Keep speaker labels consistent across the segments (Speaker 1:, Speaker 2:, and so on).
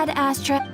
Speaker 1: Ad Astra.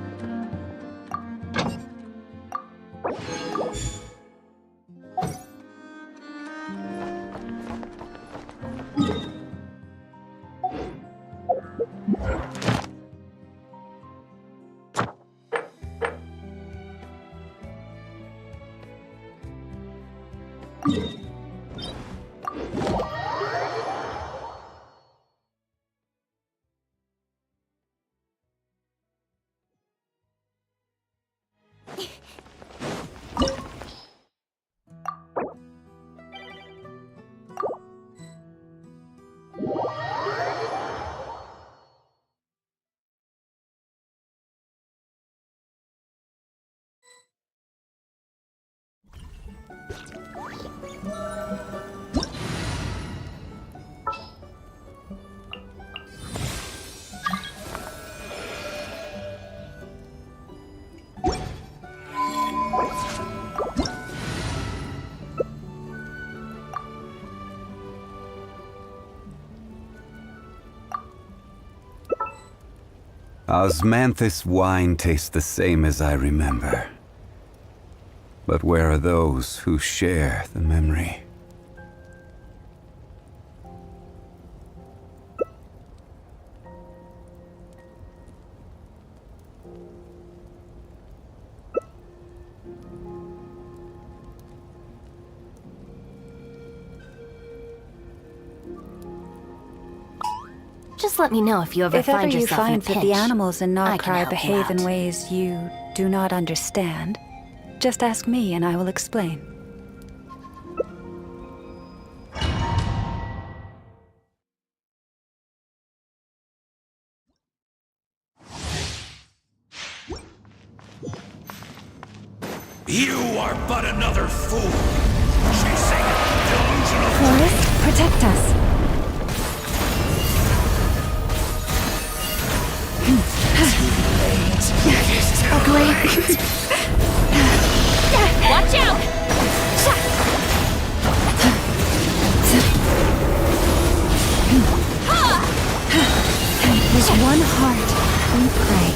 Speaker 2: Osmanthus wine tastes the same as I remember. But where are those who share the memory?
Speaker 1: Just let me know if you ever
Speaker 3: If ever
Speaker 1: find
Speaker 3: you
Speaker 1: yourself
Speaker 3: find
Speaker 1: in a
Speaker 3: that
Speaker 1: pinch.
Speaker 3: the animals in
Speaker 1: I can
Speaker 3: Narkrai
Speaker 1: help you
Speaker 3: behave in
Speaker 1: out.
Speaker 3: ways you do not understand, just ask me and I will explain.
Speaker 4: You are but another fool, chasing delusional
Speaker 3: Forest, protect us!
Speaker 1: Ugly. Watch out!
Speaker 3: With one heart, we pray.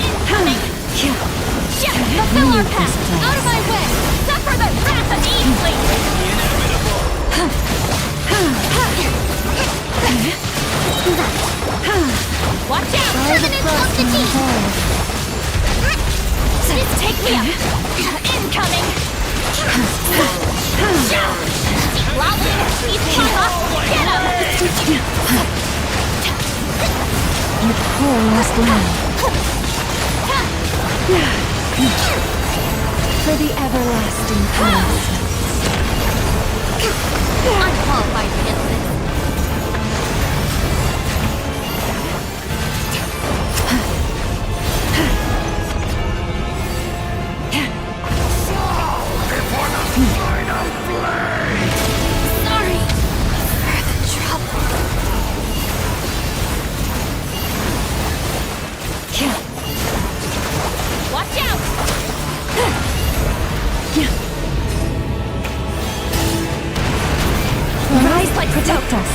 Speaker 1: Incoming! Fulfill our path! Out of my way! Suffer the wrath of Easley! Watch out! Permanent of the deep! Just take me up! Incoming! Lolly! He's Papa! Get him!
Speaker 3: Your poor lost lamb. For the everlasting past.
Speaker 1: I'm qualified against this. Sorry for the trouble. Watch out!
Speaker 3: Rise, like protect us.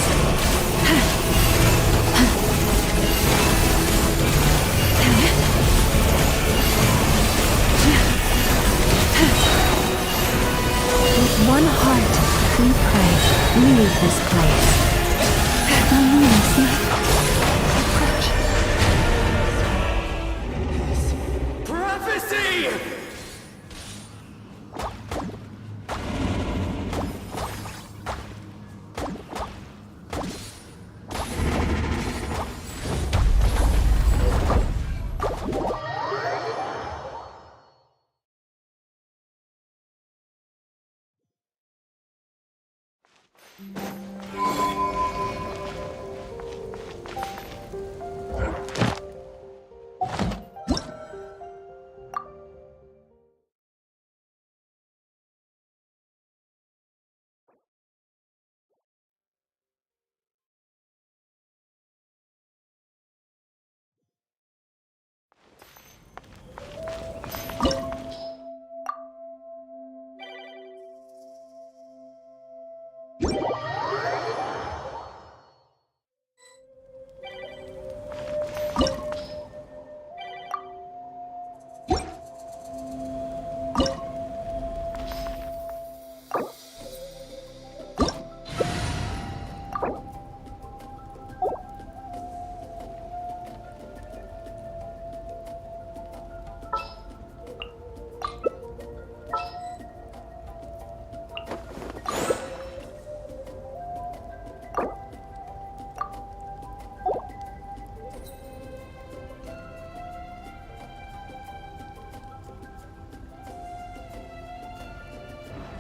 Speaker 3: With one heart, we pray, leave this place.
Speaker 4: prophecy!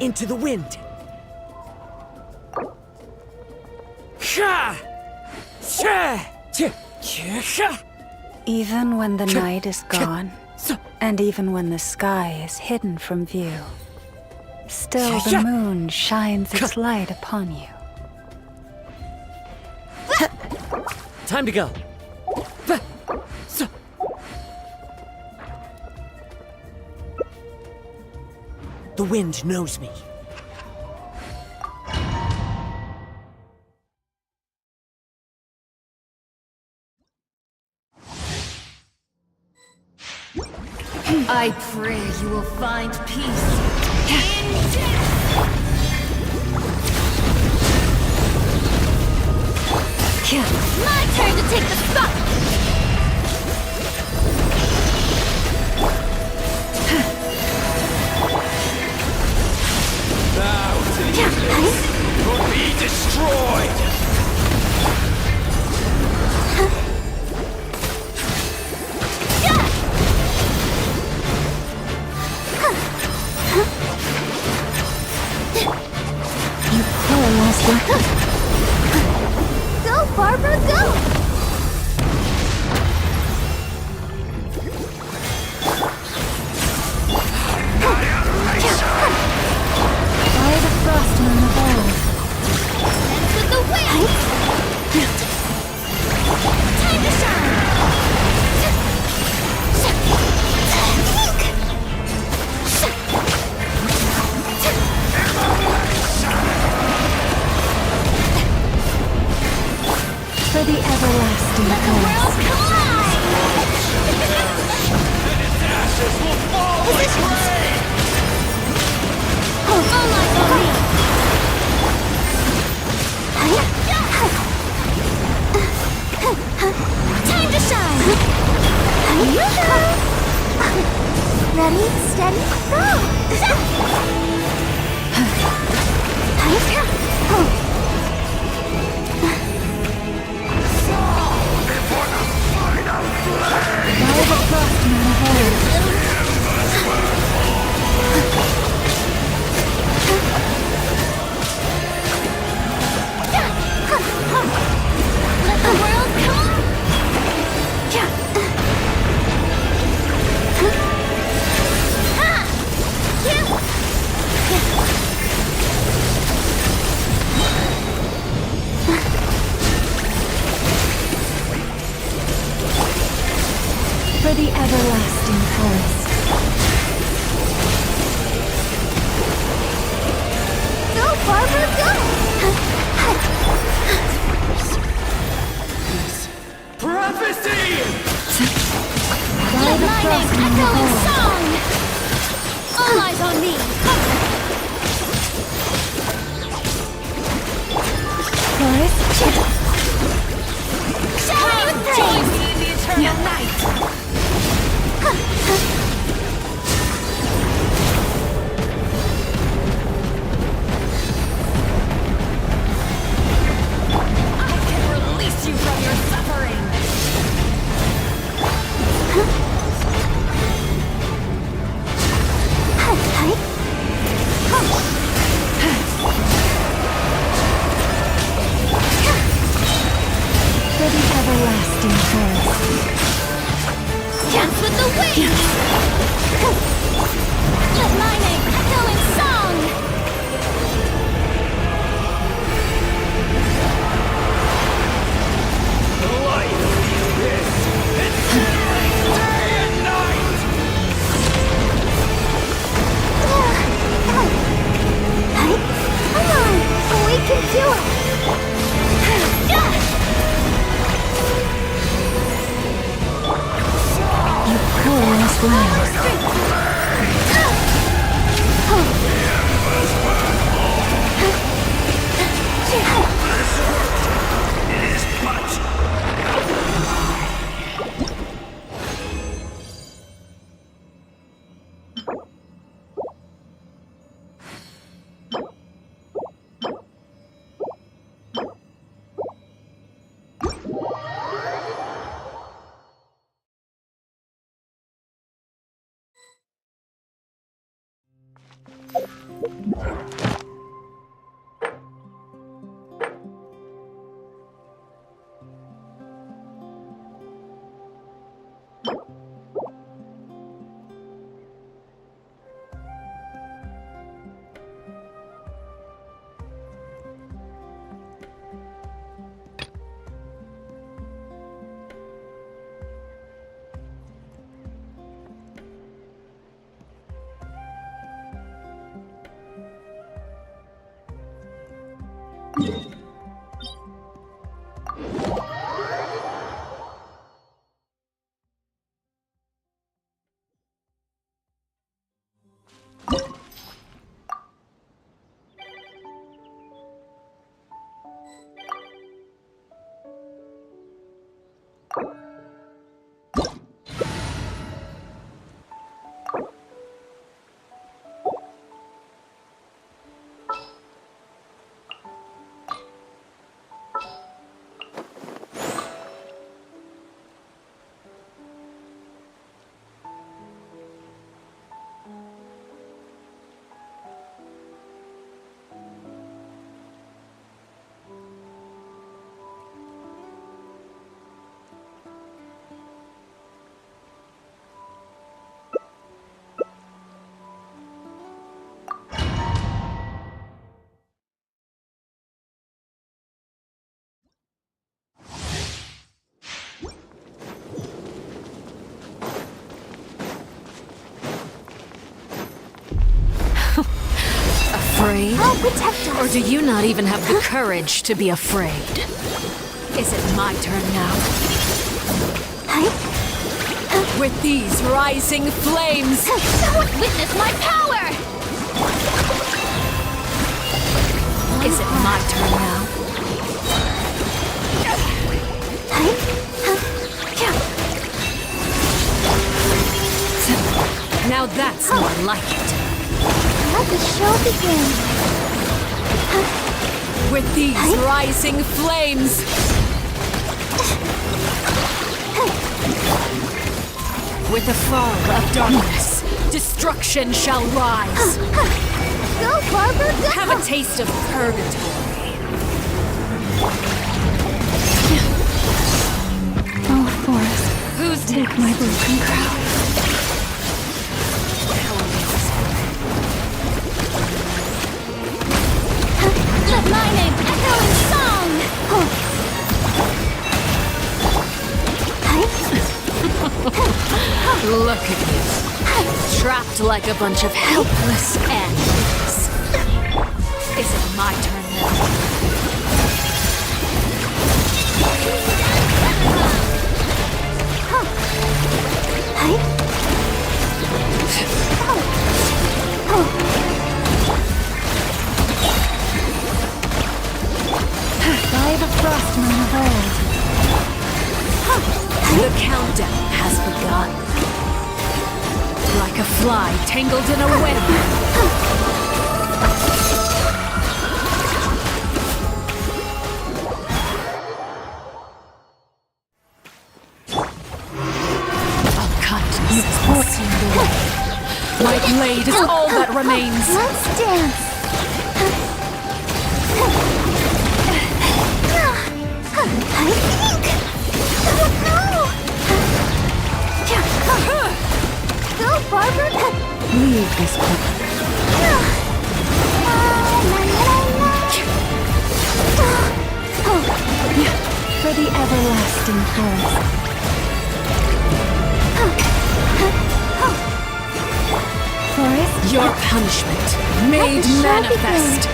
Speaker 5: Into the wind! Ha! Sha! Ha!
Speaker 3: Even when the night is gone, and even when the sky is hidden from view, still the moon shines its light upon you.
Speaker 5: Time to go. The wind knows me.
Speaker 1: I pray you will find peace in death! My turn to take the spot!
Speaker 4: Will be destroyed!
Speaker 1: Go, Barbara, go!
Speaker 3: By the frost moon of old,
Speaker 1: And with the wind! Time to shine!
Speaker 3: for the everlasting
Speaker 1: Let the world
Speaker 3: forest.
Speaker 1: collide!
Speaker 4: And its ashes will fall like rain!
Speaker 1: All eyes on me! Time to shine! Ready, steady, go!
Speaker 3: By the frost moon of old,
Speaker 1: Let the world come!
Speaker 3: for the everlasting forest.
Speaker 1: Go, Barbara, go!
Speaker 4: Prophecy!
Speaker 3: By
Speaker 1: Let
Speaker 3: the
Speaker 1: my
Speaker 3: frost
Speaker 1: name
Speaker 3: moon
Speaker 1: echo
Speaker 3: of
Speaker 1: in
Speaker 3: old,
Speaker 1: song! All eyes on me!
Speaker 3: forest,
Speaker 1: Shine with join me in the eternal night! I can release you from your suffering!
Speaker 3: for the everlasting forest.
Speaker 1: Dance with the wind! Let my name echo in song!
Speaker 4: The light of the abyss! Ensnaring day and night!
Speaker 1: Come on! We can do it!
Speaker 3: You glorious light.
Speaker 1: Afraid?
Speaker 6: I'll protect us.
Speaker 1: Or do you not even have the courage to be afraid? Is it my turn now? With these rising flames!
Speaker 6: Don't witness my power!
Speaker 1: Is it my turn now? Now that's more like it.
Speaker 6: Let the show begin.
Speaker 1: With these rising flames! With the fall of darkness, destruction shall rise.
Speaker 6: Go, Barbara, go!
Speaker 1: Have a taste of purgatory.
Speaker 3: Oh, Forest,
Speaker 1: Who's
Speaker 3: take
Speaker 1: next?
Speaker 3: my broken crown.
Speaker 6: Let my name echo in song!
Speaker 1: Look at you. Trapped like a bunch of helpless animals. Is it my turn now?
Speaker 3: By the Frostmoon of old.
Speaker 1: The countdown has begun. Like a fly tangled in a web. I'll cut you consumed away. My blade is all that remains.
Speaker 6: Let's dance! I think! Go, Barbara!
Speaker 3: Leave this place. For the everlasting forest. Forest?
Speaker 1: Your punishment made manifest.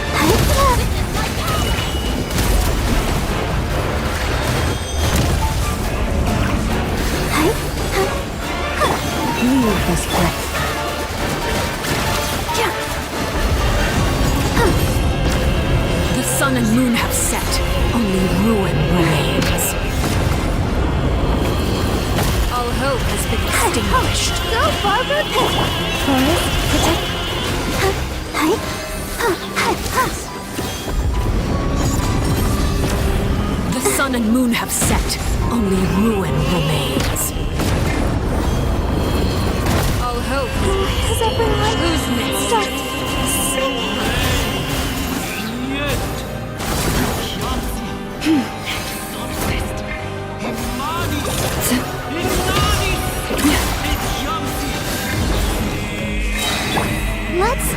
Speaker 3: Leave this place.
Speaker 1: The sun and moon have set, only ruin remains. All hope has been extinguished.
Speaker 6: Go, Barbara!
Speaker 3: Forest, protect.
Speaker 1: The sun and moon have set, only ruin remains. All hope
Speaker 6: Has everyone
Speaker 1: Who's next?
Speaker 6: start singing?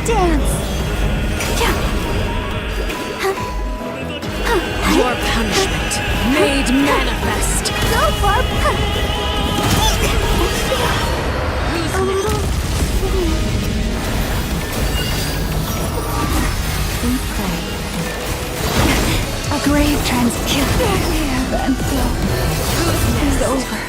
Speaker 6: dance.
Speaker 1: Your punishment made manifest.
Speaker 6: Go, Barb. We pray. A grave transcendent and flow is over.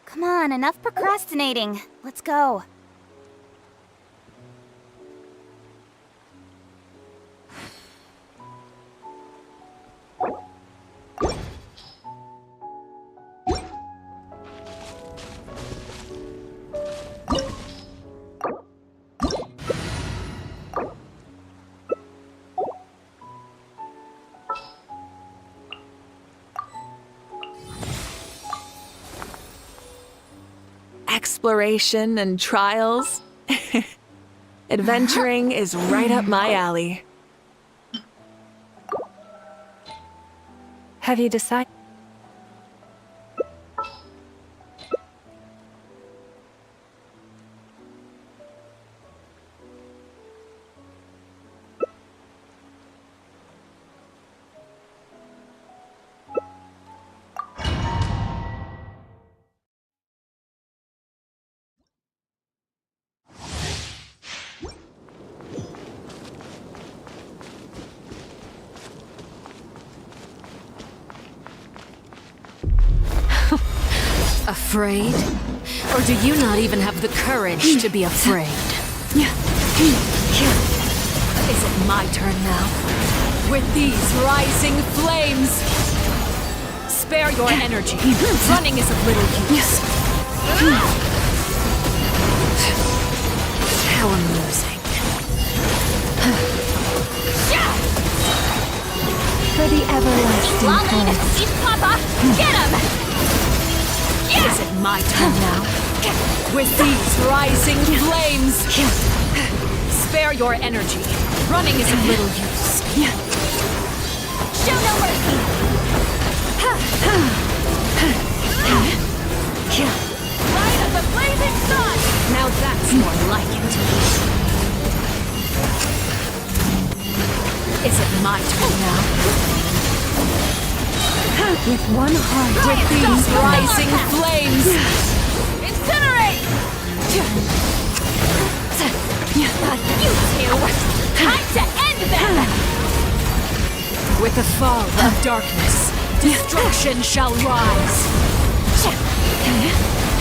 Speaker 6: Come on, enough procrastinating. Let's go.
Speaker 7: Exploration and trials. Adventuring is right up my alley.
Speaker 3: Have you decided?
Speaker 1: Afraid? Or do you not even have the courage to be afraid? Is it my turn now? With these rising flames! Spare your energy. Running is of little use. How amusing.
Speaker 3: For the everlasting
Speaker 6: Lolly,
Speaker 3: cause.
Speaker 6: East Papa, get him!
Speaker 1: Is it my turn now? With these rising flames! Spare your energy. Running is of little use.
Speaker 6: Show no mercy!
Speaker 1: Light of the blazing sun! Now that's more like it. Is it my turn now?
Speaker 3: With one heart.
Speaker 1: With these rising flames!
Speaker 6: Incinerate! You two! Time to end them!
Speaker 1: With the fall of darkness, destruction shall rise.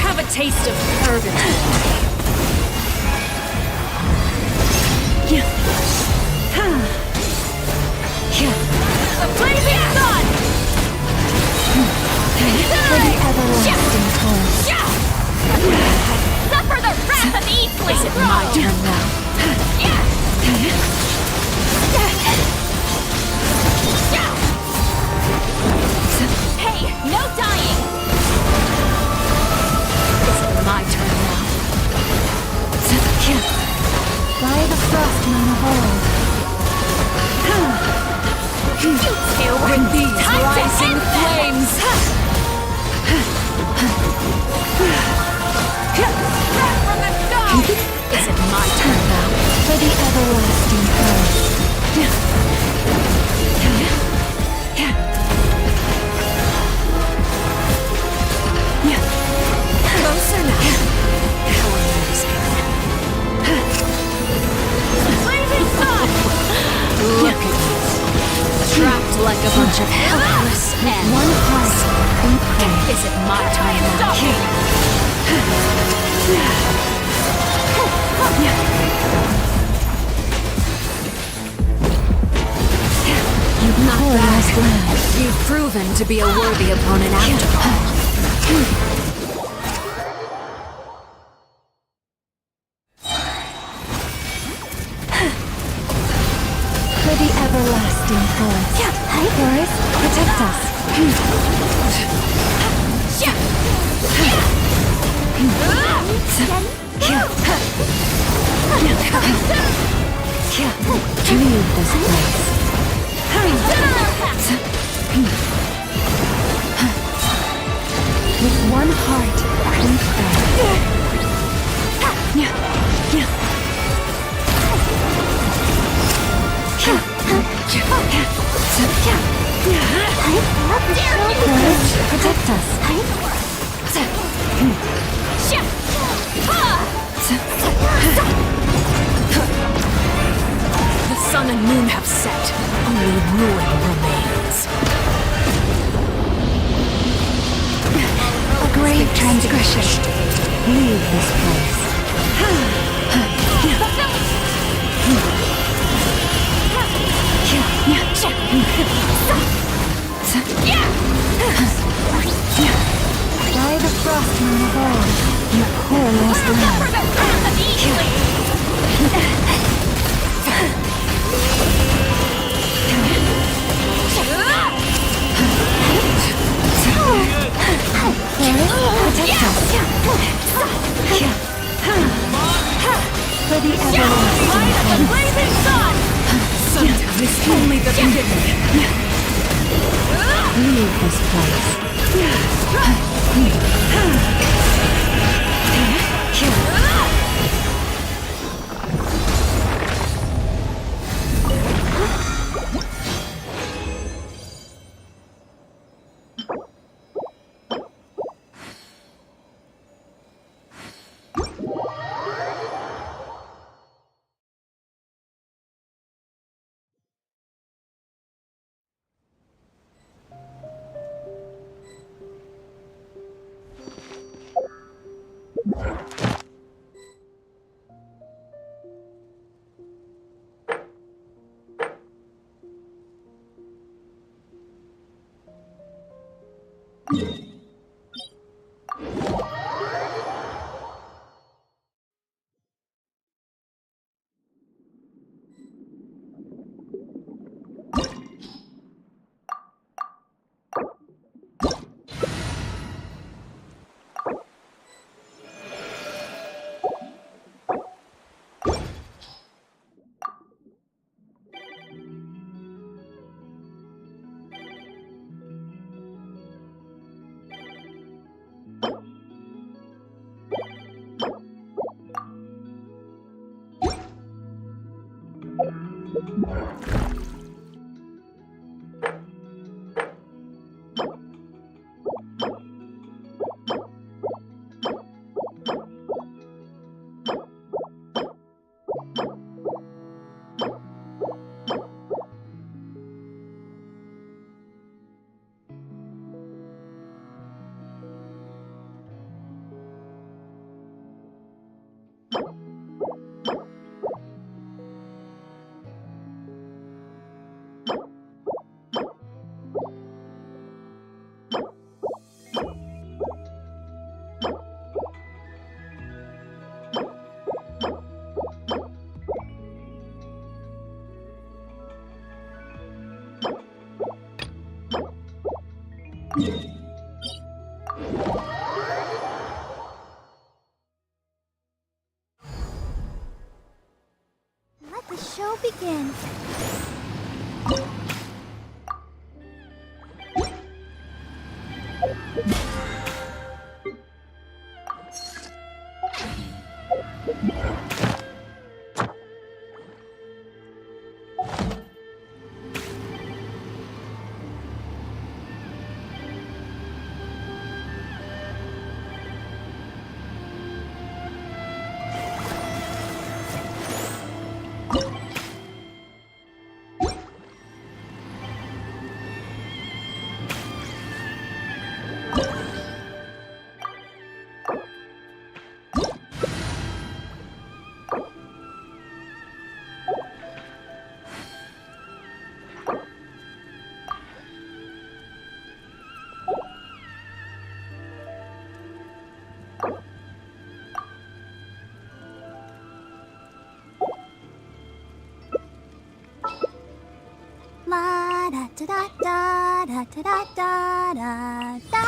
Speaker 1: Have a taste of purgatory.
Speaker 6: The blazing sun!
Speaker 3: For the everlasting cause.
Speaker 6: Suffer the wrath of Eastling!
Speaker 1: Is it my turn now?
Speaker 6: Hey, no dying!
Speaker 1: Is it my turn now?
Speaker 3: By the frostman of old.
Speaker 1: With these rising flames!
Speaker 6: From the sky!
Speaker 1: Is it my turn now?
Speaker 3: For the everlasting cause.
Speaker 1: image of helpless and
Speaker 3: One heart we pray.
Speaker 1: Is it my time now? You've not bad. You've proven to be a worthy opponent after all.
Speaker 3: For the everlasting forest. Forest, protect us. Leave this place. With one heart, we pray. Protect us.
Speaker 1: The sun and moon have set. Only ruin remains.
Speaker 3: A grave transgression. Leave this place. By the frost moon of old, you poor lost lamb. Protect us. For the everlasting
Speaker 1: Sundown is only the beginning.
Speaker 3: leave this place.
Speaker 6: Let the show begin. da da da da da da da.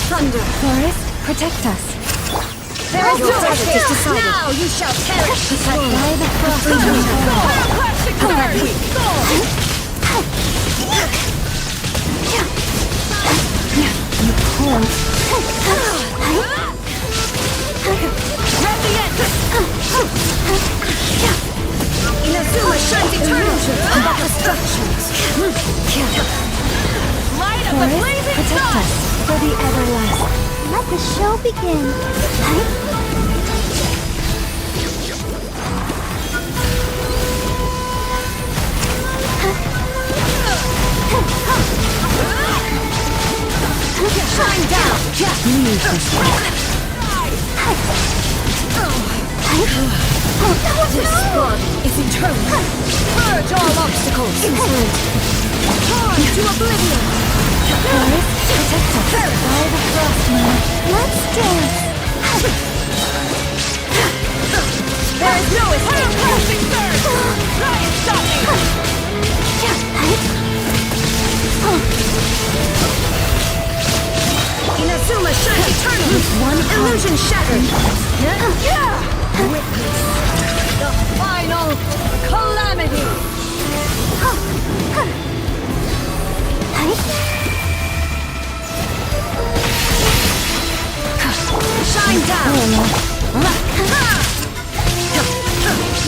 Speaker 3: Thunder! Forest, protect us.
Speaker 1: There is no escape. Now you shall perish.
Speaker 3: Protect by the frost
Speaker 1: Classic turn.
Speaker 3: You cold.
Speaker 1: Grab the end. Inazuma shines eternal. Combat destructions. Light of the
Speaker 3: Forest,
Speaker 1: blazing
Speaker 3: protect
Speaker 1: sun.
Speaker 3: us for the everlasting.
Speaker 6: Let the show begin.
Speaker 1: Shine down.
Speaker 3: Leave this
Speaker 1: This spark is eternal. Purge all obstacles. Charge to oblivion.
Speaker 3: Forest, protect us by the frost moon.
Speaker 6: Let's dance.
Speaker 1: There is no escape. Classic third. Try and stop me. Inazuma shines eternal.
Speaker 3: One
Speaker 1: Illusion shattered. Witness the final calamity. Shine down.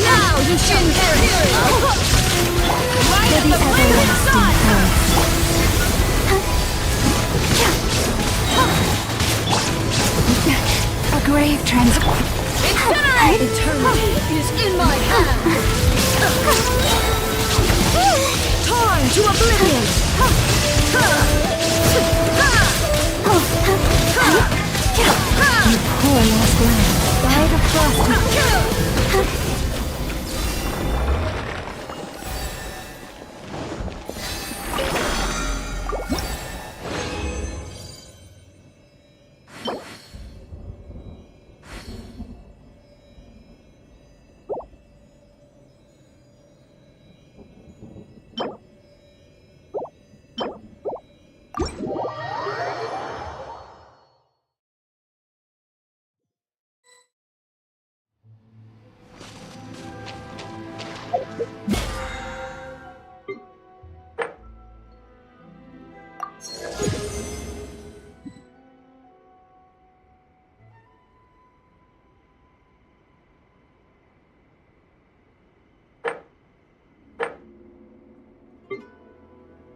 Speaker 1: Now you shouldn't perish. Light of the blazing sun.
Speaker 3: A grave
Speaker 1: Incinerate! Eternity is in my hands! Torn to oblivion!
Speaker 3: Poor lost land by the frost moon.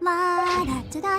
Speaker 6: La da da da.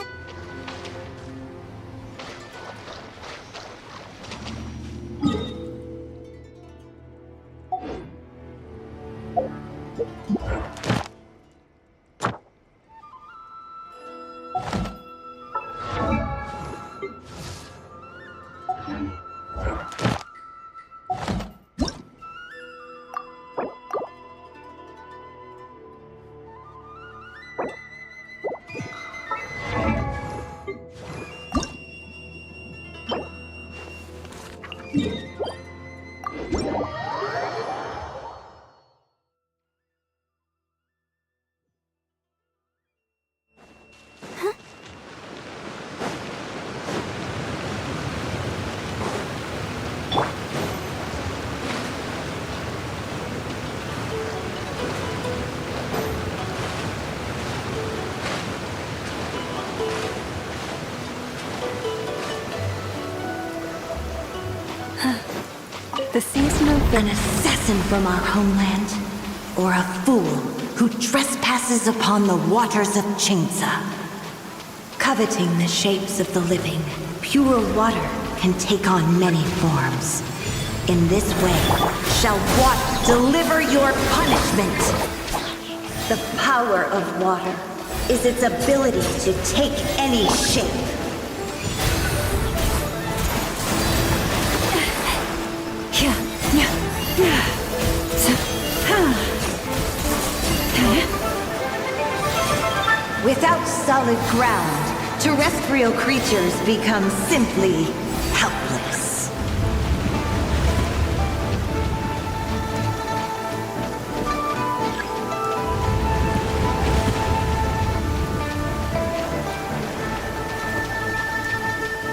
Speaker 3: The seasonal
Speaker 8: An assassin from our homeland, or a fool who trespasses upon the waters of Chingsa. Coveting the shapes of the living, pure water can take on many forms. In this way, shall water deliver your punishment. The power of water is its ability to take any shape. solid ground, terrestrial creatures become simply helpless.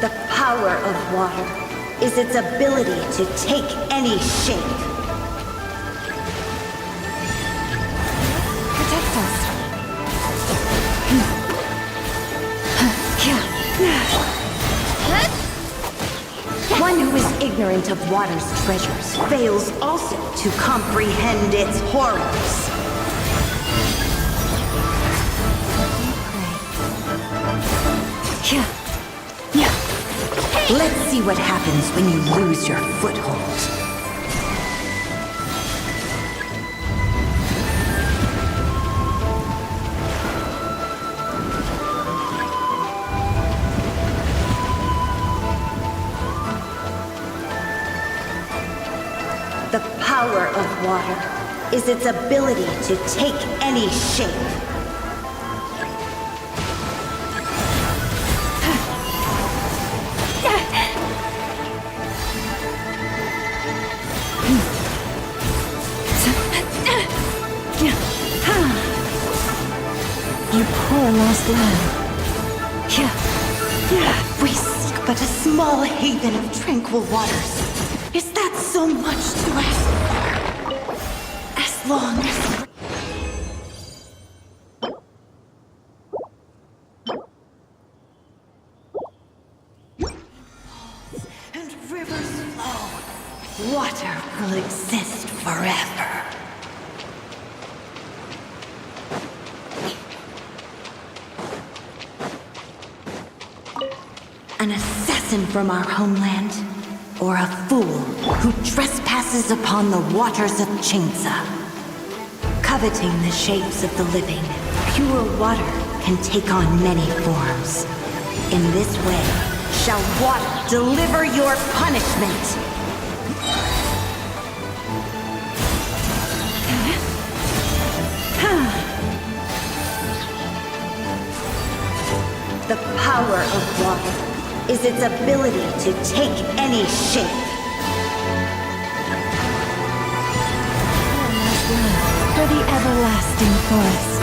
Speaker 8: The power of water is its ability to take any shape.
Speaker 3: Protect us.
Speaker 8: One who is ignorant of water's treasures fails also to comprehend its horrors. Let's see what happens when you lose your foothold. The power of water is its ability to take any shape.
Speaker 3: You poor lost lamb.
Speaker 8: We seek but a small haven of tranquil waters. Is that so much to ask for? As long as... and rivers flow, water will exist forever. An assassin from our homeland, or a fool who trespasses upon the waters of Chainsa. Coveting the shapes of the living, pure water can take on many forms. In this way, shall water deliver your punishment. The power of water is its ability to take any shape.
Speaker 3: For the everlasting forest.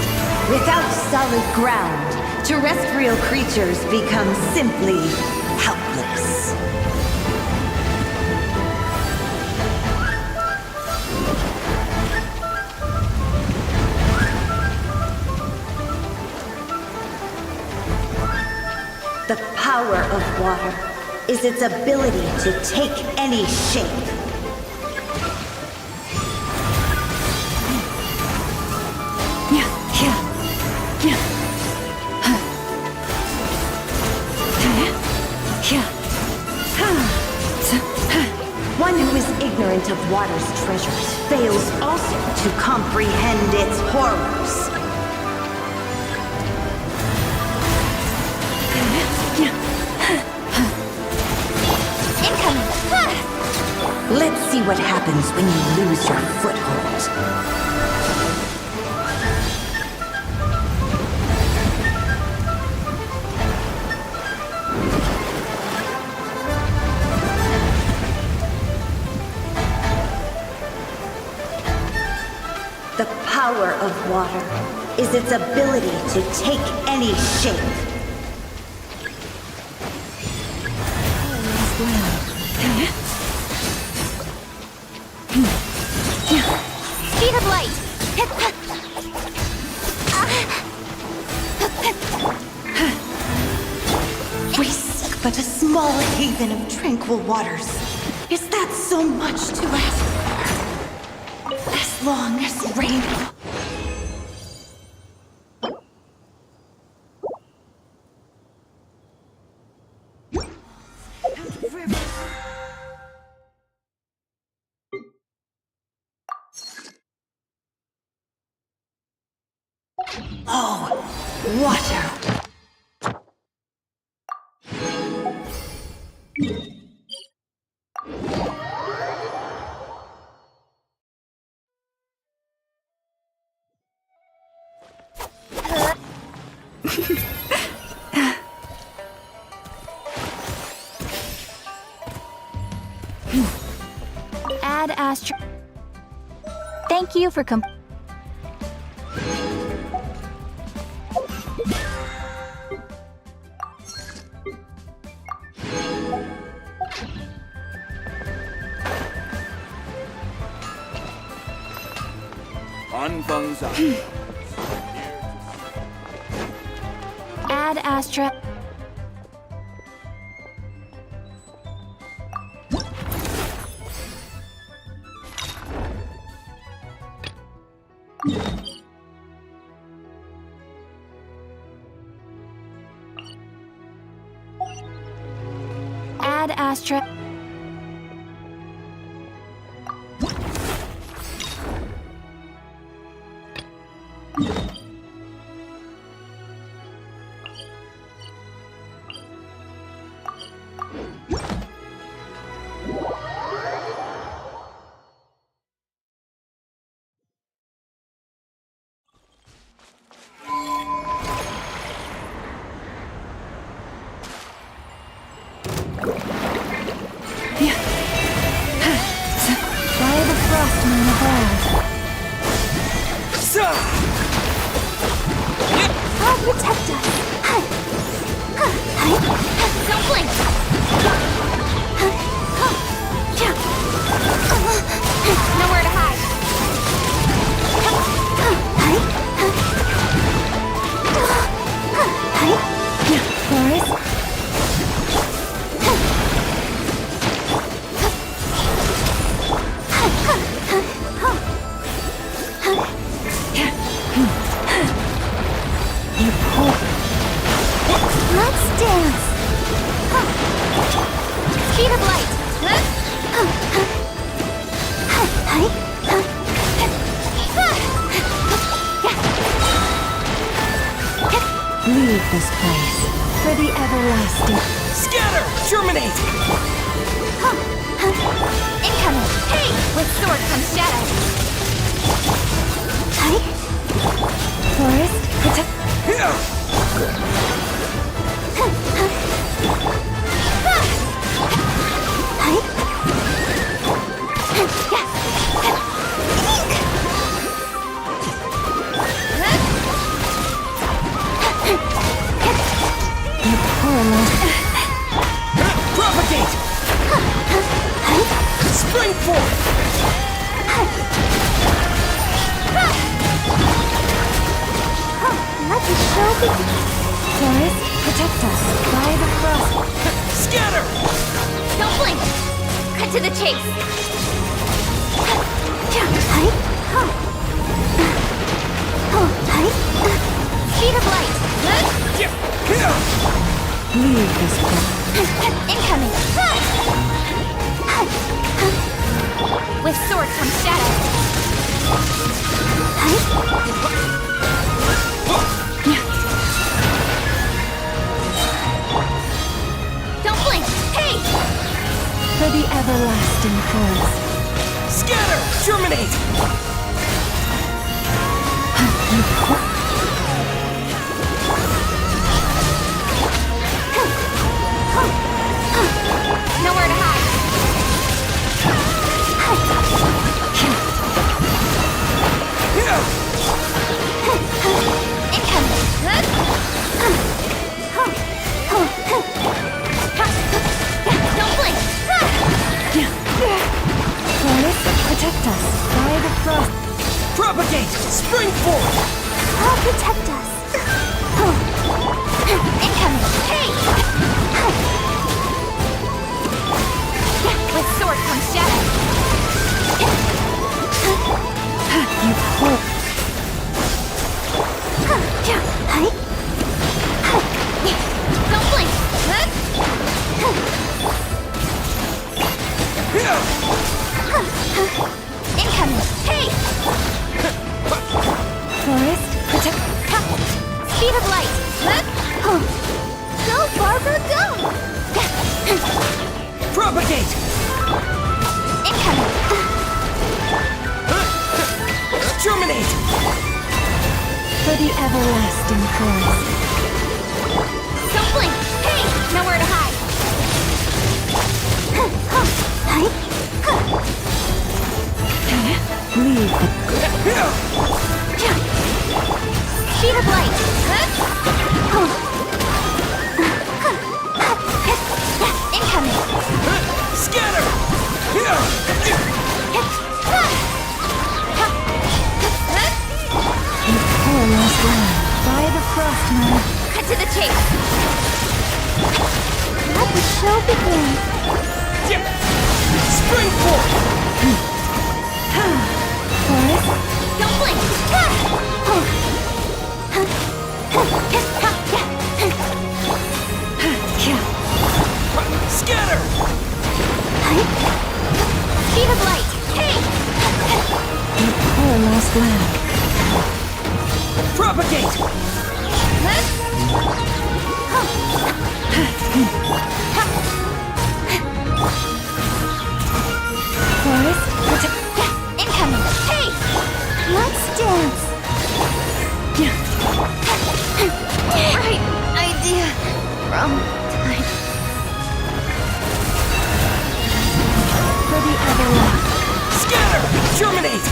Speaker 8: Without solid ground, terrestrial creatures become simply helpless. The power of water is its ability to take any shape. One who is ignorant of water's treasures fails also to comprehend its horrors. Let's see what happens when you lose your foothold. The power of water is its ability to take any shape.
Speaker 6: Speed of light!
Speaker 8: We seek but a small haven of tranquil waters. Is that so much to ask for? As long as rain... Oh, water!
Speaker 6: Add Astra. Thank you for Add Astra. Add Astra. Fly the frostman above. I'll protect us. Don't blink. Nowhere to hide. Forest. Let's dance. Speed of light. Leave this place for the everlasting.
Speaker 5: Scatter! Germinate!
Speaker 6: Incoming! Hey! With sword comes shadow. Forest, protect. You poor
Speaker 5: Propagate! Spring forth!
Speaker 6: Let the show begin. Forest, protect us by the frost.
Speaker 5: Scatter!
Speaker 6: Don't blink. Cut to the chase. Speed of light. Leave this place. Incoming. With sword comes shadow. Don't blink! Hey! For the everlasting forest.
Speaker 5: Scatter! Germinate!
Speaker 6: Nowhere to hide. Incoming. Don't blink. Forest, protect us by the frost.
Speaker 5: Propagate! Spring forth!
Speaker 6: I'll protect us. Incoming. Hey! With sword comes shadow. You poor. Don't blink. Incoming. Hey! Forest, protect. Speed of light. Go, Barbara, go!
Speaker 5: Propagate!
Speaker 6: Incoming.
Speaker 5: Germinate!
Speaker 6: For the everlasting forest. Don't blink! Hey! Nowhere to hide! Incoming!
Speaker 5: Scatter! Here!
Speaker 6: Poor lost land. By the frost moon. Cut to the chase! Let the show begin!
Speaker 5: Spring forth!
Speaker 6: Forest, don't blink!
Speaker 5: Scatter!
Speaker 6: Speed of light! Hey! Poor lost land.
Speaker 5: Propagate!
Speaker 6: Forest, protect. Incoming! Hey! Let's dance! Right idea. Wrong time. For the everlong.
Speaker 5: Scatter! Germinate!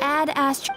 Speaker 6: Add astro.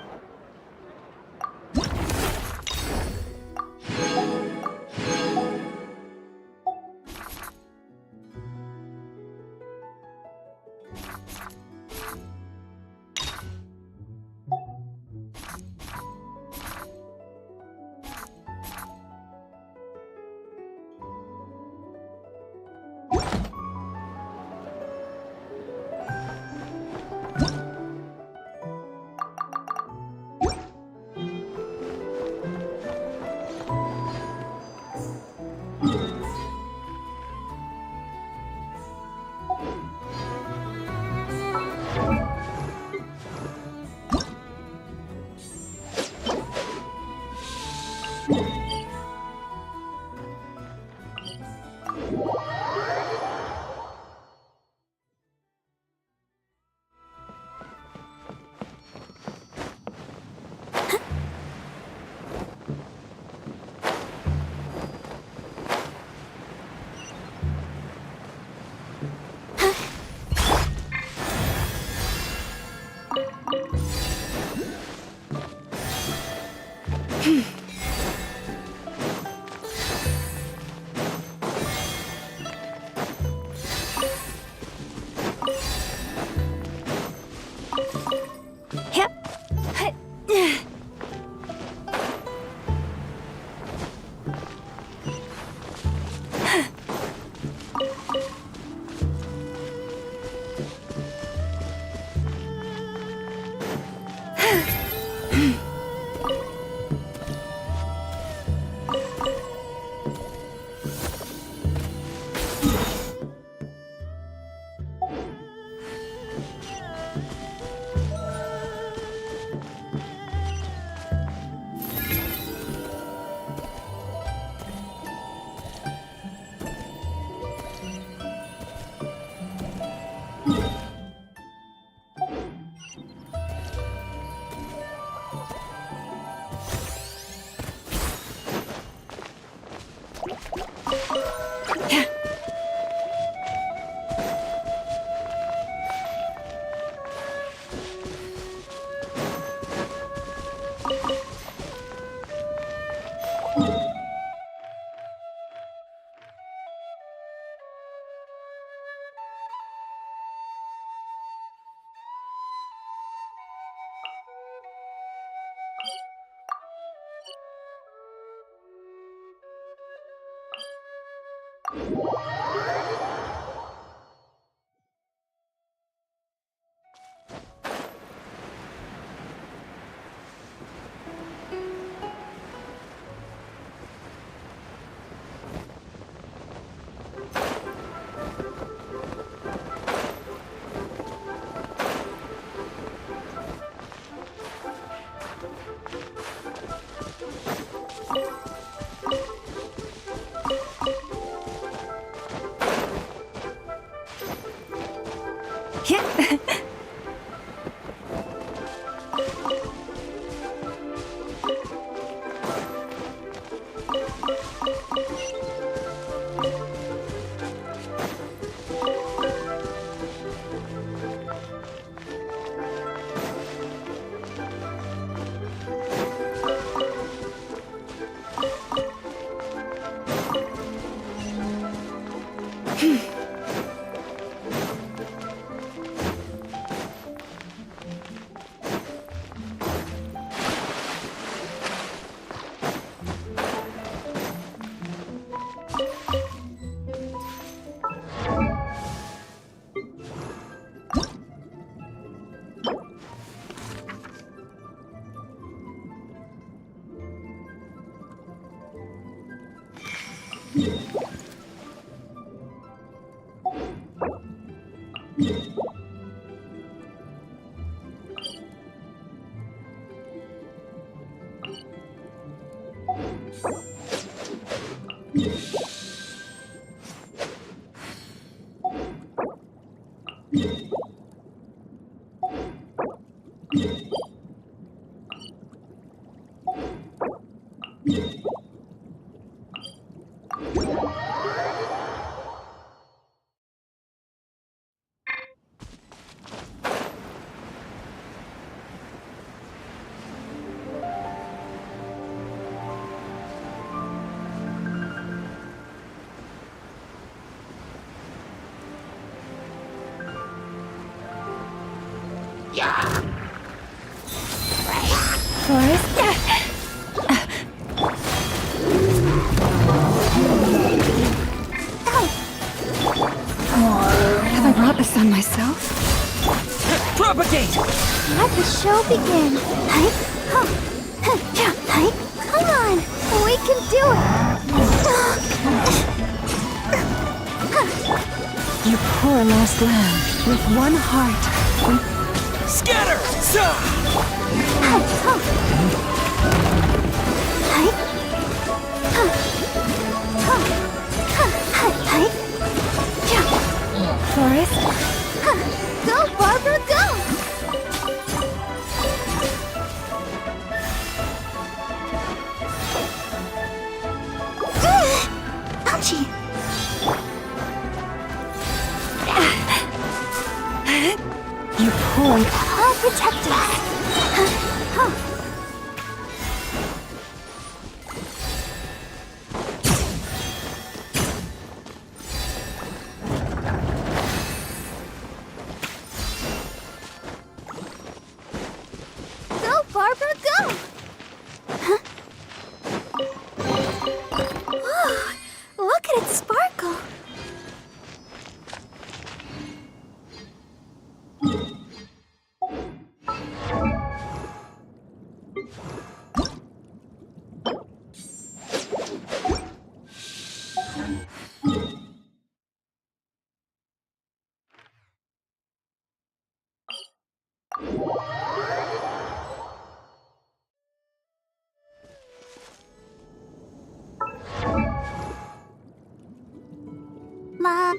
Speaker 3: Forest? Have I brought this on myself?
Speaker 5: Propagate!
Speaker 6: Let the show begin. Hi, huh, yeah, hi. Come on, we can do it.
Speaker 3: You poor lost lamb, with one heart.
Speaker 5: Scatter! Sa!
Speaker 6: Hi, hi. Yeah.
Speaker 3: Forest?
Speaker 6: Go, Barbara, go! Ouchie!
Speaker 3: You poor...
Speaker 6: I'll protect us. Go, Barbara, go! Whoa, look at it sparkle. Mom.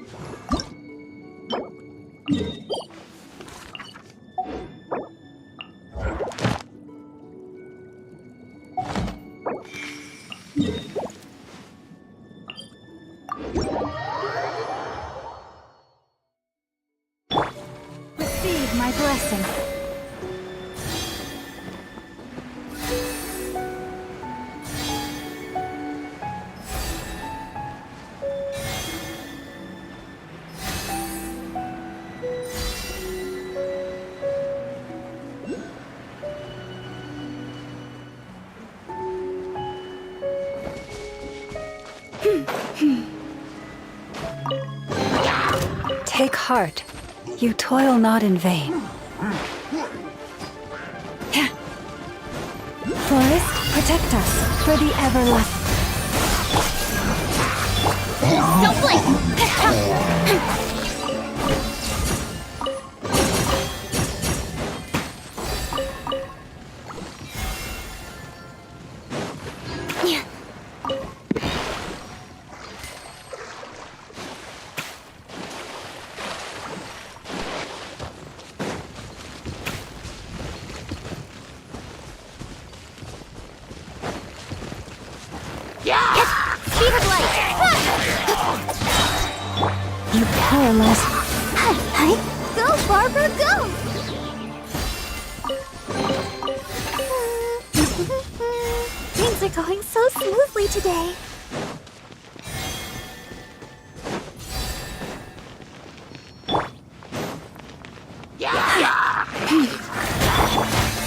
Speaker 3: Receive my blessing. Take heart. You toil not in vain. Forest, protect us for the everlasting.
Speaker 6: Don't blink! Yeah! Speed of light!
Speaker 3: You paralyze.
Speaker 6: Hi! Go, Barbara, go! Things are going so smoothly today.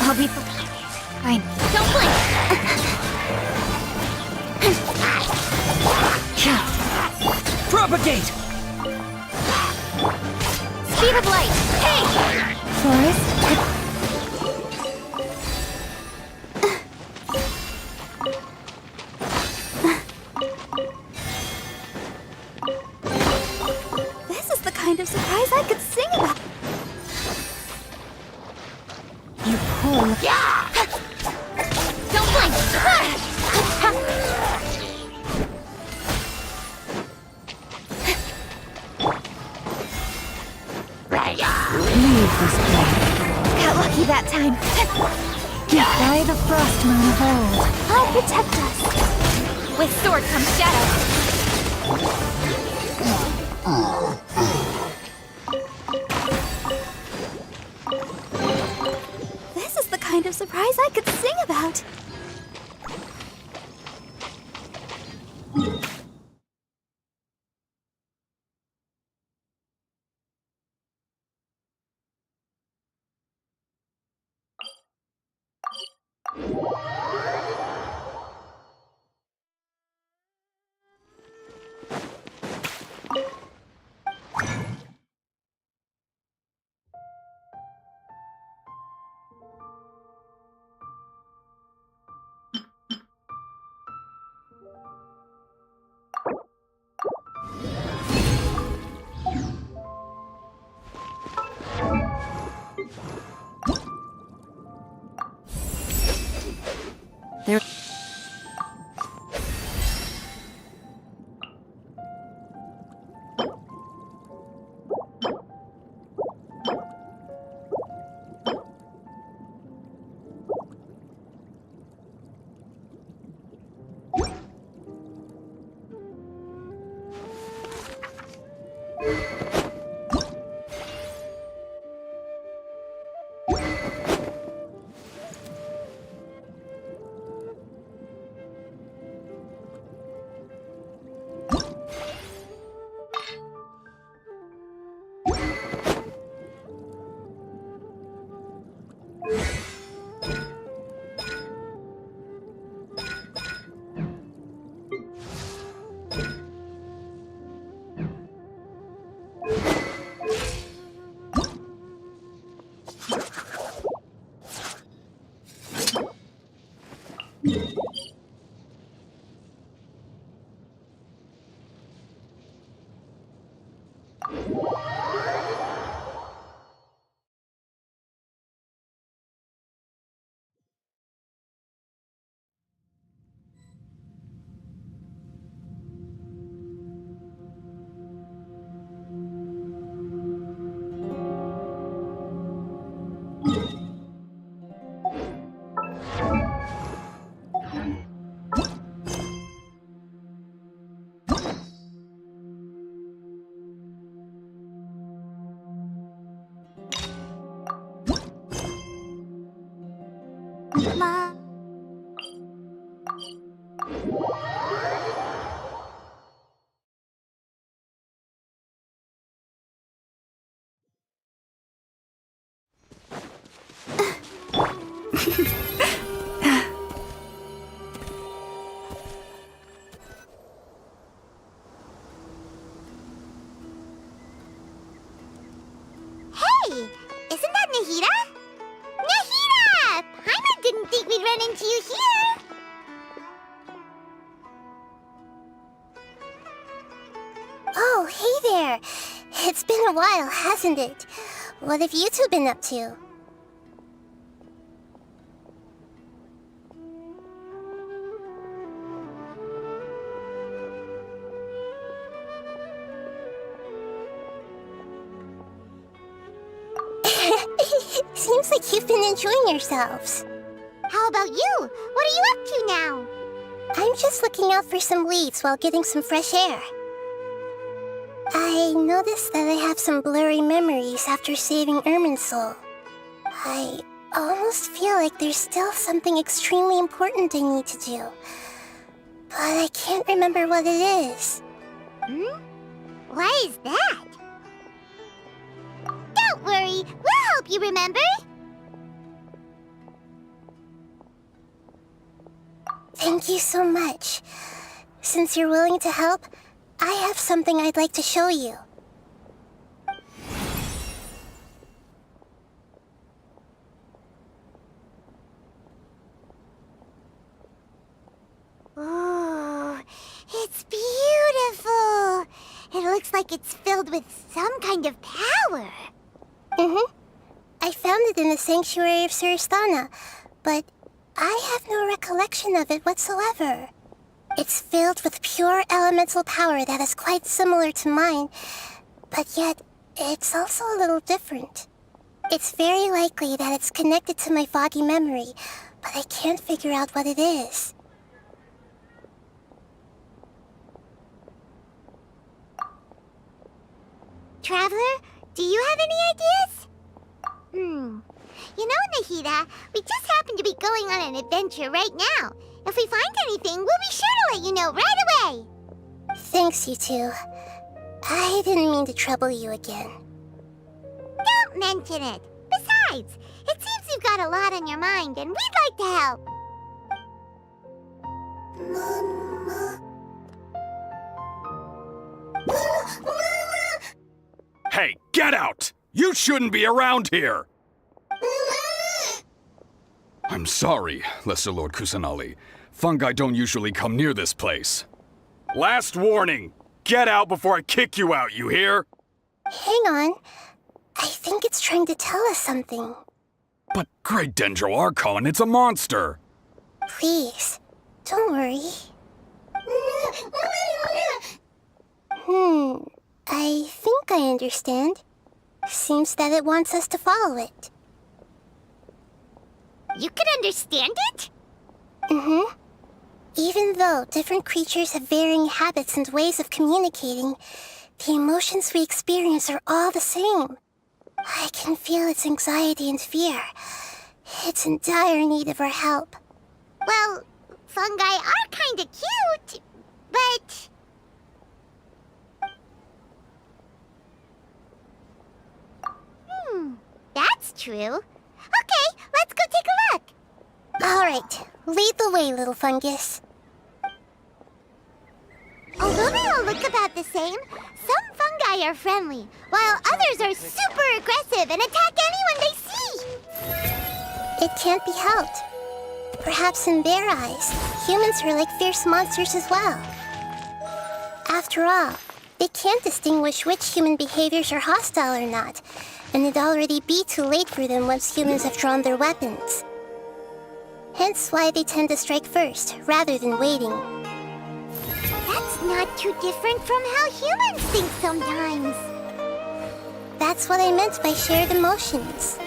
Speaker 6: I'll be fine. Don't blink!
Speaker 5: Propagate!
Speaker 6: Speed of light! Hey!
Speaker 3: Forest.
Speaker 6: This is the kind of surprise I could sing about.
Speaker 3: You pull.
Speaker 6: Don't blink!
Speaker 3: Leave this place.
Speaker 6: Got lucky that time.
Speaker 3: By the frost moon of old.
Speaker 6: I'll protect us. With sword comes shadow. This is the kind of surprise I could sing about.
Speaker 3: There.
Speaker 6: Ma. Hey! Isn't that Nahida? Nahida! Paimon didn't think we'd run into you here! Oh, hey there! It's been a while, hasn't it? What have you two been up to? Seems like you've been enjoying yourselves. How about you? What are you up to now? I'm just looking out for some weeds while getting some fresh air. I noticed that I have some blurry memories after saving Irminsul. I almost feel like there's still something extremely important I need to do. But I can't remember what it is. Why is that? Don't worry, we'll help you remember. Thank you so much. Since you're willing to help, I have something I'd like to show you. Ooh, it's beautiful. It looks like it's filled with some kind of power. I found it in the sanctuary of Suristana, but I have no recollection of it whatsoever. It's filled with pure elemental power that is quite similar to mine, but yet it's also a little different. It's very likely that it's connected to my foggy memory, but I can't figure out what it is. Traveler, do you have any ideas? You know, Nahida, we just happen to be going on an adventure right now. If we find anything, we'll be sure to let you know right away. Thanks, you two. I didn't mean to trouble you again. Don't mention it. Besides, it seems you've got a lot on your mind, and we'd like to help.
Speaker 4: Hey, get out! You shouldn't be around here! I'm sorry, Lesser Lord Kusanali. Fungi don't usually come near this place. Last warning! Get out before I kick you out, you hear?
Speaker 6: Hang on. I think it's trying to tell us something.
Speaker 4: But Great Dendro Archon, it's a monster!
Speaker 6: Please, don't worry. I think I understand. Seems that it wants us to follow it. You can understand it? Even though different creatures have varying habits and ways of communicating, the emotions we experience are all the same. I can feel its anxiety and fear. It's in dire need of our help. Well, fungi are kinda cute, but... That's true. Okay, let's go take a look. All right, lead the way, little fungus. Although they all look about the same, some fungi are friendly, while others are super aggressive and attack anyone they see. It can't be helped. Perhaps in their eyes, humans are like fierce monsters as well. After all, they can't distinguish which human behaviors are hostile or not, and it'd already be too late for them once humans have drawn their weapons. Hence why they tend to strike first, rather than waiting. That's not too different from how humans think sometimes. That's what I meant by shared emotions.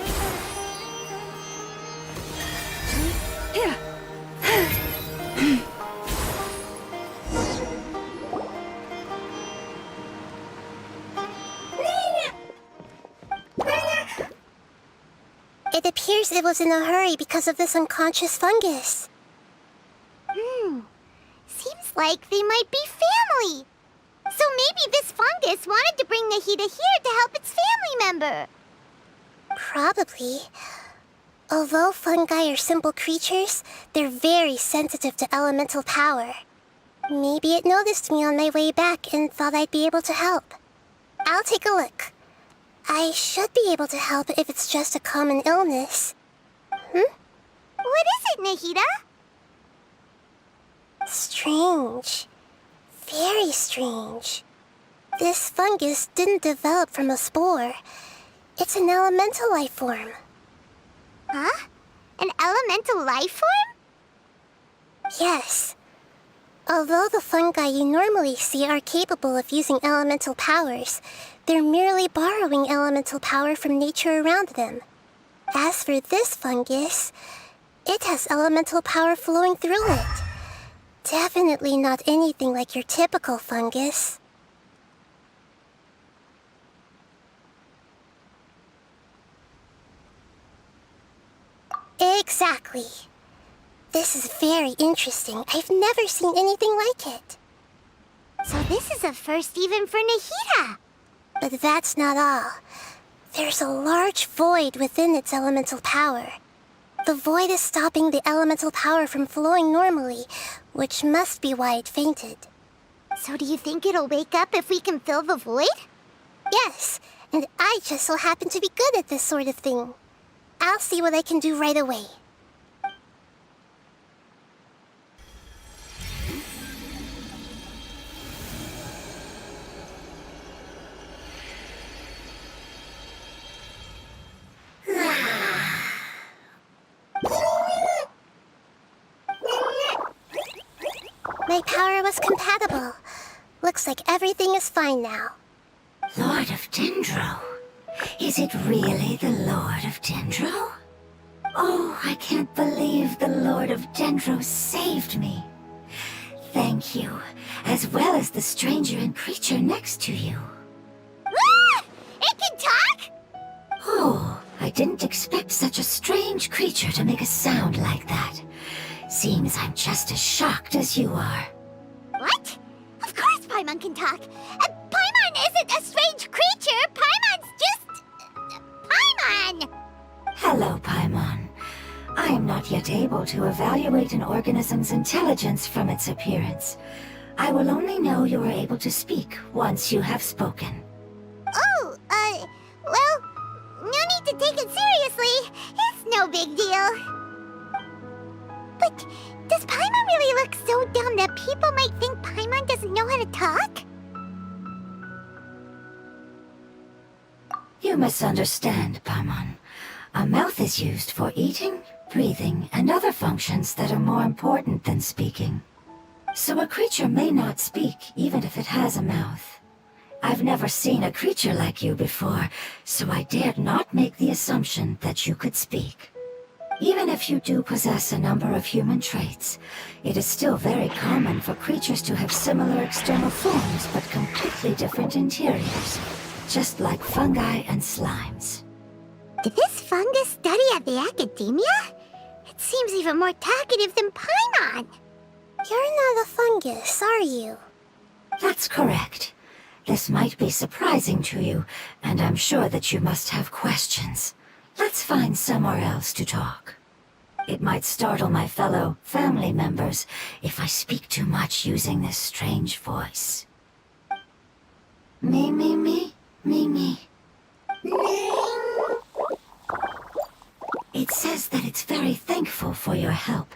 Speaker 6: It appears it was in a hurry because of this unconscious fungus. Seems like they might be family. So maybe this fungus wanted to bring Nahida here to help its family member. Probably. Although fungi are simple creatures, they're very sensitive to elemental power. Maybe it noticed me on my way back and thought I'd be able to help. I'll take a look. I should be able to help if it's just a common illness. What is it, Nahida? Strange. Very strange. This fungus didn't develop from a spore. It's an elemental life form. Huh? An elemental life form? Yes. Although the fungi you normally see are capable of using elemental powers, they're merely borrowing elemental power from nature around them. As for this fungus, it has elemental power flowing through it. Definitely not anything like your typical fungus. Exactly. This is very interesting. I've never seen anything like it. So this is a first even for Nahida. But that's not all. There's a large void within its elemental power. The void is stopping the elemental power from flowing normally, which must be why it fainted. So do you think it'll wake up if we can fill the void? Yes, and I just so happen to be good at this sort of thing. I'll see what I can do right away. My power was compatible. Looks like everything is fine now.
Speaker 8: Lord of Dendro? Is it really the Lord of Dendro? Oh, I can't believe the Lord of Dendro saved me. Thank you, as well as the stranger and creature next to you.
Speaker 6: Ah! It can talk?
Speaker 8: Oh, I didn't expect such a strange creature to make a sound like that. Seems I'm just as shocked as you are.
Speaker 6: What? Of course Paimon can talk. Paimon isn't a strange creature. Paimon's just... Paimon!
Speaker 8: Hello, Paimon. I am not yet able to evaluate an organism's intelligence from its appearance. I will only know you are able to speak once you have spoken.
Speaker 6: Oh, well, no need to take it seriously. It's no big deal. But does Paimon really look so dumb that people might think Paimon doesn't know how to talk?
Speaker 8: You misunderstand, Paimon. A mouth is used for eating, breathing, and other functions that are more important than speaking. So a creature may not speak even if it has a mouth. I've never seen a creature like you before, so I dared not make the assumption that you could speak. Even if you do possess a number of human traits, it is still very common for creatures to have similar external forms but completely different interiors, just like fungi and slimes.
Speaker 6: Did this fungus study at the academia? It seems even more talkative than Paimon. You're not a fungus, are you?
Speaker 8: That's correct. This might be surprising to you, and I'm sure that you must have questions. Let's find somewhere else to talk. It might startle my fellow family members if I speak too much using this strange voice. Me, me, me, me, me. It says that it's very thankful for your help.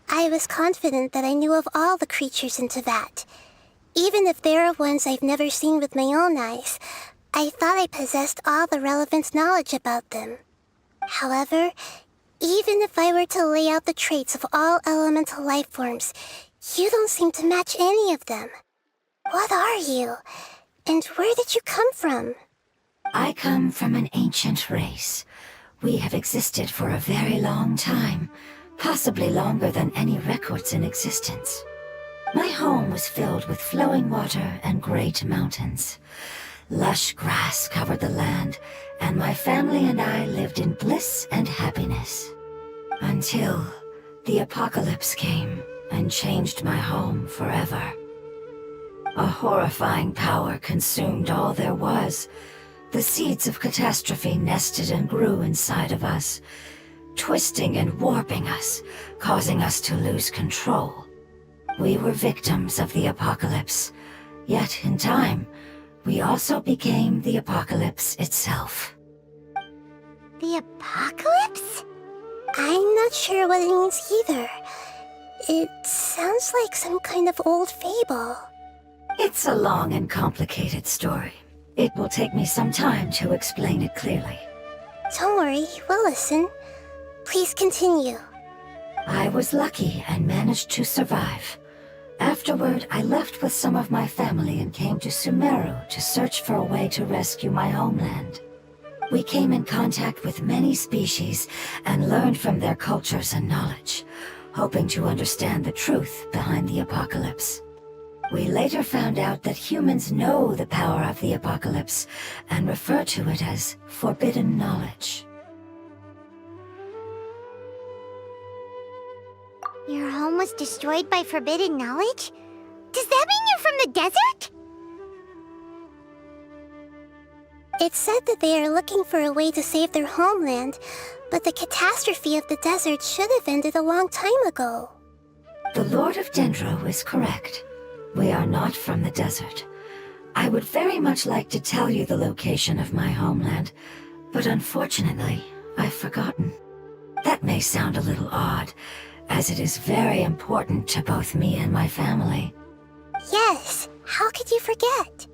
Speaker 6: I was confident that I knew of all the creatures in Teyvat. Even if there are ones I've never seen with my own eyes, I thought I possessed all the relevant knowledge about them. However, even if I were to lay out the traits of all elemental life forms, you don't seem to match any of them. What are you? And where did you come from?
Speaker 8: I come from an ancient race. We have existed for a very long time, possibly longer than any records in existence. My home was filled with flowing water and great mountains. Lush grass covered the land, and my family and I lived in bliss and happiness. Until the apocalypse came and changed my home forever. A horrifying power consumed all there was. The seeds of catastrophe nested and grew inside of us, twisting and warping us, causing us to lose control. We were victims of the apocalypse, yet in time, we also became the apocalypse itself.
Speaker 6: The apocalypse? I'm not sure what it means either. It sounds like some kind of old fable.
Speaker 8: It's a long and complicated story. It will take me some time to explain it clearly.
Speaker 6: Don't worry, we'll listen. Please continue.
Speaker 8: I was lucky and managed to survive. Afterward, I left with some of my family and came to Sumeru to search for a way to rescue my homeland. We came in contact with many species and learned from their cultures and knowledge, hoping to understand the truth behind the apocalypse. We later found out that humans know the power of the apocalypse and refer to it as forbidden knowledge.
Speaker 6: Your home was destroyed by forbidden knowledge? Does that mean you're from the desert? It said that they are looking for a way to save their homeland, but the catastrophe of the desert should have ended a long time ago.
Speaker 8: The Lord of Dendro is correct. We are not from the desert. I would very much like to tell you the location of my homeland, but unfortunately, I've forgotten. That may sound a little odd, as it is very important to both me and my family.
Speaker 6: Yes, how could you forget?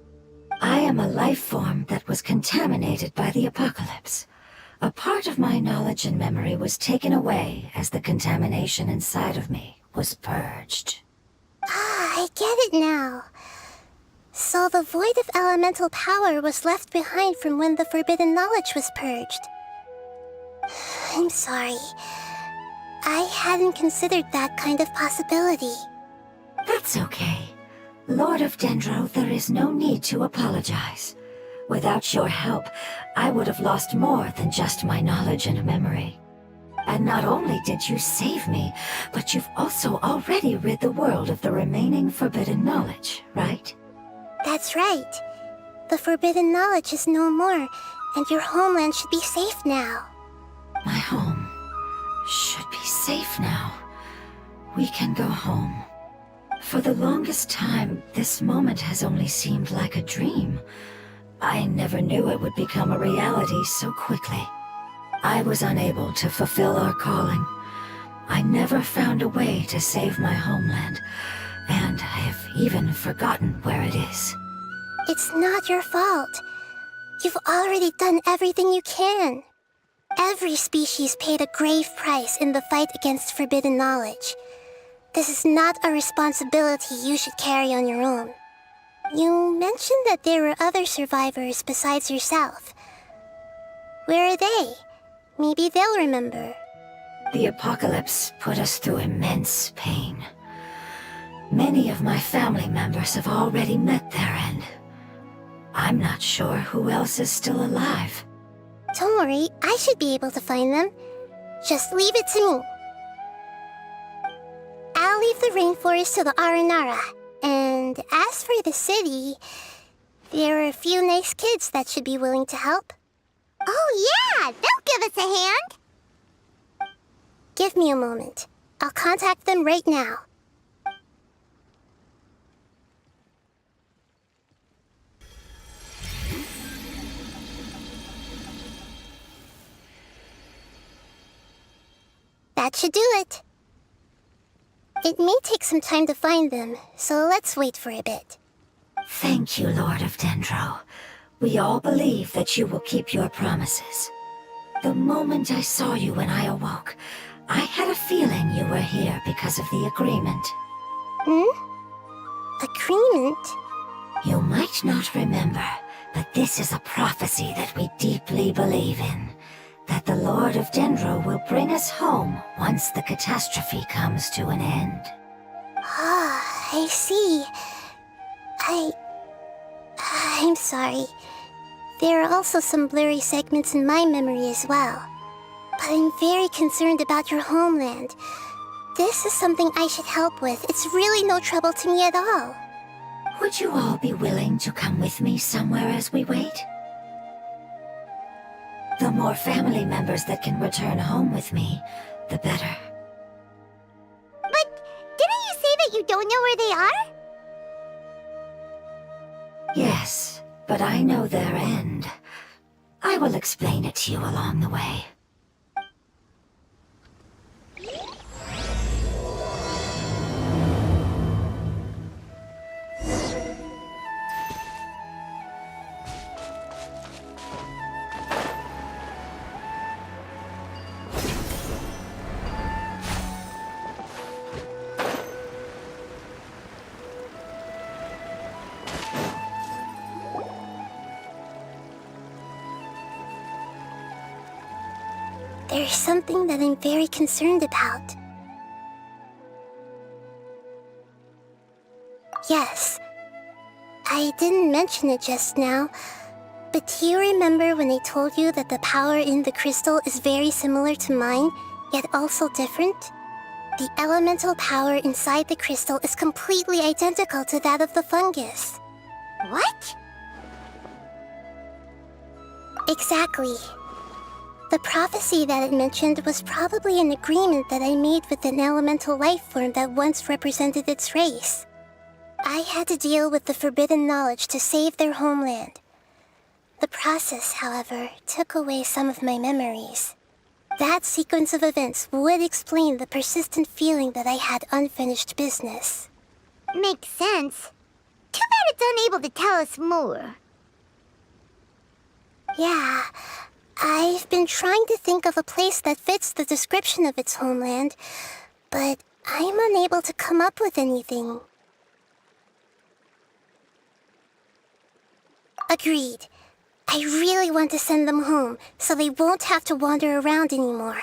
Speaker 8: I am a life form that was contaminated by the apocalypse. A part of my knowledge and memory was taken away as the contamination inside of me was purged.
Speaker 6: Ah, I get it now. So the void of elemental power was left behind from when the forbidden knowledge was purged. I'm sorry. I hadn't considered that kind of possibility.
Speaker 8: That's okay. Lord of Dendro, there is no need to apologize. Without your help, I would have lost more than just my knowledge and memory. And not only did you save me, but you've also already rid the world of the remaining forbidden knowledge, right?
Speaker 6: That's right. The forbidden knowledge is no more, and your homeland should be safe now.
Speaker 8: My home should be safe now. We can go home. For the longest time, this moment has only seemed like a dream. I never knew it would become a reality so quickly. I was unable to fulfill our calling. I never found a way to save my homeland, and I have even forgotten where it is.
Speaker 6: It's not your fault. You've already done everything you can. Every species paid a grave price in the fight against forbidden knowledge. This is not a responsibility you should carry on your own. You mentioned that there were other survivors besides yourself. Where are they? Maybe they'll remember.
Speaker 8: The apocalypse put us through immense pain. Many of my family members have already met their end. I'm not sure who else is still alive.
Speaker 6: Don't worry, I should be able to find them. Just leave it to me. I'll leave the rainforest to the Aranara. And as for the city, there are a few nice kids that should be willing to help. Oh yeah, they'll give us a hand. Give me a moment. I'll contact them right now. That should do it. It may take some time to find them, so let's wait for a bit.
Speaker 8: Thank you, Lord of Dendro. We all believe that you will keep your promises. The moment I saw you when I awoke, I had a feeling you were here because of the agreement.
Speaker 6: Agreement?
Speaker 8: You might not remember, but this is a prophecy that we deeply believe in. That the Lord of Dendro will bring us home once the catastrophe comes to an end.
Speaker 6: Ah, I see. I'm sorry. There are also some blurry segments in my memory as well. But I'm very concerned about your homeland. This is something I should help with. It's really no trouble to me at all.
Speaker 8: Would you all be willing to come with me somewhere as we wait? The more family members that can return home with me, the better.
Speaker 6: But didn't you say that you don't know where they are?
Speaker 8: Yes, but I know their end. I will explain it to you along the way.
Speaker 6: there's something that I'm very concerned about. Yes, I didn't mention it just now, but do you remember when I told you that the power in the crystal is very similar to mine, yet also different? The elemental power inside the crystal is completely identical to that of the fungus. What? Exactly. The prophecy that it mentioned was probably an agreement that I made with an elemental life form that once represented its race. I had to deal with the forbidden knowledge to save their homeland. The process, however, took away some of my memories. That sequence of events would explain the persistent feeling that I had unfinished business.
Speaker 9: Makes sense. Too bad it's unable to tell us more.
Speaker 6: Yeah, I've been trying to think of a place that fits the description of its homeland, but I'm unable to come up with anything. Agreed. I really want to send them home, so they won't have to wander around anymore.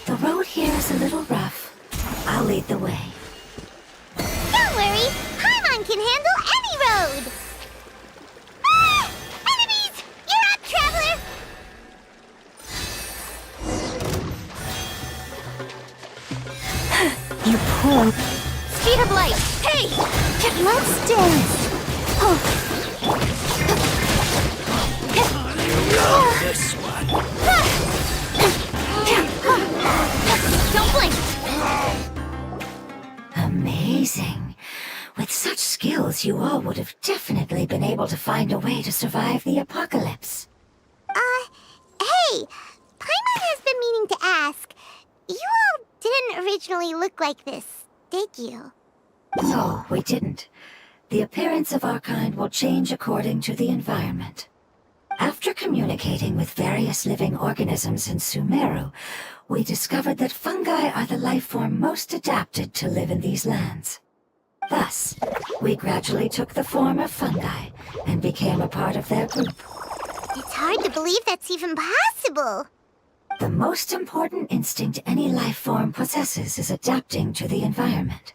Speaker 8: The road here is a little rough. I'll lead the way.
Speaker 9: Don't worry, Paimon can handle any road! Ah! Enemies! You're up, traveler!
Speaker 3: You poor...
Speaker 9: Speed of light! Hey!
Speaker 6: Let's dance!
Speaker 5: This one.
Speaker 9: Don't blink!
Speaker 8: Amazing. With such skills, you all would have definitely been able to find a way to survive the apocalypse.
Speaker 9: Hey! Paimon has been meaning to ask. You all didn't originally look like this, did you?
Speaker 8: No, we didn't. The appearance of our kind will change according to the environment. After communicating with various living organisms in Sumeru, we discovered that fungi are the life form most adapted to live in these lands. Thus, we gradually took the form of fungi and became a part of their group.
Speaker 9: It's hard to believe that's even possible.
Speaker 8: The most important instinct any life form possesses is adapting to the environment.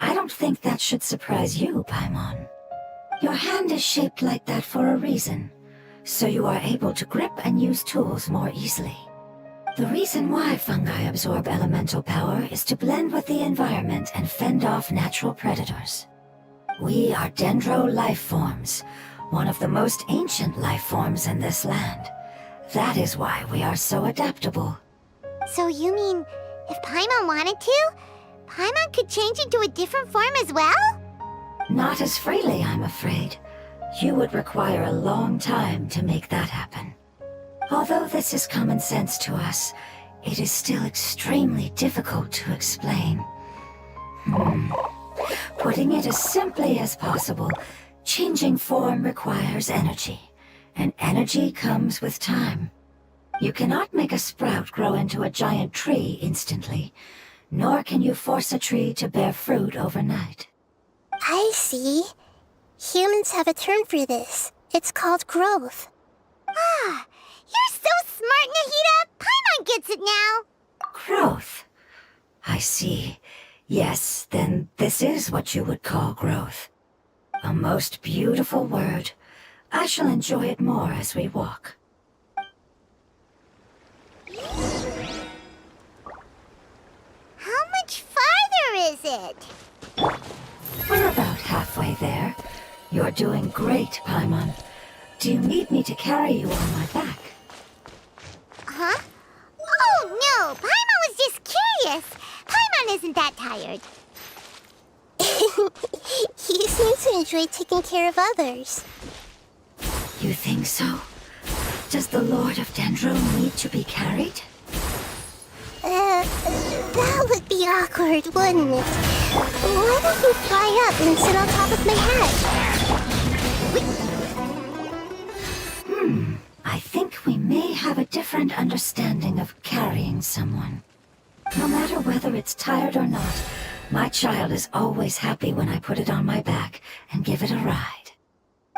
Speaker 8: I don't think that should surprise you, Paimon. Your hand is shaped like that for a reason, so you are able to grip and use tools more easily. The reason why fungi absorb elemental power is to blend with the environment and fend off natural predators. We are dendro life forms, one of the most ancient life forms in this land. That is why we are so adaptable.
Speaker 9: So you mean, if Paimon wanted to, Paimon could change into a different form as well?
Speaker 8: Not as freely, I'm afraid. You would require a long time to make that happen. Although this is common sense to us, it is still extremely difficult to explain. Putting it as simply as possible, changing form requires energy, and energy comes with time. You cannot make a sprout grow into a giant tree instantly, nor can you force a tree to bear fruit overnight.
Speaker 6: I see. Humans have a term for this. It's called growth.
Speaker 9: Ah, you're so smart, Nahida! Paimon gets it now!
Speaker 8: Growth. I see. Yes, then this is what you would call growth. A most beautiful word. I shall enjoy it more as we walk.
Speaker 9: How much farther is it?
Speaker 8: We're about halfway there. You're doing great, Paimon. Do you need me to carry you on my back?
Speaker 9: Huh? Oh, no! Paimon was just curious! Paimon isn't that tired.
Speaker 6: You seem to enjoy taking care of others.
Speaker 8: You think so? Does the Lord of Dendro need to be carried?
Speaker 6: That would be awkward, wouldn't it? Why don't you fly up and sit on top of my head?
Speaker 8: I think we may have a different understanding of carrying someone. No matter whether it's tired or not, my child is always happy when I put it on my back and give it a ride.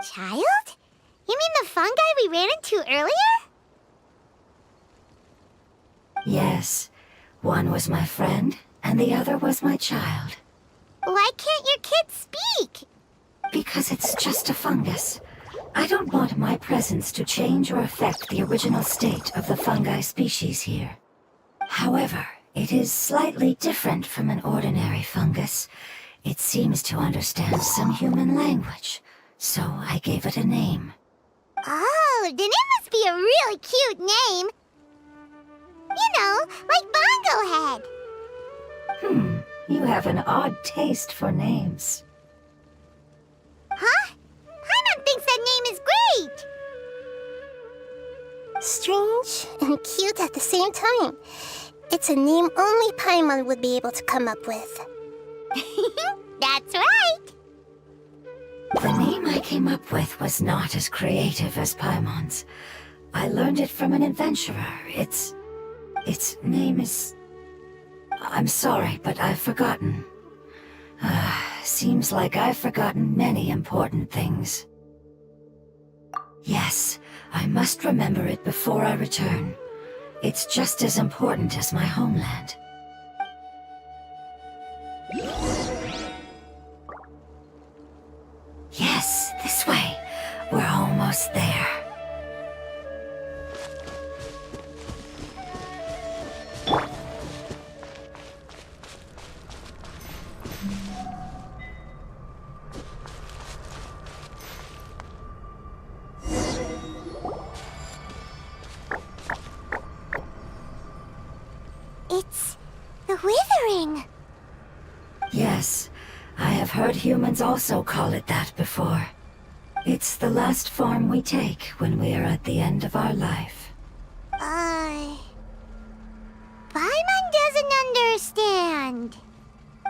Speaker 6: Child? You mean the fungi we ran into earlier?
Speaker 8: Yes, one was my friend, and the other was my child.
Speaker 6: Why can't your kid speak?
Speaker 8: Because it's just a fungus. I don't want my presence to change or affect the original state of the fungi species here. However, it is slightly different from an ordinary fungus. It seems to understand some human language, so I gave it a name.
Speaker 6: Oh, then it must be a really cute name. You know, like Bongo Head.
Speaker 8: You have an odd taste for names.
Speaker 6: Huh? Paimon thinks that name is great. Strange and cute at the same time. It's a name only Paimon would be able to come up with. That's right.
Speaker 8: The name I came up with was not as creative as Paimon's. I learned it from an adventurer. Its name is... I'm sorry, but I've forgotten. Seems like I've forgotten many important things. Yes, I must remember it before I return. It's just as important as my homeland. Yes, this way. We're almost there.
Speaker 6: It's the Withering.
Speaker 8: Yes, I have heard humans also call it that before. It's the last form we take when we are at the end of our life.
Speaker 6: Paimon doesn't understand.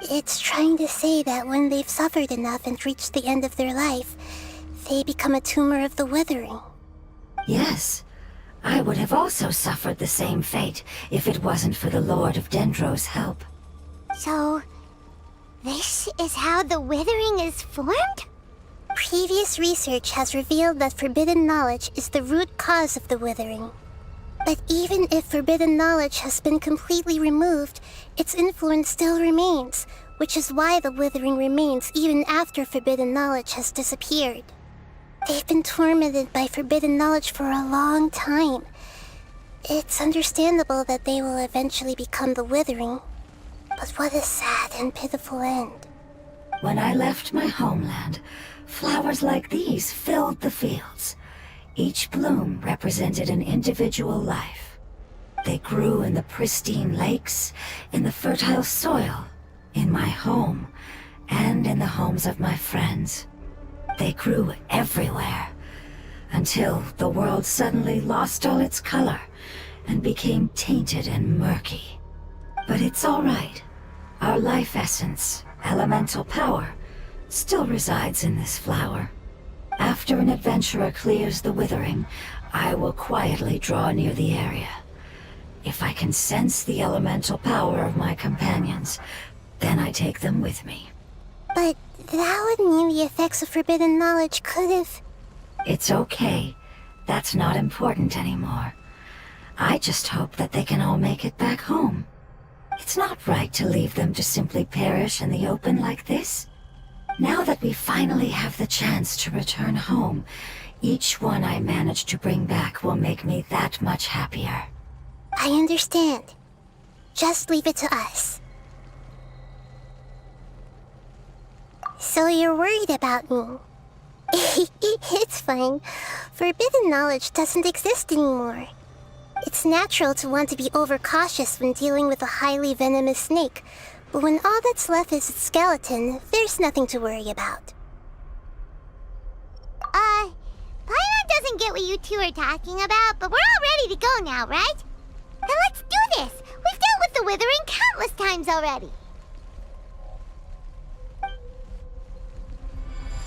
Speaker 6: It's trying to say that when they've suffered enough and reached the end of their life, they become a tumor of the Withering.
Speaker 8: Yes, I would have also suffered the same fate if it wasn't for the Lord of Dendro's help.
Speaker 6: So, this is how the Withering is formed? Previous research has revealed that forbidden knowledge is the root cause of the Withering. But even if forbidden knowledge has been completely removed, its influence still remains, which is why the Withering remains even after forbidden knowledge has disappeared. They've been tormented by forbidden knowledge for a long time. It's understandable that they will eventually become the Withering. But what a sad and pitiful end.
Speaker 8: When I left my homeland, flowers like these filled the fields. Each bloom represented an individual life. They grew in the pristine lakes, in the fertile soil, in my home, and in the homes of my friends. They grew everywhere, until the world suddenly lost all its color and became tainted and murky. But it's all right. Our life essence, elemental power, still resides in this flower. After an adventurer clears the Withering, I will quietly draw near the area. If I can sense the elemental power of my companions, then I take them with me.
Speaker 6: But that would mean the effects of forbidden knowledge could have...
Speaker 8: It's okay. That's not important anymore. I just hope that they can all make it back home. It's not right to leave them to simply perish in the open like this. Now that we finally have the chance to return home, each one I manage to bring back will make me that much happier.
Speaker 6: I understand. Just leave it to us. So you're worried about me? It's fine. Forbidden knowledge doesn't exist anymore. It's natural to want to be overcautious when dealing with a highly venomous snake, but when all that's left is its skeleton, there's nothing to worry about. Paimon doesn't get what you two are talking about, but we're all ready to go now, right? Then let's do this! We've dealt with the Withering countless times already!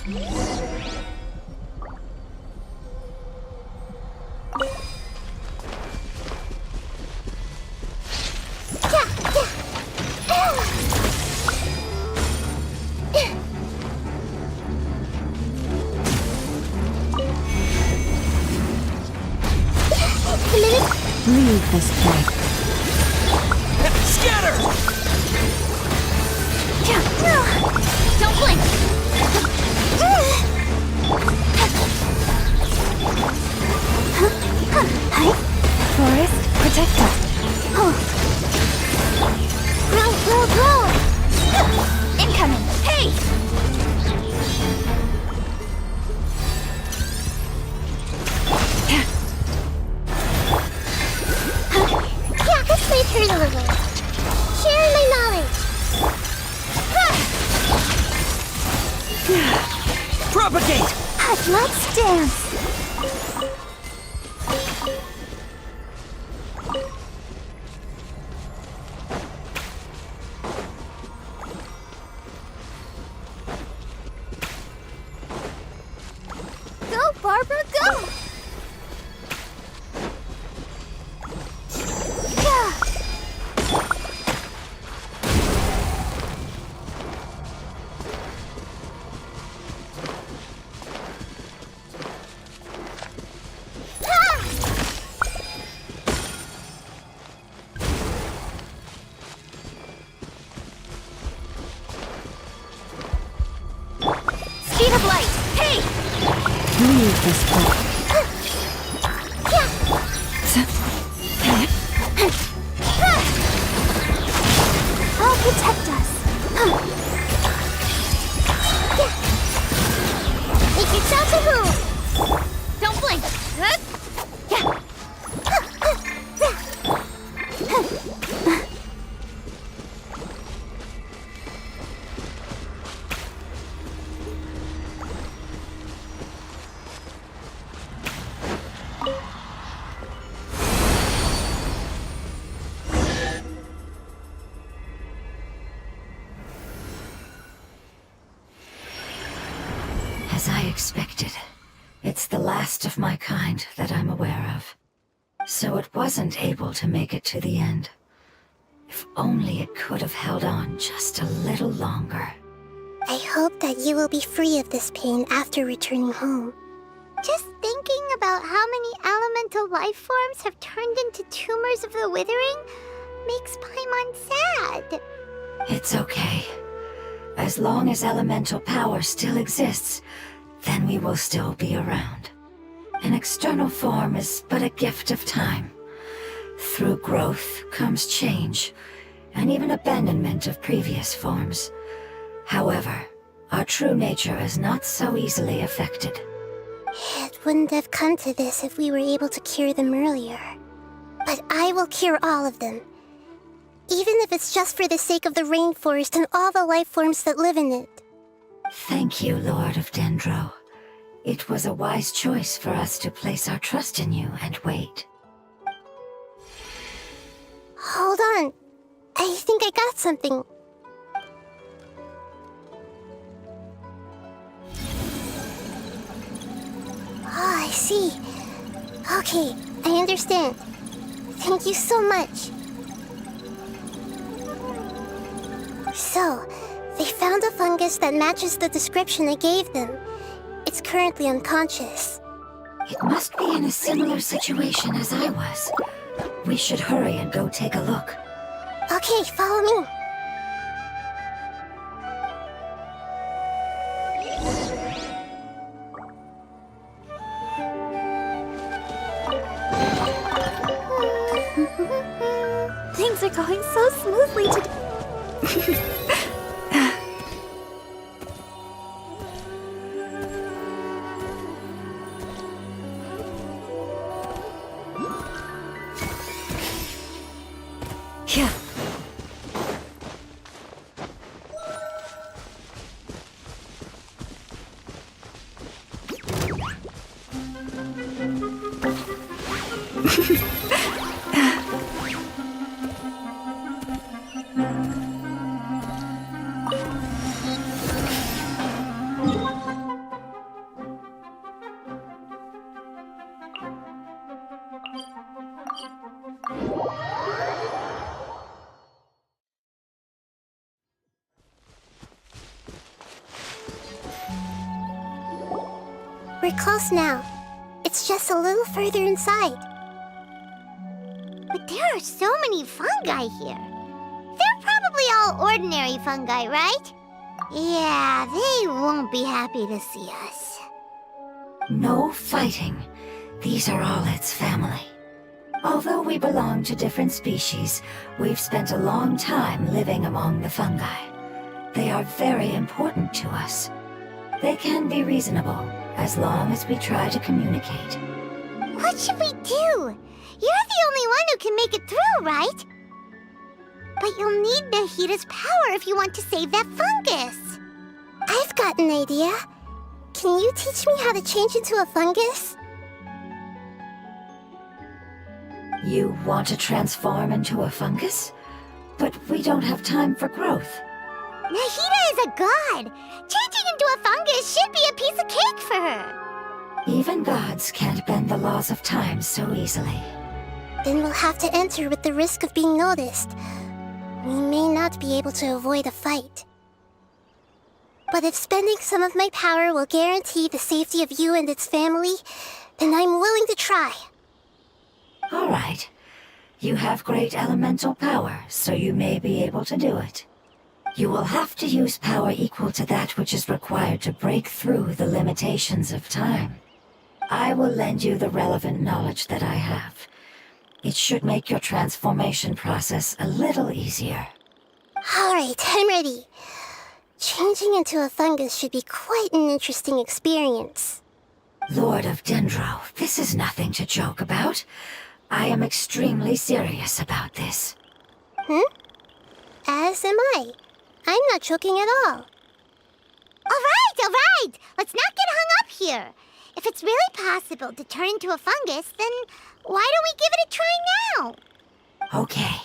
Speaker 6: Yeah.
Speaker 5: Propagate!
Speaker 6: Let's dance. Go, Barbara, go! Yeah. Speed of light! Hey!
Speaker 3: Leave this book.
Speaker 6: I'll protect us. Make yourself a move. Don't blink.
Speaker 8: As I expected, it's the last of my kind that I'm aware of. So it wasn't able to make it to the end. If only it could have held on just a little longer.
Speaker 6: I hope that you will be free of this pain after returning home. Just thinking about how many elemental life forms have turned into tumors of the withering makes Paimon sad.
Speaker 8: It's okay. As long as elemental power still exists, then we will still be around. An external form is but a gift of time. Through growth comes change, and even abandonment of previous forms. However, our true nature is not so easily affected.
Speaker 6: It wouldn't have come to this if we were able to cure them earlier. But I will cure all of them. Even if it's just for the sake of the rainforest and all the life forms that live in it.
Speaker 8: Thank you, Lord of Dendro. It was a wise choice for us to place our trust in you and wait.
Speaker 6: Hold on. I think I got something. Oh, I see. Okay, I understand. Thank you so much. So, they found a fungus that matches the description I gave them. It's currently unconscious.
Speaker 8: It must be in a similar situation as I was. We should hurry and go take a look.
Speaker 6: Okay, follow me. Things are going so smoothly today.
Speaker 8: Yeah.
Speaker 6: We're close now. It's just a little further inside. But there are so many fungi here. They're probably all ordinary fungi, right? Yeah, they won't be happy to see us.
Speaker 8: No fighting. These are all its family. Although we belong to different species, we've spent a long time living among the fungi. They are very important to us. They can be reasonable, as long as we try to communicate.
Speaker 6: What should we do? You're the only one who can make it through, right? But you'll need Nahita's power if you want to save that fungus. I've got an idea. Can you teach me how to change into a fungus?
Speaker 8: You want to transform into a fungus? But we don't have time for growth.
Speaker 6: Nahida is a god! Changing into a fungus should be a piece of cake for her!
Speaker 8: Even gods can't bend the laws of time so easily.
Speaker 6: Then we'll have to enter with the risk of being noticed. We may not be able to avoid a fight. But if spending some of my power will guarantee the safety of you and its family, then I'm willing to try.
Speaker 8: All right. You have great elemental power, so you may be able to do it. You will have to use power equal to that which is required to break through the limitations of time. I will lend you the relevant knowledge that I have. It should make your transformation process a little easier.
Speaker 6: Alright, I'm ready. Changing into a fungus should be quite an interesting experience.
Speaker 8: Lord of Dendro, this is nothing to joke about. I am extremely serious about this.
Speaker 6: As am I. I'm not joking at all. Alright! Let's not get hung up here. If it's really possible to turn into a fungus, then why don't we give it a try now?
Speaker 8: Okay.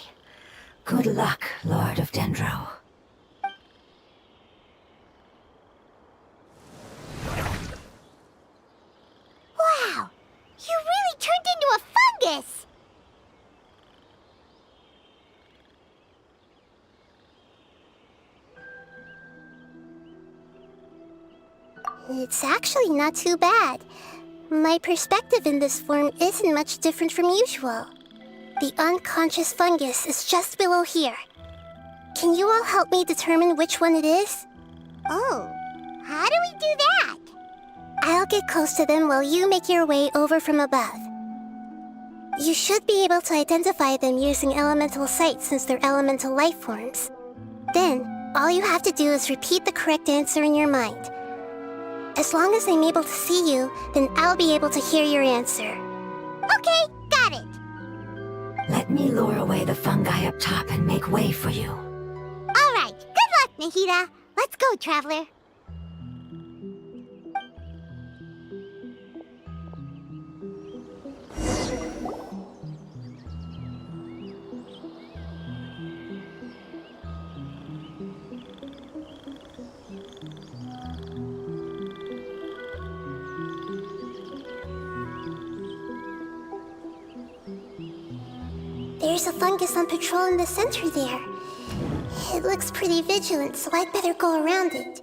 Speaker 8: Good luck, Lord of Dendro.
Speaker 6: Wow! You really turned into a fungus! It's actually not too bad. My perspective in this form isn't much different from usual. The unconscious fungus is just below here. Can you all help me determine which one it is? Oh, how do we do that? I'll get close to them while you make your way over from above. You should be able to identify them using elemental sight since they're elemental life forms. Then, all you have to do is repeat the correct answer in your mind. As long as I'm able to see you, then I'll be able to hear your answer. Okay, got it.
Speaker 8: Let me lure away the fungi up top and make way for you.
Speaker 6: All right, good luck, Nahida. Let's go, Traveler. There's a fungus on patrol in the center there. It looks pretty vigilant, so I'd better go around it.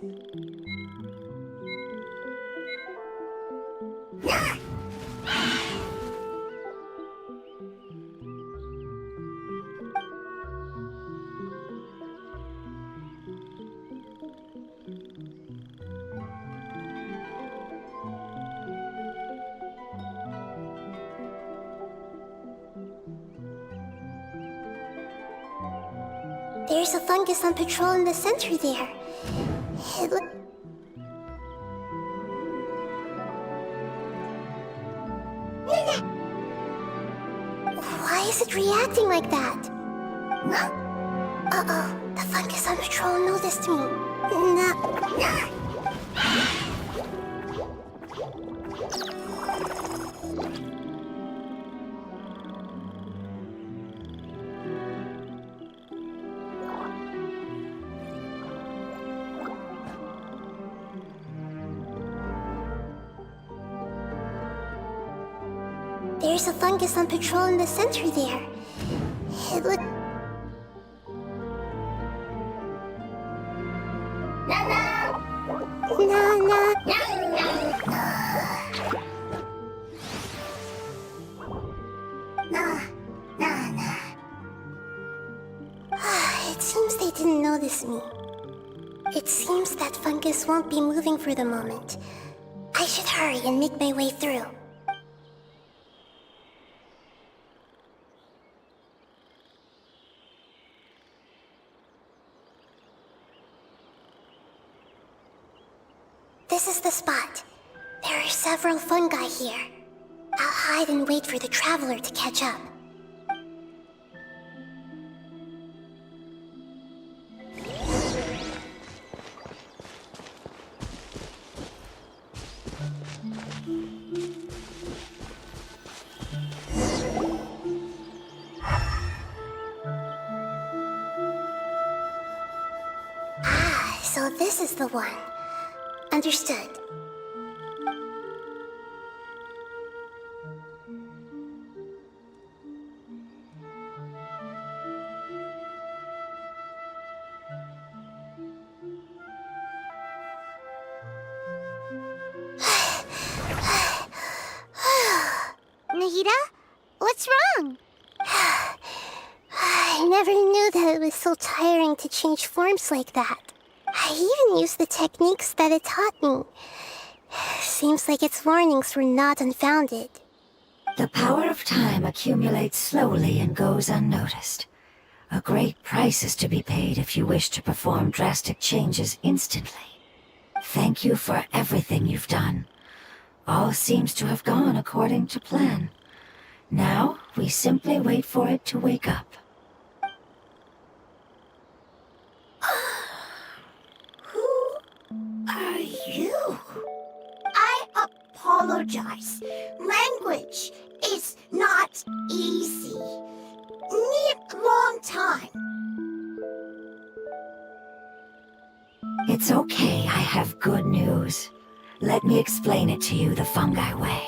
Speaker 6: There's a fungus on patrol in the center there. It look... Why is it reacting like that? Uh-oh, the fungus on patrol noticed me. There's a fungus on patrol in the center there. It look... It seems they didn't notice me. It seems that fungus won't be moving for the moment. I should hurry and make my way through. This is the spot. There are several fungi here. I'll hide and wait for the traveler to catch up. this is the one. Understood.
Speaker 9: Nahida? What's wrong?
Speaker 6: I never knew that it was so tiring to change forms like that. I even used the techniques that it taught me. Seems like its warnings were not unfounded.
Speaker 8: The power of time accumulates slowly and goes unnoticed. A great price is to be paid if you wish to perform drastic changes instantly. Thank you for everything you've done. All seems to have gone according to plan. Now, we simply wait for it to wake up.
Speaker 6: Who are you? I apologize. Language is not easy. Need long time.
Speaker 8: It's okay, I have good news. Let me explain it to you the fungi way.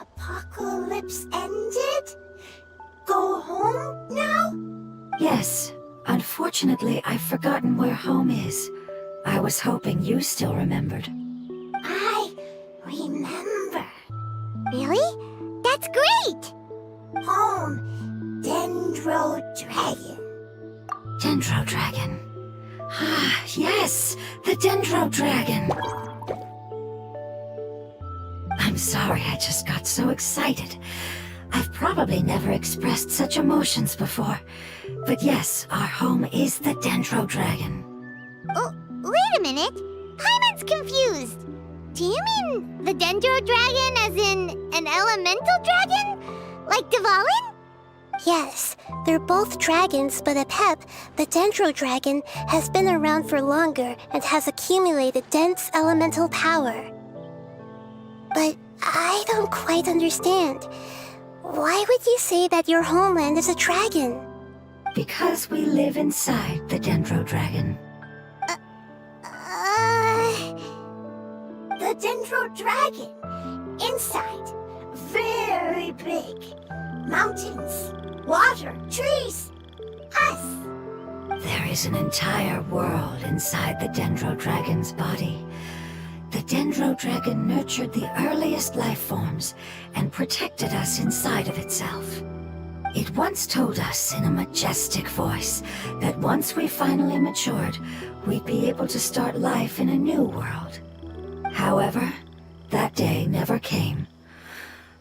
Speaker 6: Apocalypse ended? Go home now?
Speaker 8: Yes. Unfortunately, I've forgotten where home is. I was hoping you still remembered.
Speaker 6: I remember.
Speaker 9: Really? That's great!
Speaker 6: Home, Dendro Dragon.
Speaker 8: Dendro Dragon. Ah, yes! The Dendro Dragon! I'm sorry, I just got so excited. I've probably never expressed such emotions before. But yes, our home is the Dendro Dragon.
Speaker 9: Oh, wait a minute. Paimon's confused. Do you mean the Dendro Dragon as in an elemental dragon? Like Dvalin?
Speaker 6: Yes, they're both dragons, but Apep, the Dendro Dragon, has been around for longer and has accumulated dense elemental power. But I don't quite understand. Why would you say that your homeland is a dragon?
Speaker 8: Because we live inside the Dendro Dragon.
Speaker 6: The Dendro Dragon. Inside. Very big. Mountains, water, trees. Us.
Speaker 8: There is an entire world inside the Dendro Dragon's body. The Dendro Dragon nurtured the earliest life forms and protected us inside of itself. It once told us in a majestic voice that once we finally matured, we'd be able to start life in a new world. However, that day never came.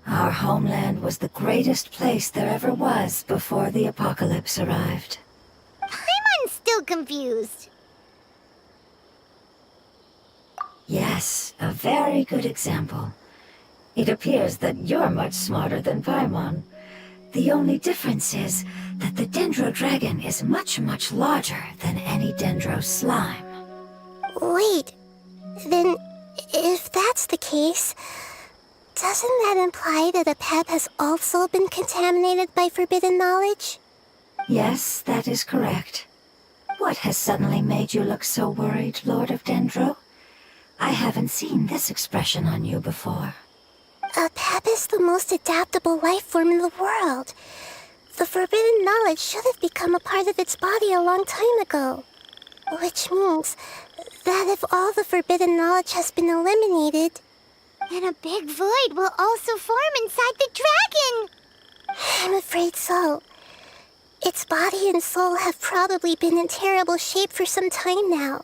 Speaker 8: Our homeland was the greatest place there ever was before the apocalypse arrived.
Speaker 9: Paimon's still confused.
Speaker 8: Yes, a very good example. It appears that you're much smarter than Paimon. The only difference is that the Dendro Dragon is much, much larger than any Dendro slime.
Speaker 6: Wait, then if that's the case, doesn't that imply that Apep has also been contaminated by forbidden knowledge?
Speaker 8: Yes, that is correct. What has suddenly made you look so worried, Lord of Dendro? I haven't seen this expression on you before.
Speaker 6: Apep is the most adaptable life form in the world. The forbidden knowledge should have become a part of its body a long time ago. Which means that if all the forbidden knowledge has been eliminated,
Speaker 9: then a big void will also form inside the dragon!
Speaker 6: I'm afraid so. Its body and soul have probably been in terrible shape for some time now.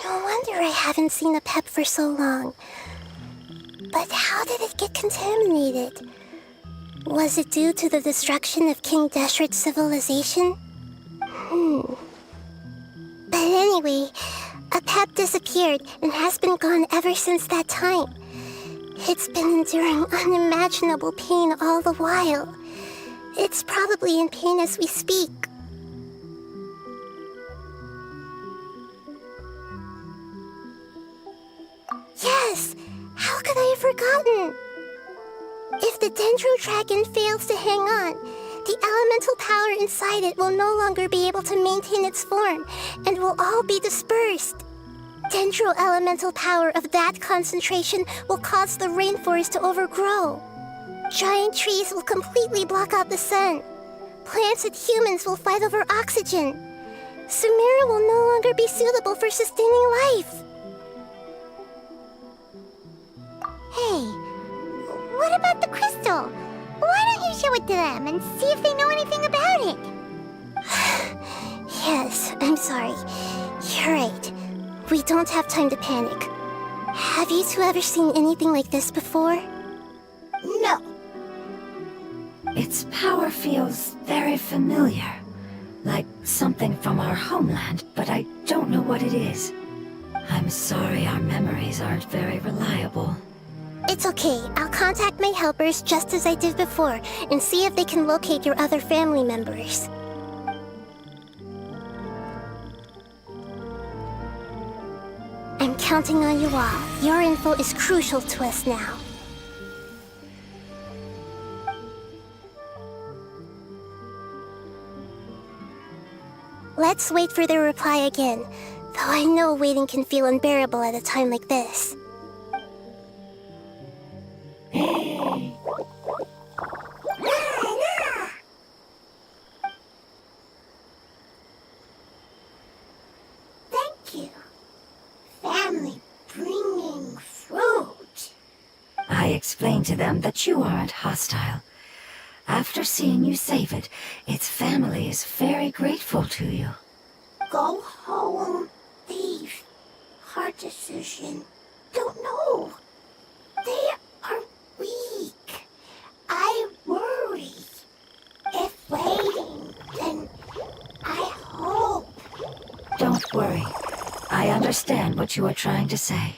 Speaker 6: No wonder I haven't seen Apep for so long. But how did it get contaminated? Was it due to the destruction of King Deshret's civilization? But anyway, Apep disappeared and has been gone ever since that time. It's been enduring unimaginable pain all the while. It's probably in pain as we speak. Yes! How could I have forgotten? If the Dendro Dragon fails to hang on, the elemental power inside it will no longer be able to maintain its form and will all be dispersed. Dendro elemental power of that concentration will cause the rainforest to overgrow. Giant trees will completely block out the sun. Plants and humans will fight over oxygen. Sumeru will no longer be suitable for sustaining life.
Speaker 9: Hey, what about the crystal? Why don't you show it to them and see if they know anything about it?
Speaker 6: Yes, I'm sorry. You're right. We don't have time to panic. Have you two ever seen anything like this before?
Speaker 9: No.
Speaker 8: Its power feels very familiar. Like something from our homeland, but I don't know what it is. I'm sorry our memories aren't very reliable.
Speaker 6: It's okay. I'll contact my helpers just as I did before and see if they can locate your other family members. I'm counting on you all. Your info is crucial to us now. Let's wait for their reply again, though I know waiting can feel unbearable at a time like this.
Speaker 9: Thank you. Family bringing fruit.
Speaker 8: I explained to them that you aren't hostile. After seeing you save it, its family is very grateful to you.
Speaker 9: Go home, thief. Hard decision. Don't know. They are weak. I worry. If waiting, then I hope.
Speaker 8: Don't worry. I understand what you are trying to say.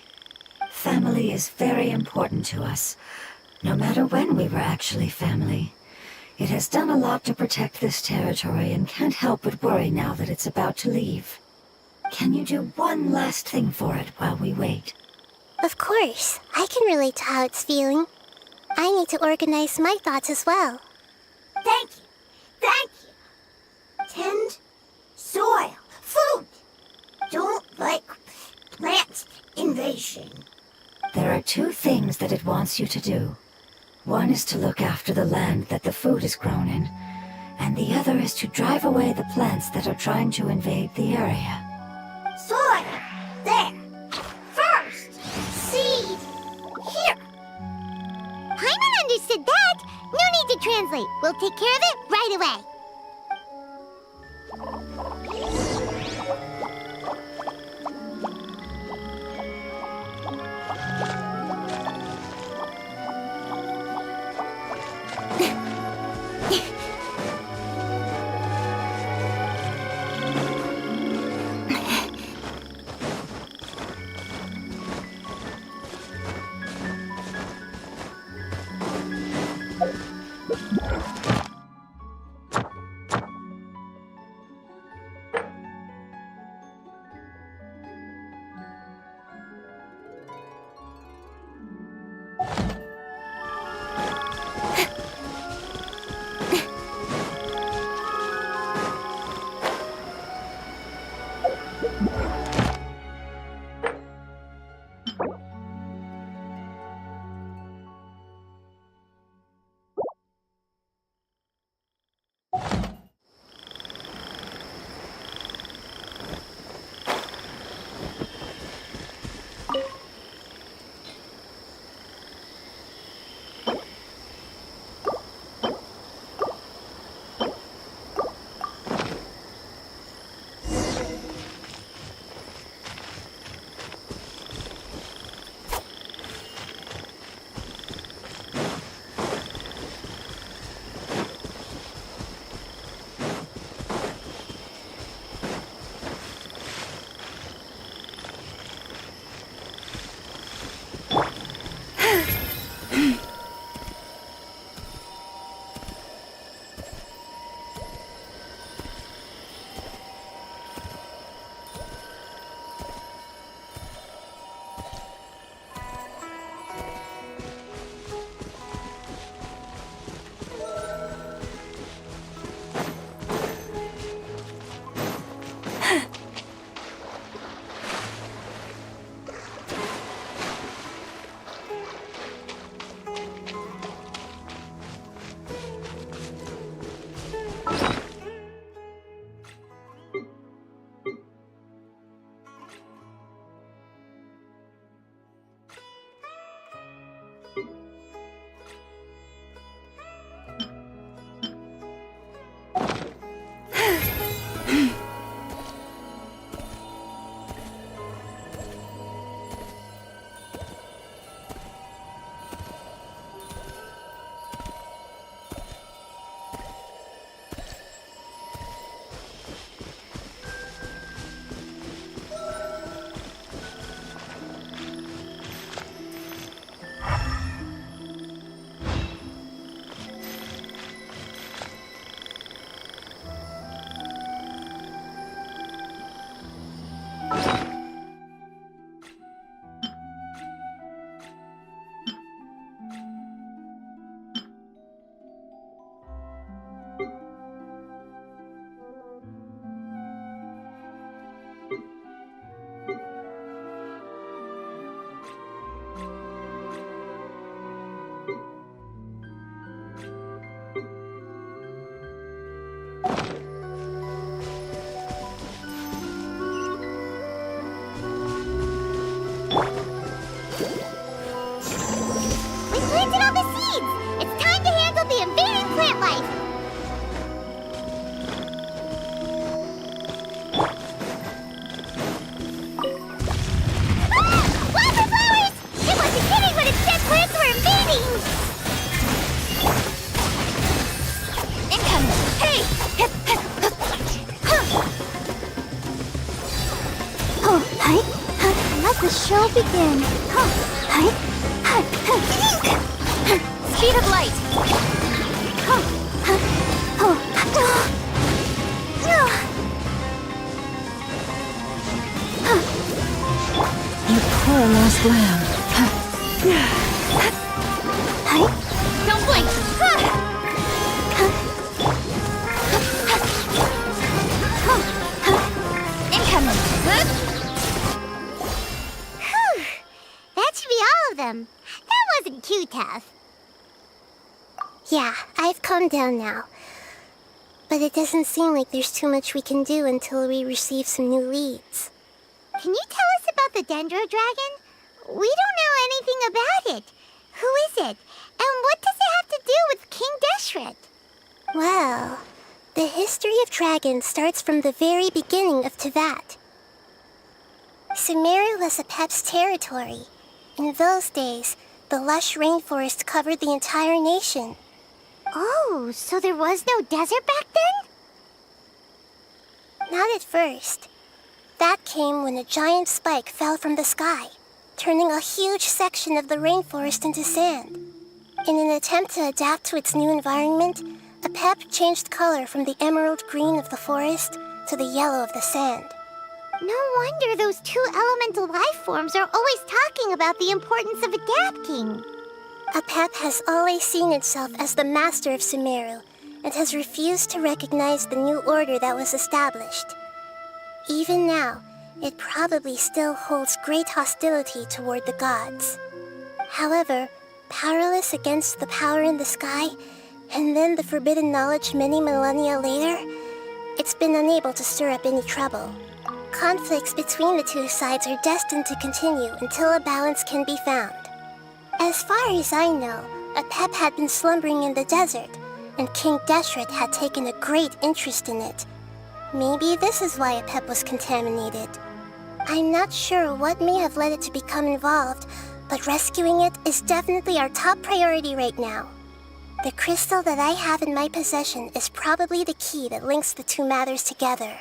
Speaker 8: Family is very important to us, no matter when we were actually family. It has done a lot to protect this territory and can't help but worry now that it's about to leave. Can you do one last thing for it while we wait?
Speaker 6: Of course. I can relate to how it's feeling. I need to organize my thoughts as well.
Speaker 9: Thank you. Thank you. Tend soil. Food. Don't like plant invasion.
Speaker 8: There are two things that it wants you to do. One is to look after the land that the food is grown in, and the other is to drive away the plants that are trying to invade the area.
Speaker 9: Soil. There. First. Seed. Here. Paimon understood that. No need to translate. We'll take care of it right away.
Speaker 6: the show begin.
Speaker 1: Speed of light!
Speaker 3: You poor lost lamb.
Speaker 1: Don't blink! Incoming!
Speaker 6: Whew. That should be all of them. That wasn't too tough. Yeah, I've calmed down now. But it doesn't seem like there's too much we can do until we receive some new leads. Can you tell us about the Dendro Dragon? We don't know anything about it. Who is it? And what does it have to do with King Deshret? Well, the history of dragons starts from the very beginning of Tevat. Sumeru was Apep's territory. In those days, the lush rainforest covered the entire nation. Oh, so there was no desert back then? Not at first. That came when a giant spike fell from the sky, turning a huge section of the rainforest into sand. In an attempt to adapt to its new environment, Apep changed color from the emerald green of the forest to the yellow of the sand. No wonder those two elemental life forms are always talking about the importance of adapting. Apep has always seen itself as the master of Sumeru, and has refused to recognize the new order that was established. Even now, it probably still holds great hostility toward the gods. However, powerless against the power in the sky, and then the forbidden knowledge many millennia later, it's been unable to stir up any trouble. Conflicts between the two sides are destined to continue until a balance can be found. As far as I know, Apep had been slumbering in the desert, and King Deshret had taken a great interest in it. Maybe this is why Apep was contaminated. I'm not sure what may have led it to become involved, but rescuing it is definitely our top priority right now. The crystal that I have in my possession is probably the key that links the two matters together.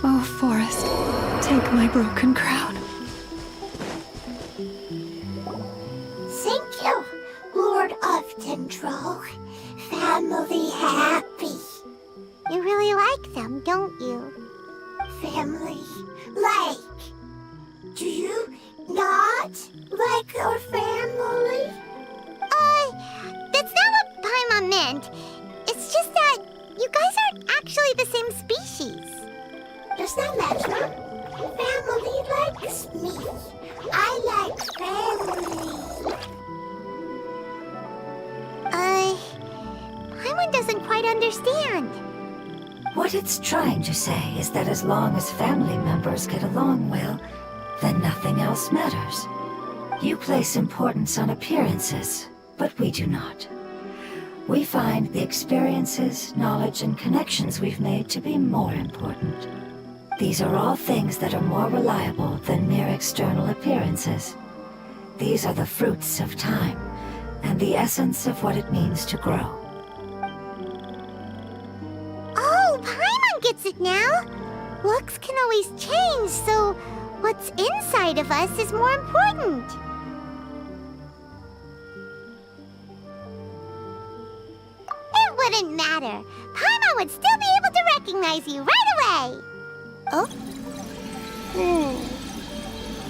Speaker 3: Oh, Forest, take my broken crown.
Speaker 9: Thank you, Lord of Dendro. Family happy.
Speaker 6: You really like them, don't you?
Speaker 9: Family like. Do you not like our family?
Speaker 6: That's not what Paimon meant. It's just that you guys aren't actually the same species.
Speaker 9: Does that matter? Family likes me. I like family.
Speaker 6: Paimon doesn't quite understand.
Speaker 8: What it's trying to say is that as long as family members get along well, then nothing else matters. You place importance on appearances, but we do not. we find the experiences, knowledge, and connections we've made to be more important. These are all things that are more reliable than mere external appearances. These are the fruits of time, and the essence of what it means to grow.
Speaker 6: Oh, Paimon gets it now! Looks can always change, so what's inside of us is more important. It wouldn't matter. Paimon would still be able to recognize you right away. Oh?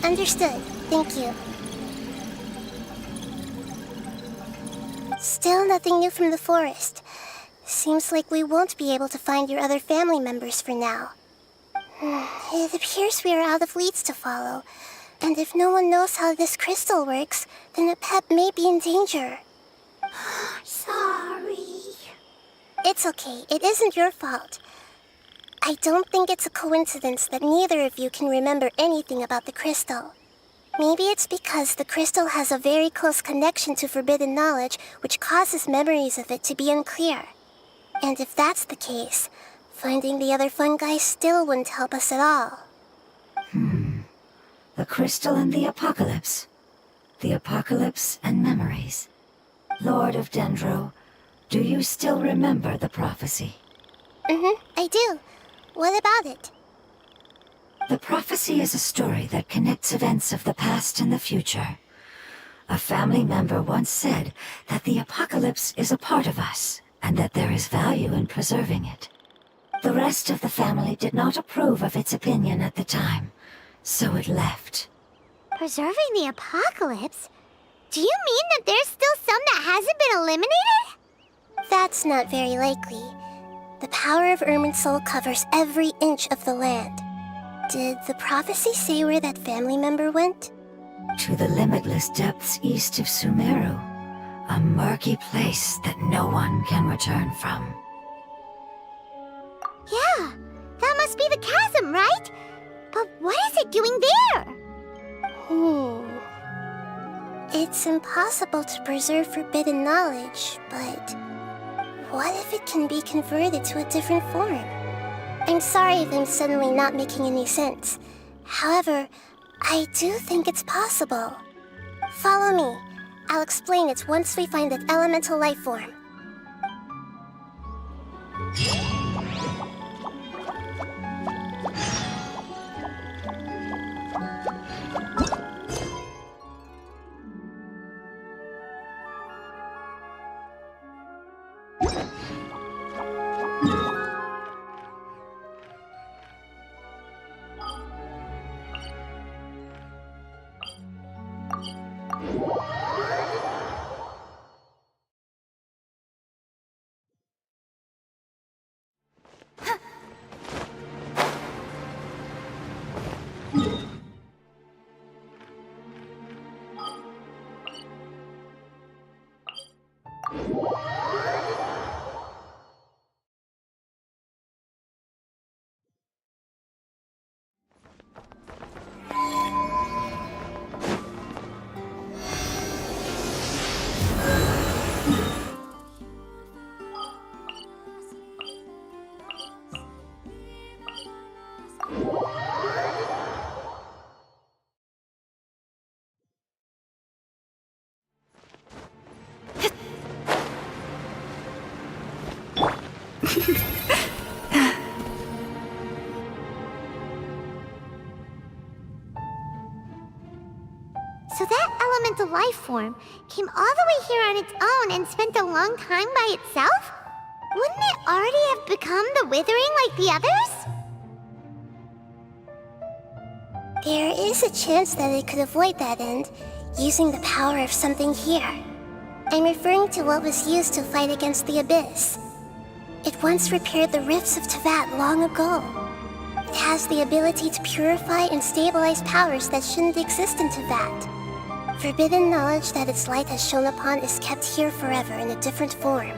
Speaker 6: Understood. Thank you. Still nothing new from the forest. Seems like we won't be able to find your other family members for now. It appears we are out of leads to follow. And if no one knows how this crystal works, then a pet may be in danger. Sorry. It's okay. It isn't your fault. I don't think it's a coincidence that neither of you can remember anything about the crystal. Maybe it's because the crystal has a very close connection to forbidden knowledge, which causes memories of it to be unclear. And if that's the case, finding the other fungi still wouldn't help us at all.
Speaker 8: The crystal and the apocalypse. The apocalypse and memories. Lord of Dendro, do you still remember the prophecy?
Speaker 6: I do. What about it?
Speaker 8: The prophecy is a story that connects events of the past and the future. A family member once said that the apocalypse is a part of us, and that there is value in preserving it. The rest of the family did not approve of its opinion at the time, so it left.
Speaker 6: Preserving the apocalypse? Do you mean that there's still some that hasn't been eliminated? That's not very likely. The power of Irminsul covers every inch of the land. Did the prophecy say where that family member went?
Speaker 8: To the limitless depths east of Sumeru, a murky place that no one can return from.
Speaker 6: Yeah, that must be the chasm, right? But what is it doing there? It's impossible to preserve forbidden knowledge, but what if it can be converted to a different form? I'm sorry if I'm suddenly not making any sense. However, I do think it's possible. Follow me. I'll explain it once we find that elemental life form. So that elemental life form came all the way here on its own and spent a long time by itself? Wouldn't it already have become the Withering like the others? There is a chance that it could avoid that end, using the power of something here. I'm referring to what was used to fight against the Abyss. It once repaired the rifts of Tevat long ago. It has the ability to purify and stabilize powers that shouldn't exist in Tevat. Forbidden knowledge that its light has shone upon is kept here forever in a different form.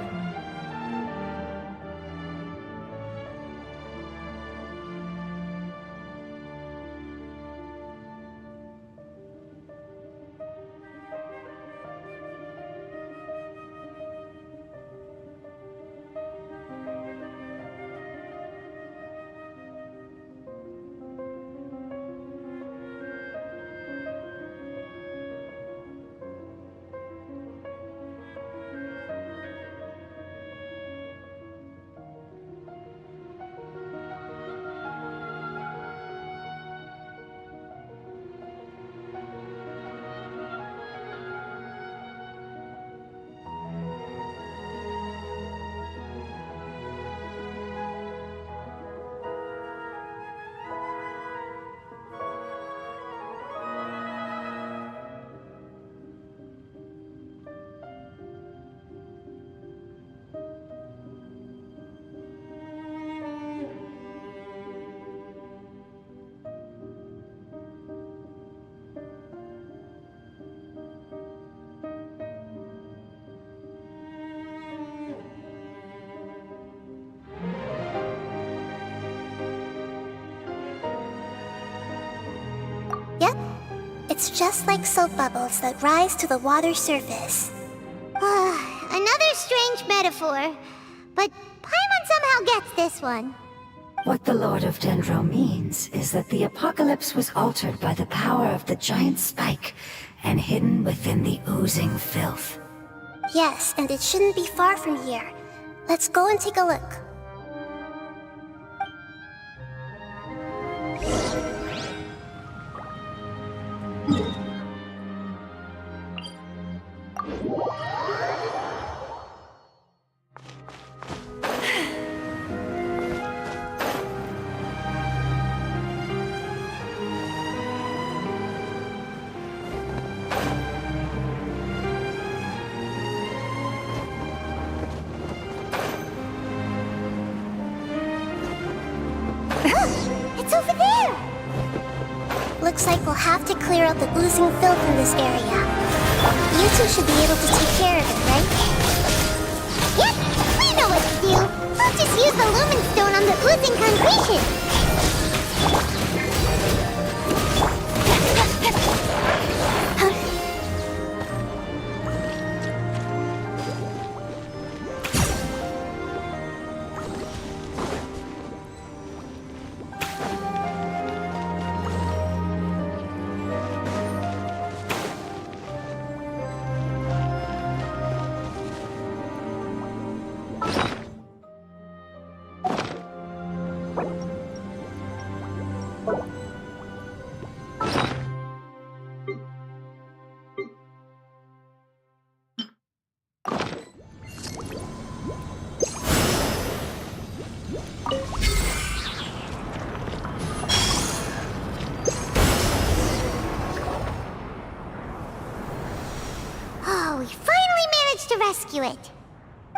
Speaker 6: It's just like soap bubbles that rise to the water surface.
Speaker 9: Another strange metaphor. But Paimon somehow gets this one.
Speaker 8: What the Lord of Dendro means is that the apocalypse was altered by the power of the giant spike and hidden within the oozing filth.
Speaker 6: Yes, and it shouldn't be far from here. Let's go and take a look.
Speaker 9: It's over there!
Speaker 6: Looks like we'll have to clear out the oozing filth in this area. You two should be able to take care of it, right?
Speaker 9: Yep, we know what to do. We'll just use the lumen stone on the oozing concretion.
Speaker 6: Oh, we finally managed to rescue it.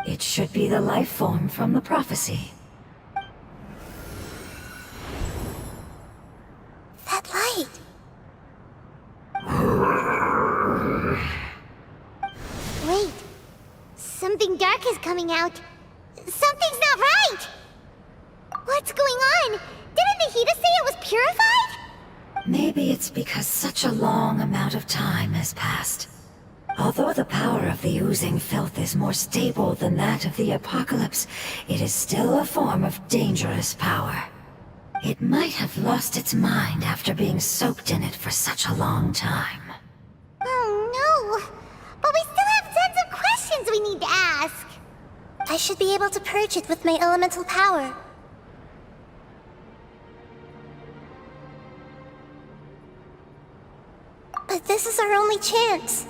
Speaker 8: It should be the life form from the prophecy.
Speaker 6: That light.
Speaker 9: Wait, something dark is coming out. Something's not right! What's going on? Didn't Nahida say it was purified?
Speaker 8: Maybe it's because such a long amount of time has passed. Although the power of the oozing filth is more stable than that of the apocalypse, it is still a form of dangerous power. It might have lost its mind after being soaked in it for such a long time.
Speaker 9: Oh no! But we still have tons of questions we need to ask.
Speaker 6: I should be able to purge it with my elemental power. But this is our only chance.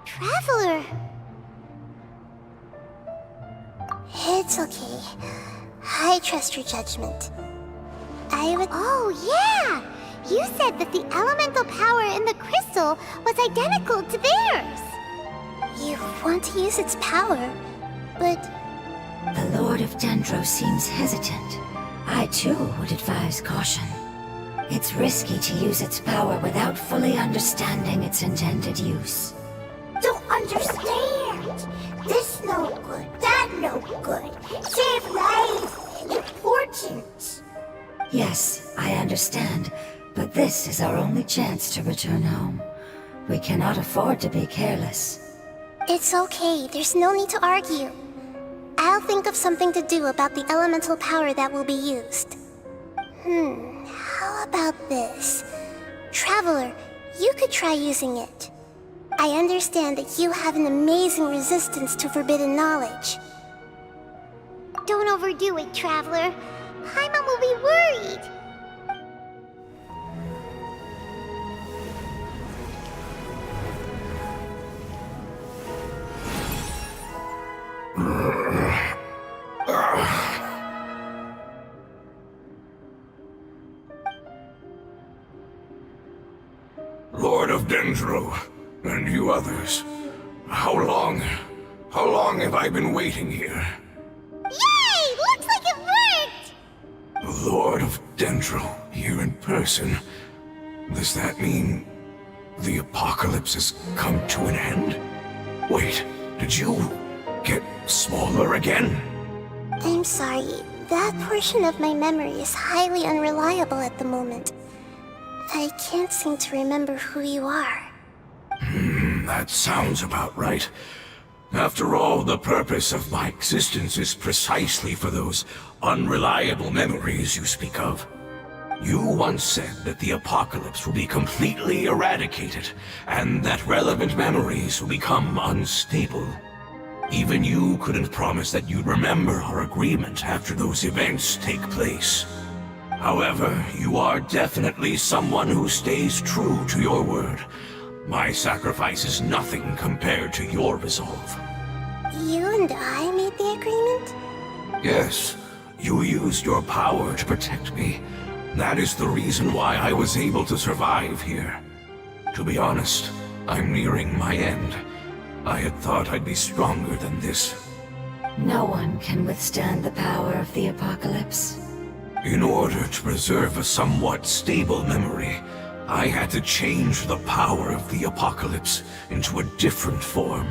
Speaker 9: Traveler!
Speaker 6: It's okay. I trust your judgment. I would...
Speaker 9: Oh yeah! You said that the elemental power in the crystal was identical to theirs!
Speaker 6: You want to use its power, but...
Speaker 8: The Lord of Dendro seems hesitant. I too would advise caution. It's risky to use its power without fully understanding its intended use.
Speaker 9: Don't understand! This no good, that no good. Save lives! Important!
Speaker 8: Yes, I understand, but this is our only chance to return home. We cannot afford to be careless.
Speaker 6: It's okay, there's no need to argue. I'll think of something to do about the elemental power that will be used. How about this? Traveler, you could try using it. I understand that you have an amazing resistance to forbidden knowledge.
Speaker 9: Don't overdo it, Traveler. Paimon will be worried.
Speaker 10: Lord of Dendro, and you others, how long have I been waiting here?
Speaker 9: Yay! Looks like it worked!
Speaker 10: Lord of Dendro, here in person. Does that mean The apocalypse has come to an end? Wait, did you get smaller again?
Speaker 6: I'm sorry. That portion of my memory is highly unreliable at the moment. I can't seem to remember who you are.
Speaker 10: That sounds about right. After all, the purpose of my existence is precisely for those unreliable memories you speak of. You once said that the apocalypse will be completely eradicated, and that relevant memories will become unstable. Even you couldn't promise that you'd remember our agreement after those events take place. However, you are definitely someone who stays true to your word. My sacrifice is nothing compared to your resolve.
Speaker 6: You and I made the agreement?
Speaker 10: Yes, you used your power to protect me. That is the reason why I was able to survive here. To be honest, I'm nearing my end. I had thought I'd be stronger than this.
Speaker 8: No one can withstand the power of the apocalypse.
Speaker 10: In order to preserve a somewhat stable memory, I had to change the power of the apocalypse into a different form.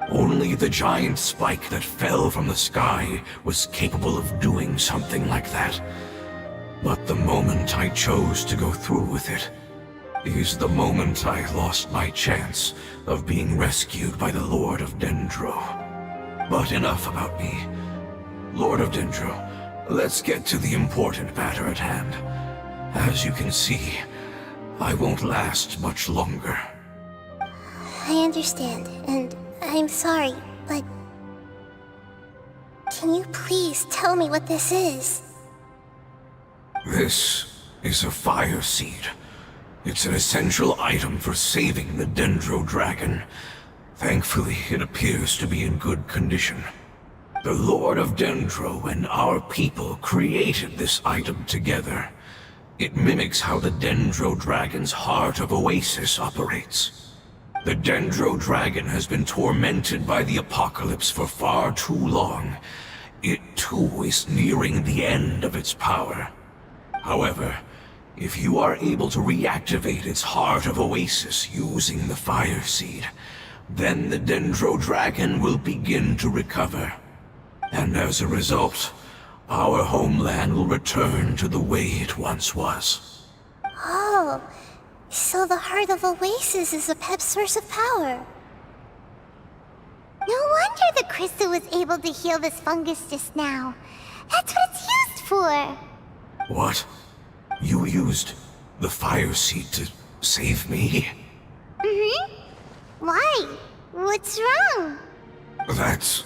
Speaker 10: Only the giant spike that fell from the sky was capable of doing something like that. But the moment I chose to go through with it is the moment I lost my chance of being rescued by the Lord of Dendro. But enough about me. Lord of Dendro, let's get to the important matter at hand. As you can see, I won't last much longer.
Speaker 6: I understand, and I'm sorry, but... Can you please tell me what this is?
Speaker 10: This is a fire seed. It's an essential item for saving the Dendro Dragon. Thankfully, it appears to be in good condition. The Lord of Dendro and our people created this item together. It mimics how the Dendro Dragon's Heart of Oasis operates. The Dendro Dragon has been tormented by the apocalypse for far too long. It too is nearing the end of its power. However, if you are able to reactivate its Heart of Oasis using the Fire Seed, then the Dendro Dragon will begin to recover. And as a result, our homeland will return to the way it once was.
Speaker 6: Oh, so the Heart of Oasis is a pep source of power. No wonder the crystal was able to heal this fungus just now. That's what it's used for.
Speaker 10: What? You used the Fire Seed to save me?
Speaker 6: Mm-hmm. Why? What's wrong?
Speaker 10: That's...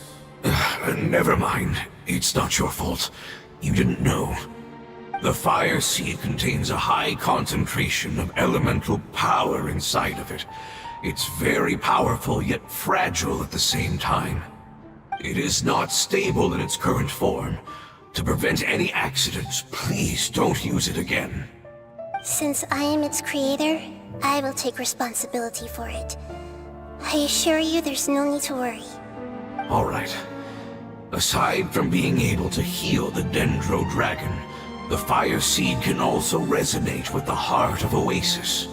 Speaker 10: never mind. It's not your fault. You didn't know. The Fire Seed contains a high concentration of elemental power inside of it. It's very powerful, yet fragile at the same time. It is not stable in its current form. To prevent any accidents, please don't use it again.
Speaker 6: Since I am its creator, I will take responsibility for it. I assure you there's no need to worry.
Speaker 10: All right. Aside from being able to heal the Dendro Dragon, the Fire Seed can also resonate with the Heart of Oasis.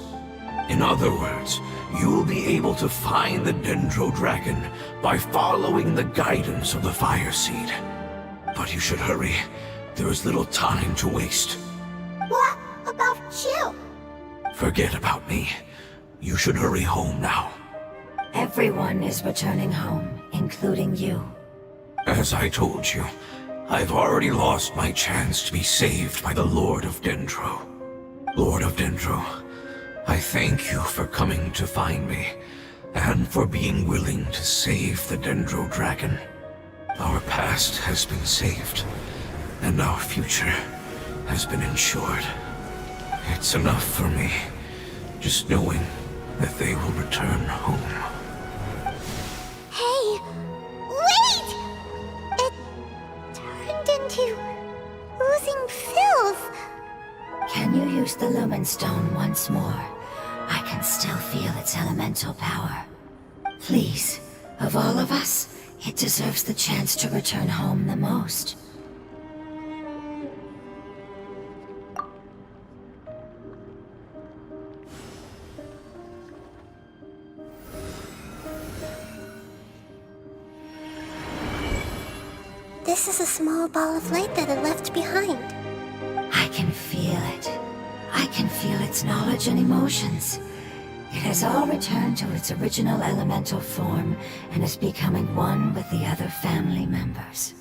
Speaker 10: In other words, you'll be able to find the Dendro Dragon by following the guidance of the Fire Seed. But you should hurry. There is little time to waste.
Speaker 6: What about you?
Speaker 10: Forget about me. You should hurry home now.
Speaker 8: Everyone is returning home, including you.
Speaker 10: As I told you, I've already lost my chance to be saved by the Lord of Dendro. Lord of Dendro, I thank you for coming to find me, and for being willing to save the Dendro Dragon. Our past has been saved, and our future has been ensured. It's enough for me, just knowing that they will return home.
Speaker 6: Hey, wait! It turned into oozing filth.
Speaker 8: Can you use the Lumen Stone once more? I can still feel its elemental power. Please, of all of us, it deserves the chance to return home the most.
Speaker 6: This is a small ball of light that it left behind.
Speaker 8: I can feel it. I can feel its knowledge and emotions. It has all returned to its original elemental form and is becoming one with the other family members.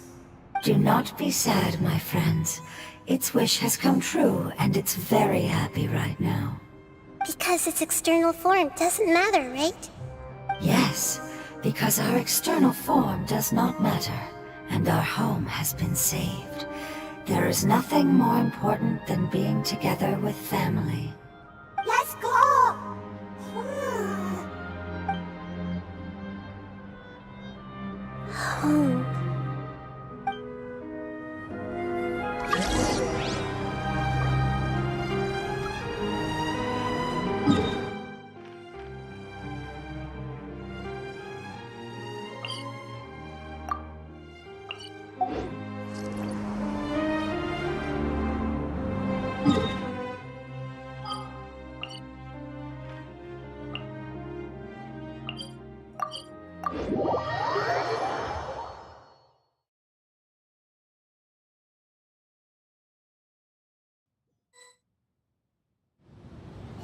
Speaker 8: Do not be sad, my friends. Its wish has come true, and it's very happy right now.
Speaker 6: Because its external form doesn't matter, right?
Speaker 8: Yes, because our external form does not matter, and our home has been saved. There is nothing more important than being together with family.
Speaker 9: Let's go!
Speaker 6: Home.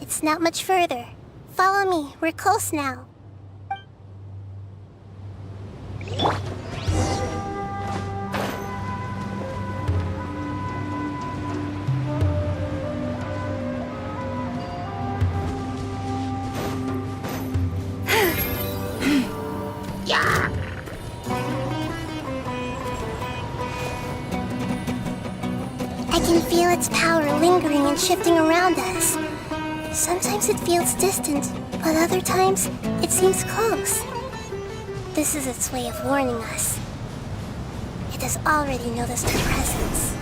Speaker 6: It's not much further. Follow me, we're close now. I can feel its power lingering and shifting around us. Sometimes it feels distant, but other times it seems close. This is its way of warning us. It has already noticed our presence.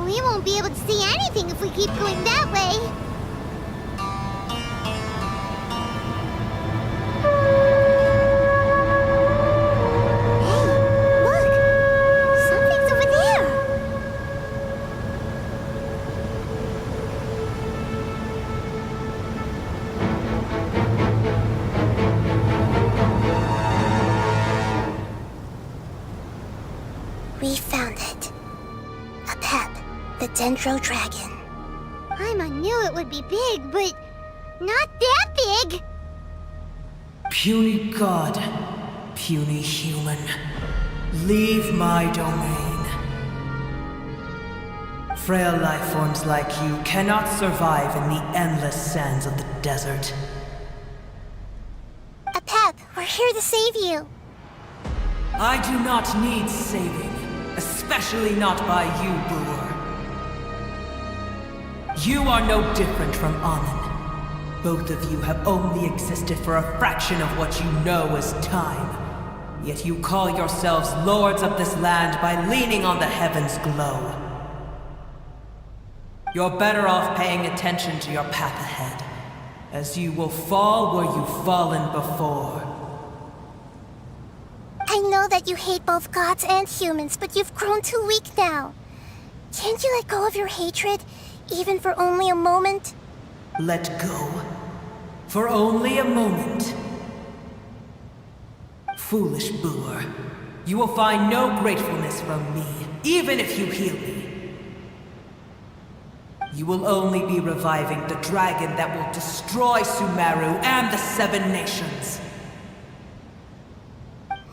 Speaker 6: We won't be able to see anything if we keep going that way. We found it. A pep, the Dendro Dragon. Paimon knew it would be big, but not that big!
Speaker 5: Puny god, puny human, leave my domain. Frail life forms like you cannot survive in the endless sands of the desert.
Speaker 6: A pep, we're here to save you.
Speaker 5: I do not need saving, especially not by you, Boor. You are no different from Amun. Both of you have only existed for a fraction of what you know as time. Yet you call yourselves lords of this land by leaning on the heavens' glow. You're better off paying attention to your path ahead, as you will fall where you've fallen before.
Speaker 6: I know that you hate both gods and humans, but you've grown too weak now. Can't you let go of your hatred, even for only a moment?
Speaker 5: Let go? For only a moment? Foolish Boor. You will find no gratefulness from me, even if you heal me. You will only be reviving the dragon that will destroy Sumeru and the Seven Nations.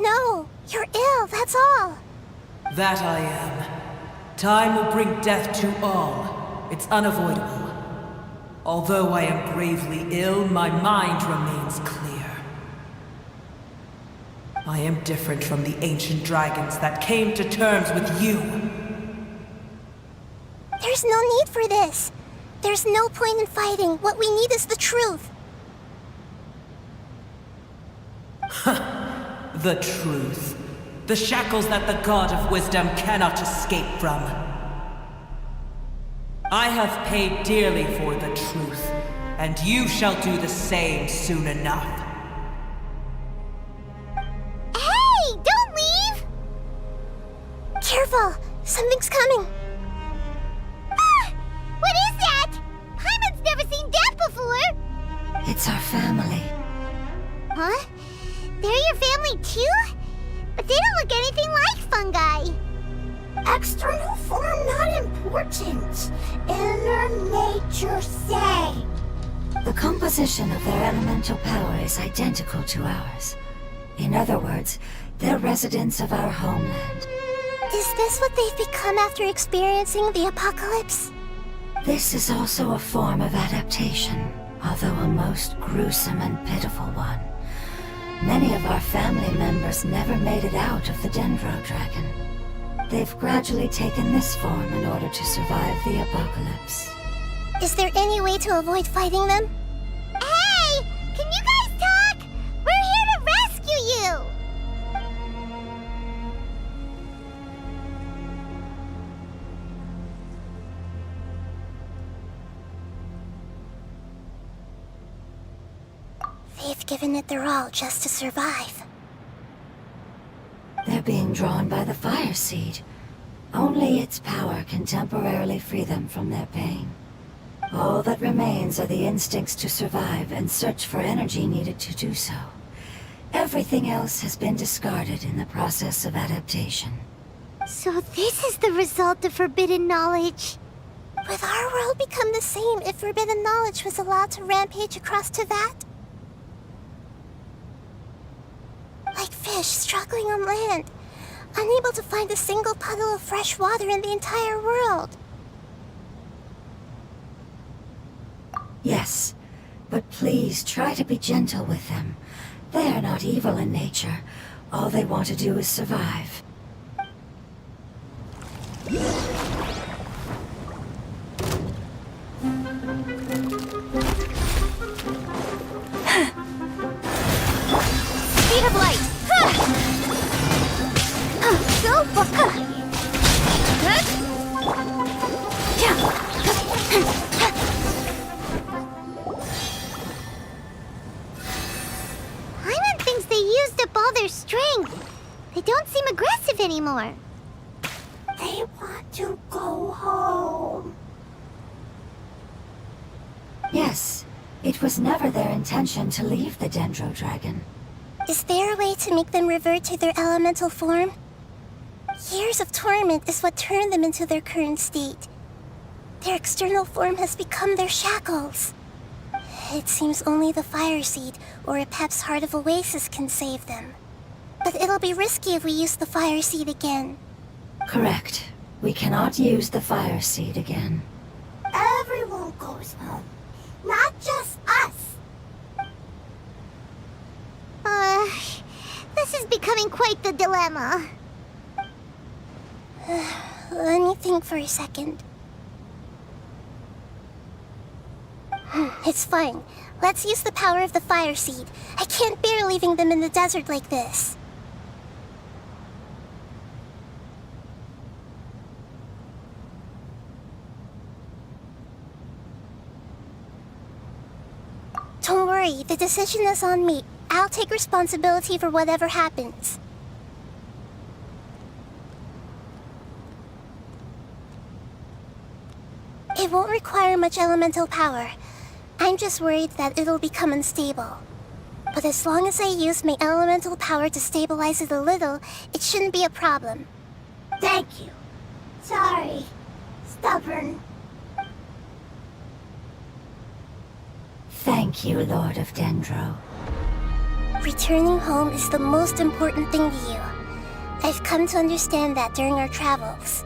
Speaker 6: No, you're ill, that's all.
Speaker 5: That I am. Time will bring death to all. It's unavoidable. Although I am gravely ill, my mind remains clear. I am different from the ancient dragons that came to terms with you.
Speaker 6: There's no need for this. There's no point in fighting. What we need is the truth.
Speaker 5: The truth. The shackles that the God of Wisdom cannot escape from. I have paid dearly for the truth, and you shall do the same soon enough.
Speaker 6: Hey, don't leave! Careful, something's coming.
Speaker 9: mutant inner nature say?
Speaker 8: The composition of their elemental power is identical to ours. In other words, they're residents of our homeland.
Speaker 6: Is this what they've become after experiencing the apocalypse?
Speaker 8: This is also a form of adaptation, although a most gruesome and pitiful one. Many of our family members never made it out of the Dendro Dragon. They've gradually taken this form in order to survive the apocalypse.
Speaker 6: Is there any way to avoid fighting them? Hey! Can you guys talk? We're here to rescue you! They've given it their all just to survive.
Speaker 8: They're being drawn by the Fire Seed. Only its power can temporarily free them from their pain. All that remains are the instincts to survive and search for energy needed to do so. Everything else has been discarded in the process of adaptation.
Speaker 6: So this is the result of forbidden knowledge. Would our world become the same if forbidden knowledge was allowed to rampage across Teyvat? Like fish struggling on land, unable to find a single puddle of fresh water in the entire world.
Speaker 8: Yes, but please try to be gentle with them. They are not evil in nature. All they want to do is survive.
Speaker 6: Speed of light! Go for Paimon thinks they used up all their strength. They don't seem aggressive anymore.
Speaker 9: They want to go home.
Speaker 8: Yes, it was never their intention to leave the Dendro Dragon.
Speaker 6: Is there a way to make them revert to their elemental form? Years of torment is what turned them into their current state. Their external form has become their shackles. It seems only the Fire Seed or Apep's Heart of Oasis can save them. But it'll be risky if we use the Fire Seed again.
Speaker 8: Correct. We cannot use the Fire Seed again.
Speaker 9: Everyone goes home, not just us.
Speaker 6: This is becoming quite the dilemma. Let me think for a second. It's fine. Let's use the power of the Fire Seed. I can't bear leaving them in the desert like this. Don't worry, the decision is on me. I'll take responsibility for whatever happens. It won't require much elemental power. I'm just worried that it'll become unstable. But as long as I use my elemental power to stabilize it a little, it shouldn't be a problem.
Speaker 9: Thank you. Sorry. Stubborn.
Speaker 8: Thank you, Lord of Dendro.
Speaker 6: Returning home is the most important thing to you. I've come to understand that during our travels.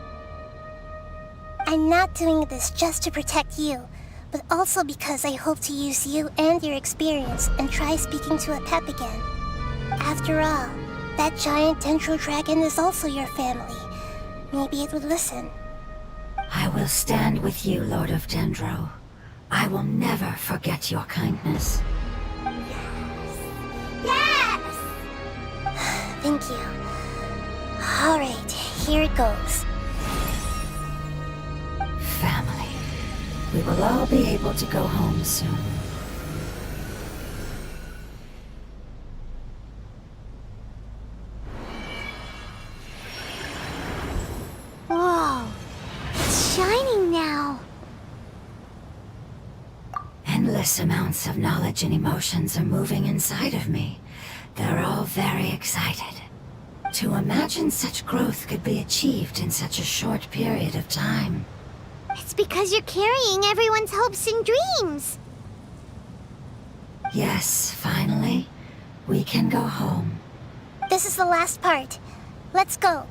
Speaker 6: I'm not doing this just to protect you, but also because I hope to use you and your experience and try speaking to Apep again. After all, that giant Dendro Dragon is also your family. Maybe it would listen.
Speaker 8: I will stand with you, Lord of Dendro. I will never forget your kindness.
Speaker 9: Yes!
Speaker 6: Thank you. All right, here it goes.
Speaker 8: Family. We will all be able to go home soon.
Speaker 6: Whoa, it's shining now.
Speaker 8: Endless amounts of knowledge and emotions are moving inside of me. They're all very excited. To imagine such growth could be achieved in such a short period of time.
Speaker 6: It's because you're carrying everyone's hopes and dreams.
Speaker 8: Yes, finally, we can go home.
Speaker 6: This is the last part. Let's go.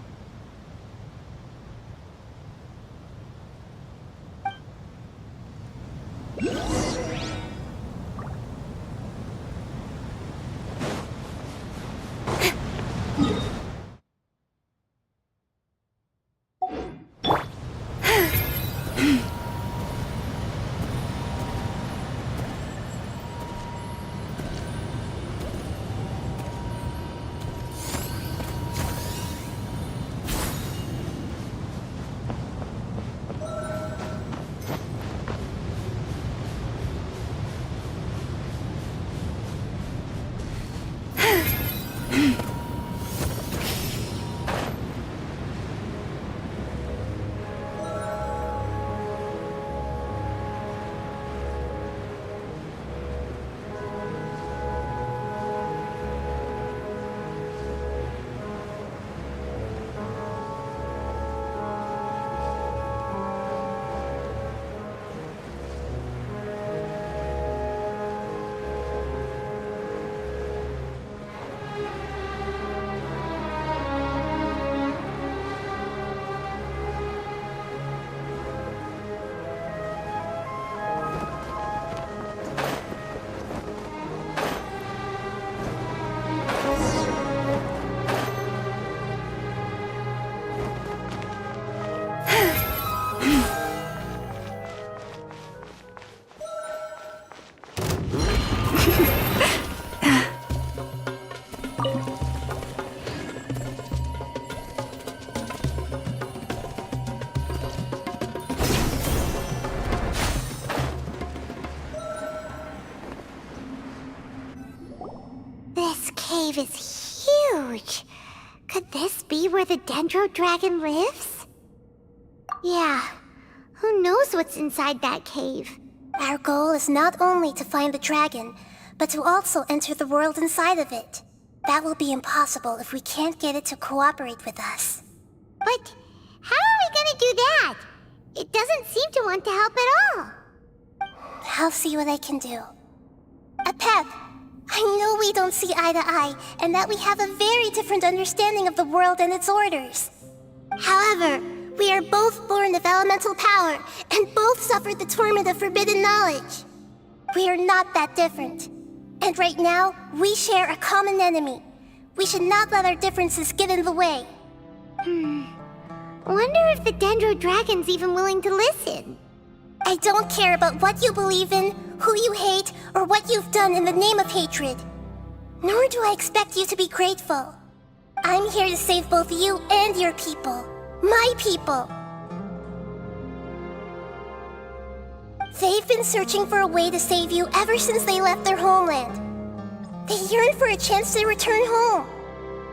Speaker 6: This cave is huge. Could this be where the Dendro Dragon lives? Yeah, who knows what's inside that cave? Our goal is not only to find the dragon, but to also enter the world inside of it. That will be impossible if we can't get it to cooperate with us. But how are we gonna do that? It doesn't seem to want to help at all. I'll see what I can do. Pep, I know we don't see eye to eye, and that we have a very different understanding of the world and its orders. However, we are both born of elemental power, and both suffered the torment of forbidden knowledge. We are not that different. And right now, we share a common enemy. We should not let our differences get in the way. Wonder if the Dendro Dragon's even willing to listen. I don't care about what you believe in, who you hate, or what you've done in the name of hatred. Nor do I expect you to be grateful. I'm here to save both you and your people. My people. They've been searching for a way to save you ever since they left their homeland. They yearn for a chance to return home.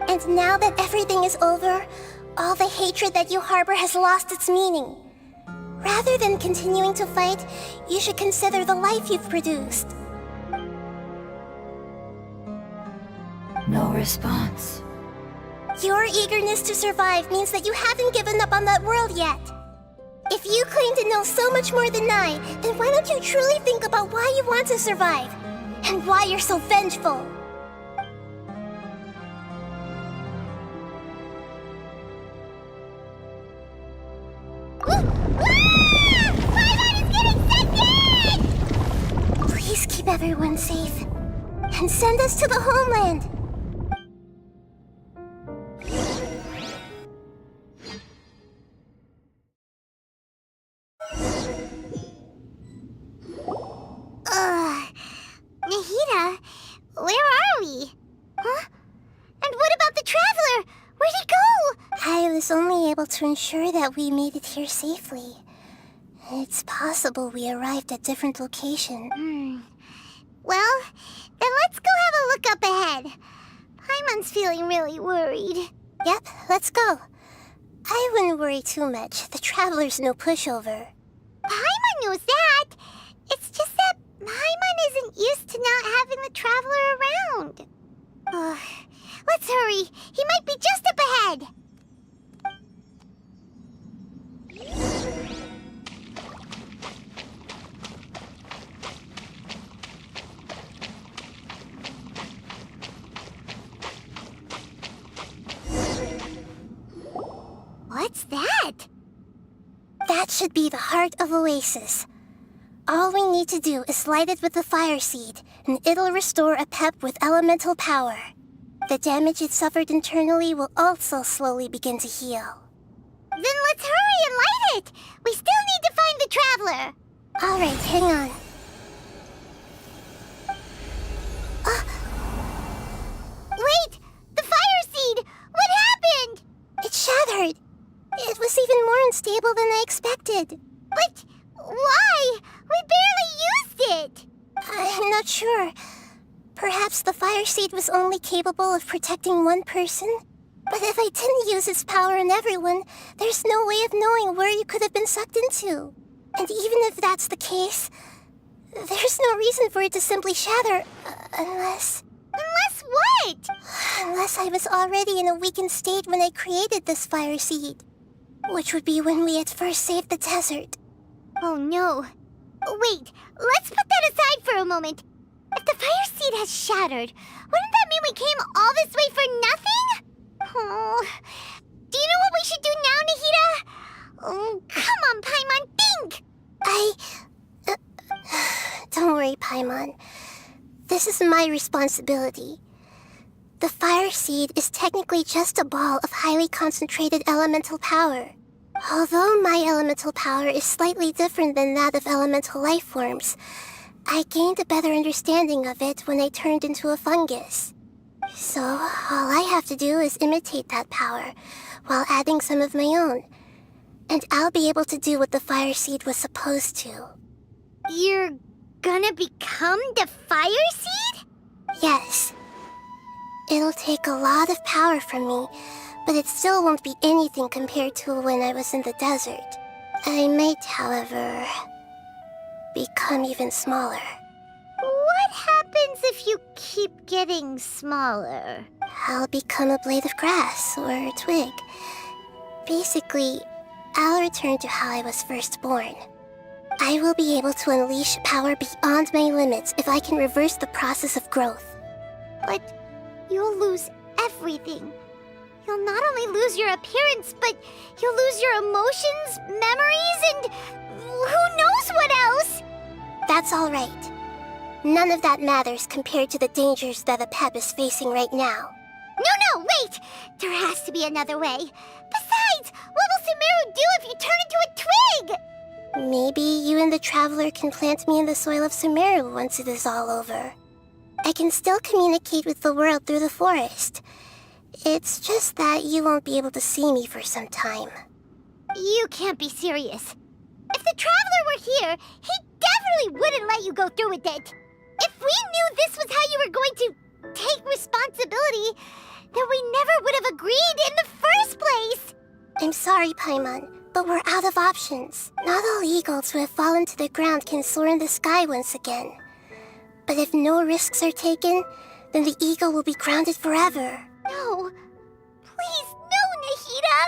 Speaker 6: And now that everything is over, all the hatred that you harbor has lost its meaning. Rather than continuing to fight, you should consider the life you've produced.
Speaker 8: No response.
Speaker 6: Your eagerness to survive means that you haven't given up on that world yet. If you claim to know so much more than I, then why don't you truly think about why you want to survive? And why you're so vengeful? Please keep everyone safe. And send us to the homeland. Nahida, where are we? Huh? And what about the Traveler? Where'd he go? I was only able to ensure that we made it here safely. It's possible we arrived at different locations. Well, then let's go have a look up ahead. Paimon's feeling really worried. Yep, let's go. I wouldn't worry too much. The Traveler's no pushover. Paimon knows that. It's just that Paimon isn't used to not having the Traveler around. Let's hurry. He might be just up ahead. should be the heart of Oasis. All we need to do is light it with the fire seed, and it'll restore a pep with elemental power. The damage it suffered internally will also slowly begin to heal.
Speaker 9: Then let's hurry and light it! We still need to find the Traveler!
Speaker 6: Alright, hang on.
Speaker 9: Wait! The fire seed! What happened?
Speaker 6: It shattered. It was even more unstable than I expected.
Speaker 9: But why? We barely used it!
Speaker 6: I'm not sure. Perhaps the fire seed was only capable of protecting one person? But if I didn't use its power on everyone, there's no way of knowing where you could have been sucked into. And even if that's the case, there's no reason for it to simply shatter, unless...
Speaker 9: Unless what?
Speaker 6: Unless I was already in a weakened state when I created this fire seed. Which would be when we had first saved the desert.
Speaker 9: Oh no. Wait, let's put that aside for a moment. If the fire seed has shattered, wouldn't that mean we came all this way for nothing? Oh, do you know what we should do now, Nahida? Oh, come on, Paimon, think!
Speaker 6: Don't worry, Paimon. This is my responsibility. The fire seed is technically just a ball of highly concentrated elemental power. Although my elemental power is slightly different than that of elemental life forms, I gained a better understanding of it when I turned into a fungus. So, all I have to do is imitate that power, while adding some of my own. And I'll be able to do what the fire seed was supposed to.
Speaker 9: You're gonna become the fire seed?
Speaker 6: Yes. It'll take a lot of power from me, but it still won't be anything compared to when I was in the desert. I might, however, become even smaller.
Speaker 9: What happens if you keep getting smaller?
Speaker 6: I'll become a blade of grass or a twig. Basically, I'll return to how I was first born. I will be able to unleash power beyond my limits if I can reverse the process of growth.
Speaker 9: But you'll lose everything. You'll not only lose your appearance, but you'll lose your emotions, memories, and who knows what else?
Speaker 6: That's all right. None of that matters compared to the dangers that the Pep is facing right now.
Speaker 9: No, wait! There has to be another way. Besides, what will Sumeru do if you turn into a twig?
Speaker 6: Maybe you and the Traveler can plant me in the soil of Sumeru once it is all over. I can still communicate with the world through the forest. It's just that you won't be able to see me for some time.
Speaker 9: You can't be serious. If the Traveler were here, he definitely wouldn't let you go through with it. If we knew this was how you were going to take responsibility, then we never would have agreed in the first place.
Speaker 6: I'm sorry, Paimon, but we're out of options. Not all eagles who have fallen to the ground can soar in the sky once again. But if no risks are taken, then the eagle will be grounded forever.
Speaker 9: No. Please, no, Nahida!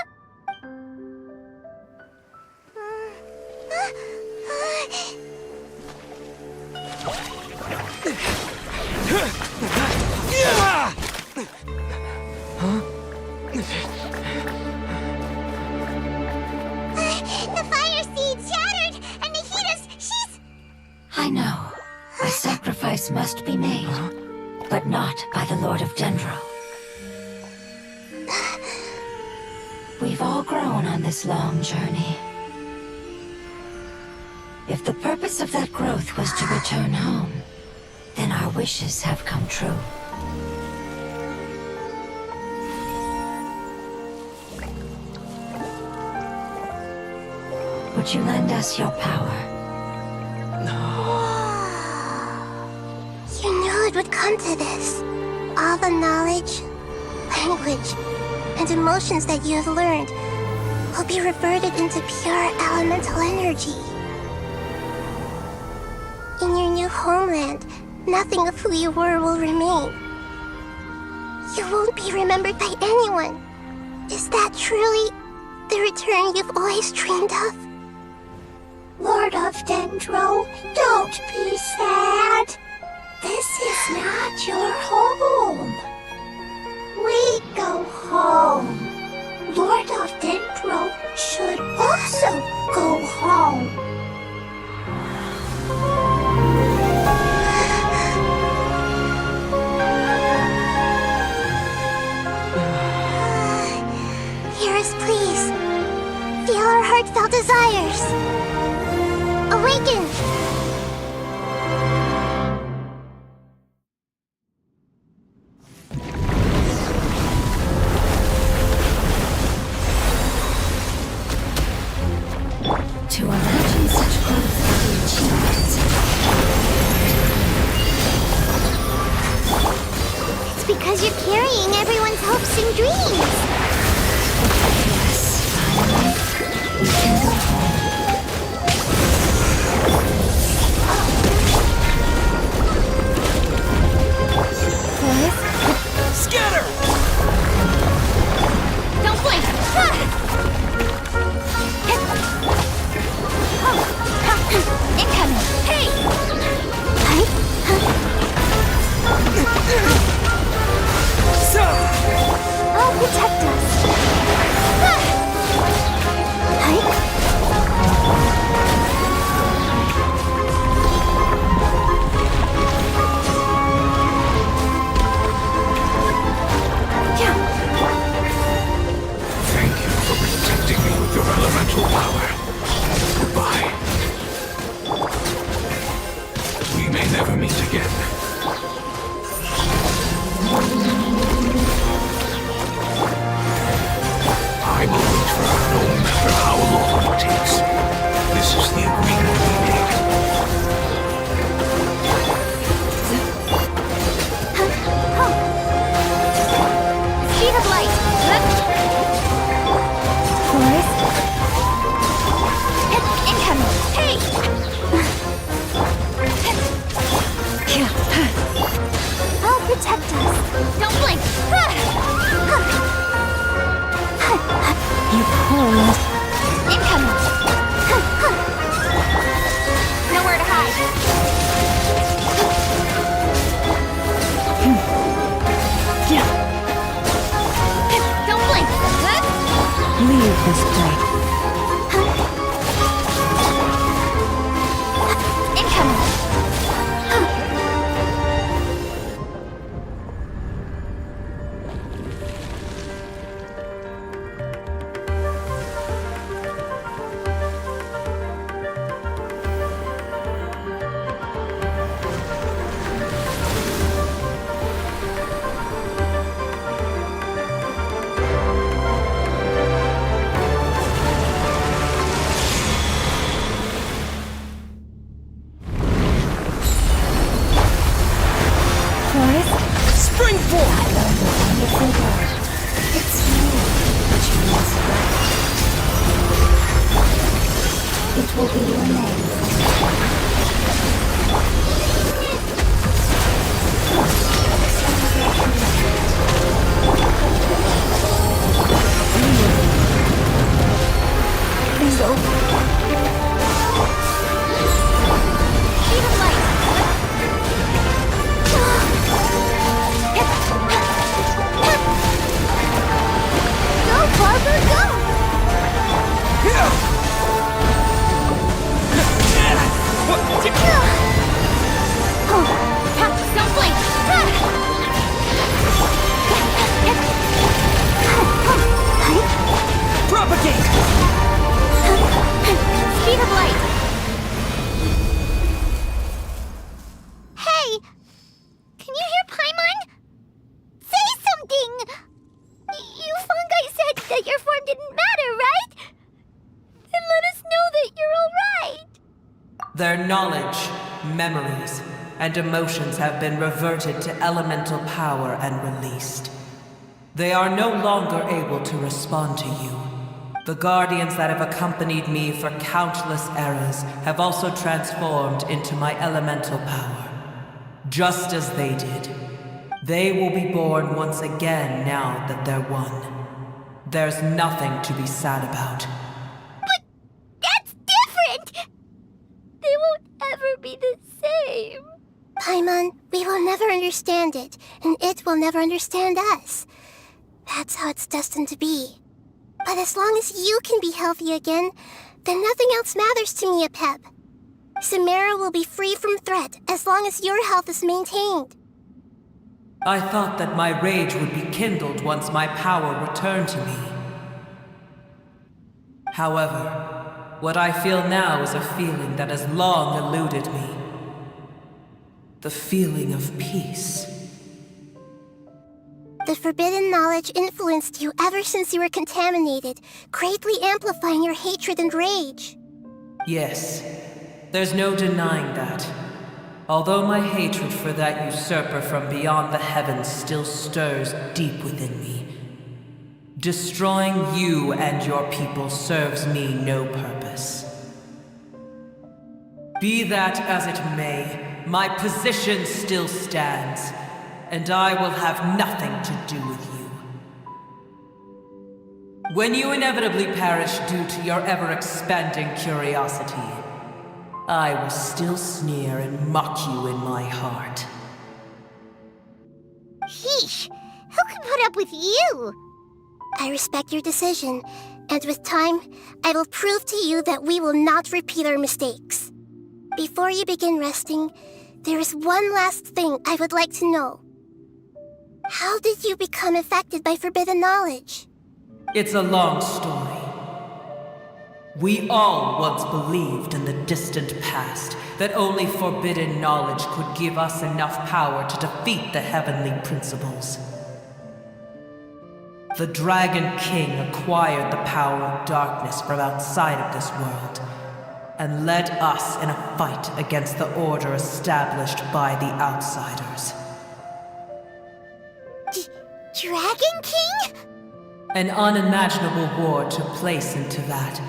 Speaker 9: The fire seed shattered, and she's...
Speaker 8: I know. A sacrifice must be made, but not by the Lord of Dendro. We've all grown on this long journey. If the purpose of that growth was to return home, then our wishes have come true. Would you lend us your power?
Speaker 6: You knew it would come to this. All the knowledge, language, and emotions that you have learned will be reverted into pure elemental energy. In your new homeland, nothing of who you were will remain. You won't be remembered by anyone. Is that truly the return you've always dreamed of?
Speaker 9: Lord of Dendro, don't be sad. This is not your home. We go home. Lord of Dendro should also go home. Hear us, please. Feel our heartfelt desires. Awaken!
Speaker 3: To imagine such growth and achievement.
Speaker 6: It's because you're carrying everyone's hopes and dreams.
Speaker 3: Yes, finally, we can go home.
Speaker 1: Scatter! Don't blink! Incoming! Hey!
Speaker 6: I'll protect us.
Speaker 10: Thank you for protecting me with your elemental power. Goodbye. We may never meet again. I will wait for her no matter how long it takes. This is the agreement we make.
Speaker 6: Speed of light.
Speaker 1: Incoming! Hey!
Speaker 6: I'll protect us.
Speaker 1: Don't blink!
Speaker 3: You poor
Speaker 1: Incoming! Nowhere to hide. Don't blink!
Speaker 3: leave this place.
Speaker 1: Incoming!
Speaker 3: Spring forth! I learned a wonderful word. It's you, which means right. It will be your name. It's over.
Speaker 1: Speed of light!
Speaker 6: Go, Barbara, go!
Speaker 1: Don't blink!
Speaker 5: Propagate!
Speaker 1: Speed of light!
Speaker 6: Hey! Can you hear Paimon? Say something! You fungi said that your form didn't matter, right? Then let us know that you're alright!
Speaker 5: Their knowledge, memories, and emotions have been reverted to elemental power and released. They are no longer able to respond to you. The guardians that have accompanied me for countless eras have also transformed into my elemental power, just as they did. They will be born once again now that they're one. There's nothing to be sad about.
Speaker 6: But that's different! They won't ever be the same. Paimon, we will never understand it, and it will never understand us. That's how it's destined to be. But as long as you can be healthy again, then nothing else matters to me, Apep. Samara will be free from threat as long as your health is maintained.
Speaker 5: I thought that my rage would be kindled once my power returned to me. However, what I feel now is a feeling that has long eluded me. The feeling of peace.
Speaker 6: The forbidden knowledge influenced you ever since you were contaminated, greatly amplifying your hatred and rage.
Speaker 5: Yes, there's no denying that. Although my hatred for that usurper from beyond the heavens still stirs deep within me, destroying you and your people serves me no purpose. Be that as it may, my position still stands, and I will have nothing to do with you. When you inevitably perish due to your ever-expanding curiosity, I will still sneer and mock you in my heart.
Speaker 6: Heesh! Who can put up with you? I respect your decision, and with time, I will prove to you that we will not repeat our mistakes. Before you begin resting, there is one last thing I would like to know. How did you become affected by forbidden knowledge?
Speaker 5: It's a long story. We all once believed in the distant past that only forbidden knowledge could give us enough power to defeat the heavenly principles. The Dragon King acquired the power of darkness from outside of this world, and led us in a fight against the order established by the outsiders.
Speaker 6: Dragon King?
Speaker 5: An unimaginable war took place into that,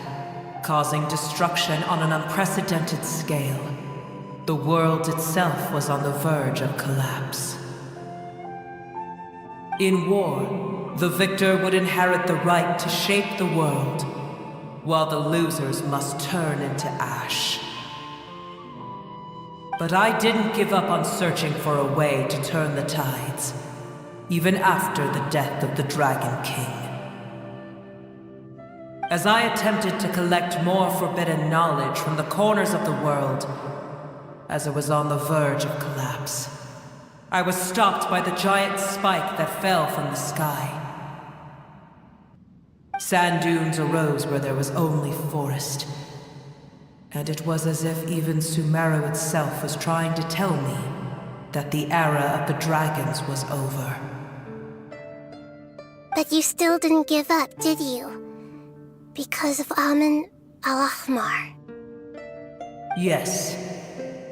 Speaker 5: causing destruction on an unprecedented scale. The world itself was on the verge of collapse. In war, the victor would inherit the right to shape the world, while the losers must turn into ash. But I didn't give up on searching for a way to turn the tides, even after the death of the Dragon King. As I attempted to collect more forbidden knowledge from the corners of the world, as it was on the verge of collapse, I was stopped by the giant spike that fell from the sky. Sand dunes arose where there was only forest, and it was as if even Sumeru itself was trying to tell me that the era of the dragons was over.
Speaker 6: But you still didn't give up, did you? Because of Amun Al-Ahmar.
Speaker 5: Yes.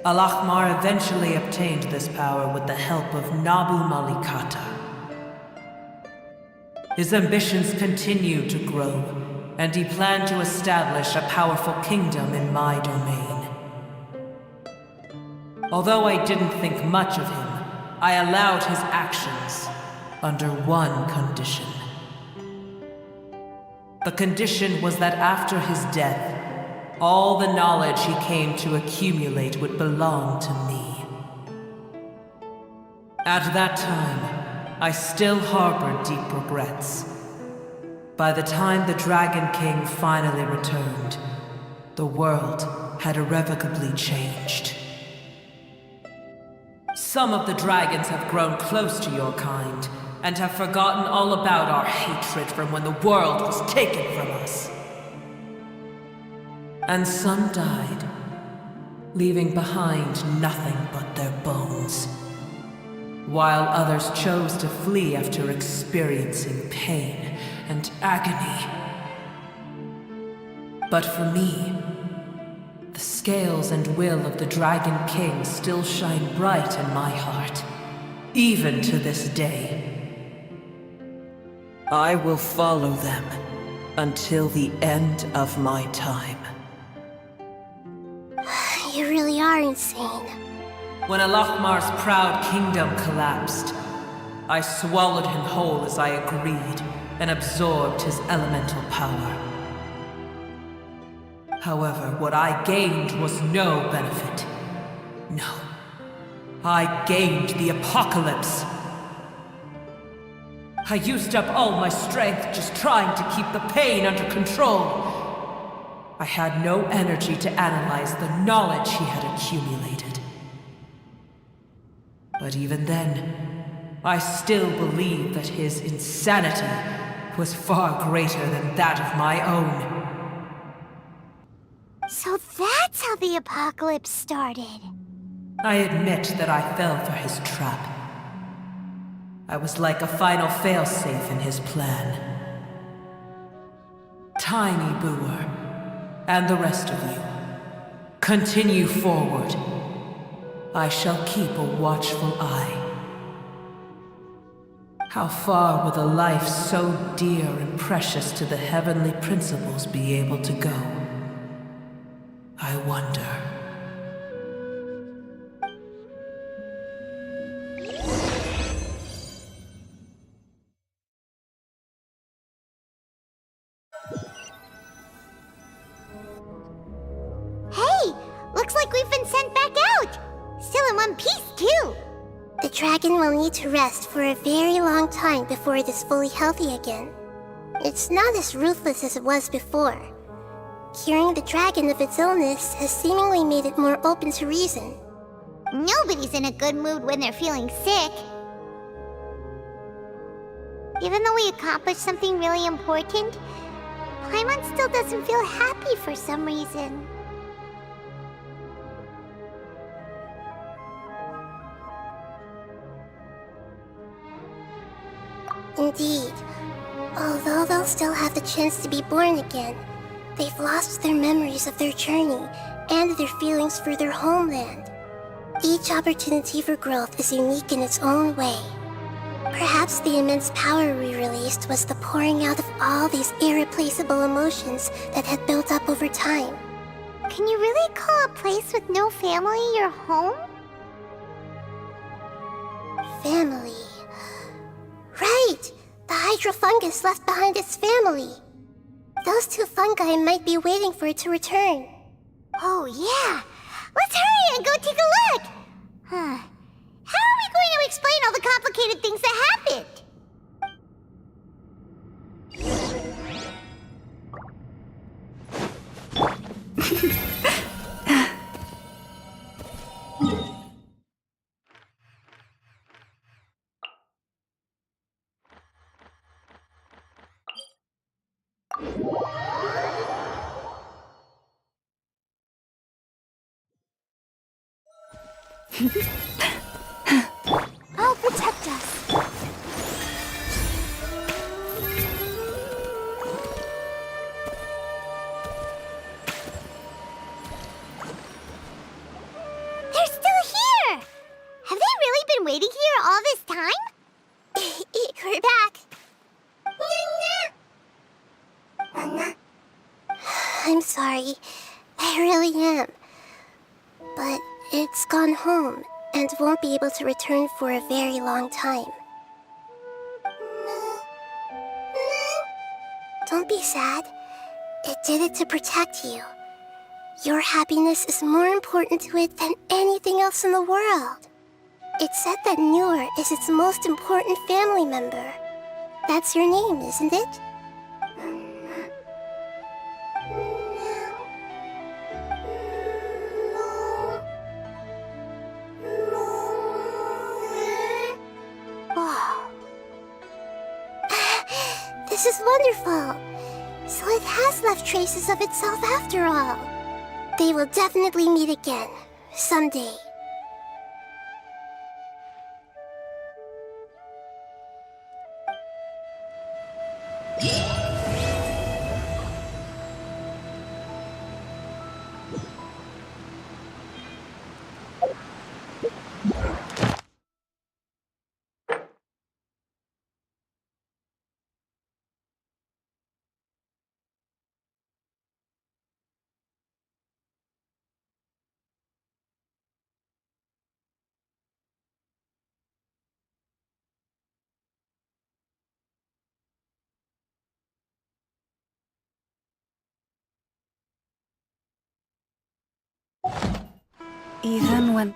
Speaker 5: Al-Ahmar eventually obtained this power with the help of Nabu Malikata. His ambitions continued to grow, and he planned to establish a powerful kingdom in my domain. Although I didn't think much of him, I allowed his actions under one condition. The condition was that after his death, all the knowledge he came to accumulate would belong to me. At that time, I still harbored deep regrets. By the time the Dragon King finally returned, the world had irrevocably changed. Some of the dragons have grown close to your kind, and have forgotten all about our hatred from when the world was taken from us. And some died, leaving behind nothing but their bones, while others chose to flee after experiencing pain and agony. But for me, the scales and will of the Dragon King still shine bright in my heart, even to this day. I will follow them until the end of my time.
Speaker 6: You really are insane.
Speaker 5: When Al-Ahmar's proud kingdom collapsed, I swallowed him whole as I agreed and absorbed his elemental power. However, what I gained was no benefit. No. I gained the apocalypse. I used up all my strength just trying to keep the pain under control. I had no energy to analyze the knowledge he had accumulated. But even then, I still believe that his insanity was far greater than that of my own.
Speaker 6: So that's how the apocalypse started.
Speaker 5: I admit that I fell for his trap. I was like a final failsafe in his plan. Tiny Booer, and the rest of you, continue forward. I shall keep a watchful eye. How far will a life so dear and precious to the heavenly principles be able to go? I wonder.
Speaker 6: Hey! Looks like we've been sent back out! Still in one piece, too! The dragon will need to rest for a very long time before it is fully healthy again. It's not as ruthless as it was before. Curing the dragon of its illness has seemingly made it more open to reason. Nobody's in a good mood when they're feeling sick. Even though we accomplished something really important, Paimon still doesn't feel happy for some reason. Indeed. Although they'll still have the chance to be born again, they've lost their memories of their journey and their feelings for their homeland. Each opportunity for growth is unique in its own way. Perhaps the immense power we released was the pouring out of all these irreplaceable emotions that had built up over time. Can you really call a place with no family your home? Family. Right! The hydrofungus left behind its family. Those two fungi might be waiting for it to return. Oh yeah! Let's hurry and go take a look! Huh. How are we going to explain all the complicated things that happened? Oh, protect us. They're still here! Have they really been waiting here all this time? We're back. I'm sorry. I really am. But it's gone home and won't be able to return for a very long time. Don't be sad. It did it to protect you. Your happiness is more important to it than anything else in the world. It's said that Newer is its most important family member. That's your name, isn't it? Wow. This is wonderful. So it has left traces of itself after all. They will definitely meet again, someday.
Speaker 3: Even when...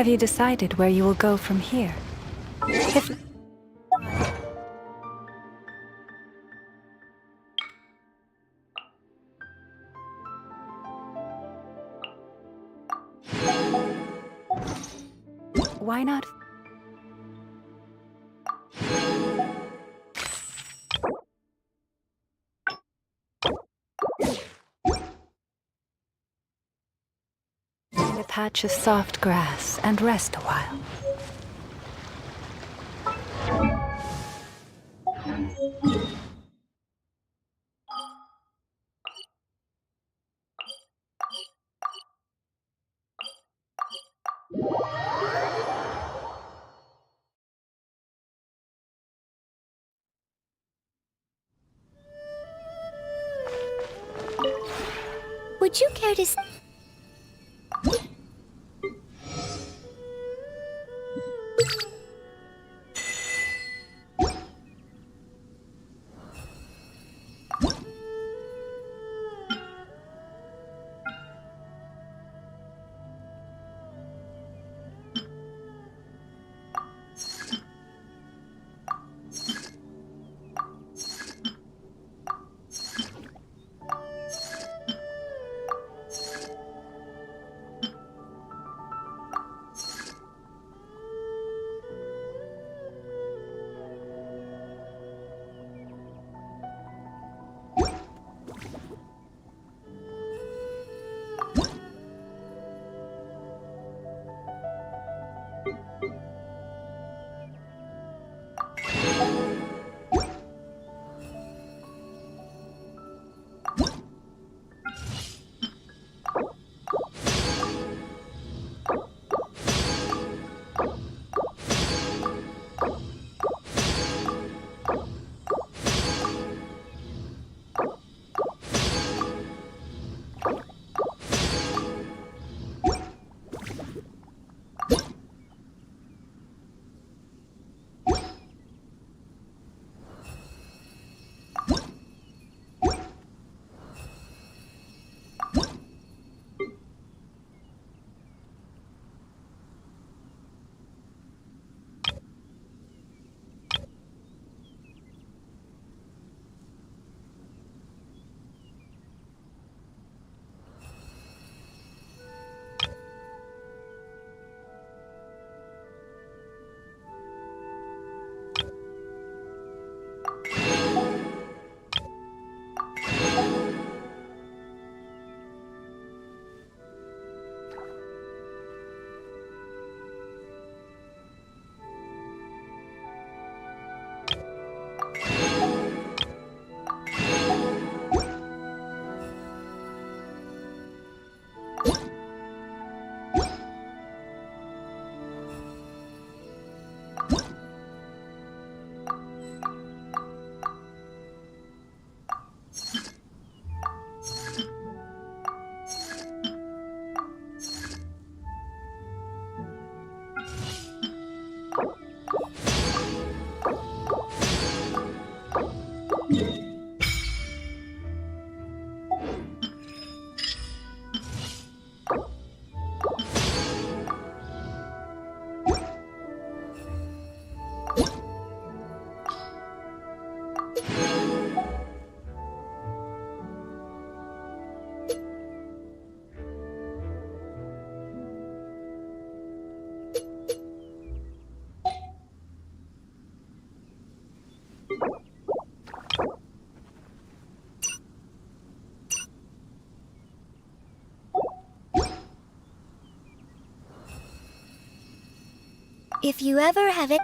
Speaker 3: Have you decided where you will go from here? If... Why not? Find a patch of soft grass and rest a while.
Speaker 6: Would you care to... If you ever have it...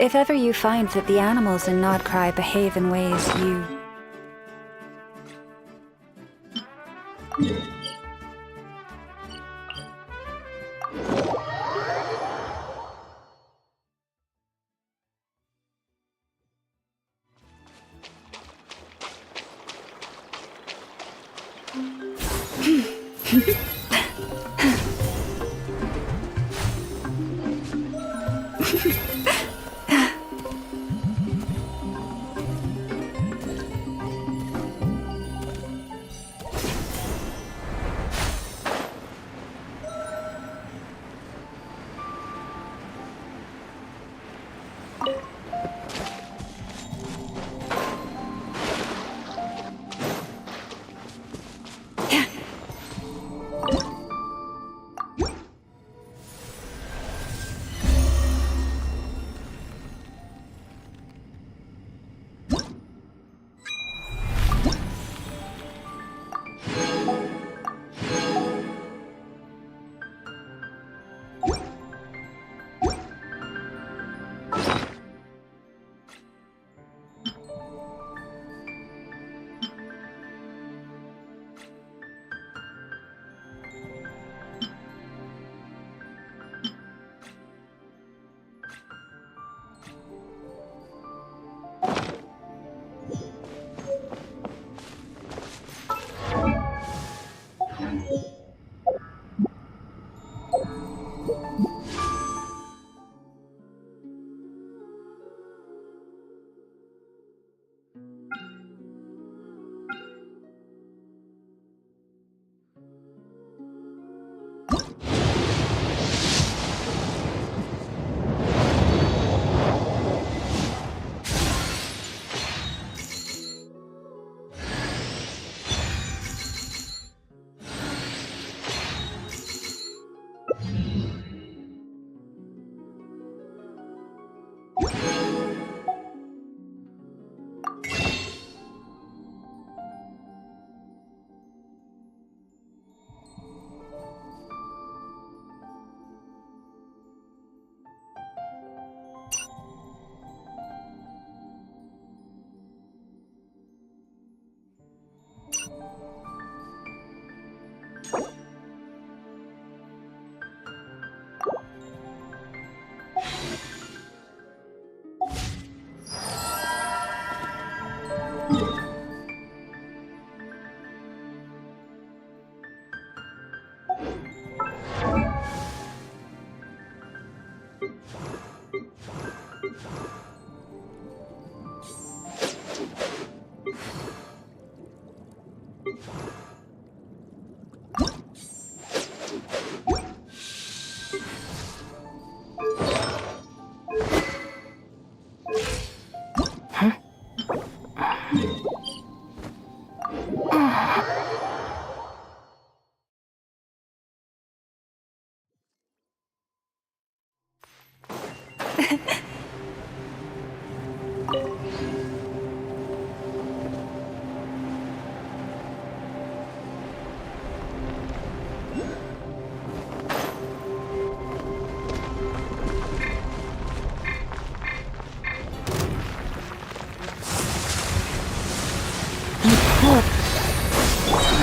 Speaker 3: If ever you find that the animals in Nodcry behave in ways you...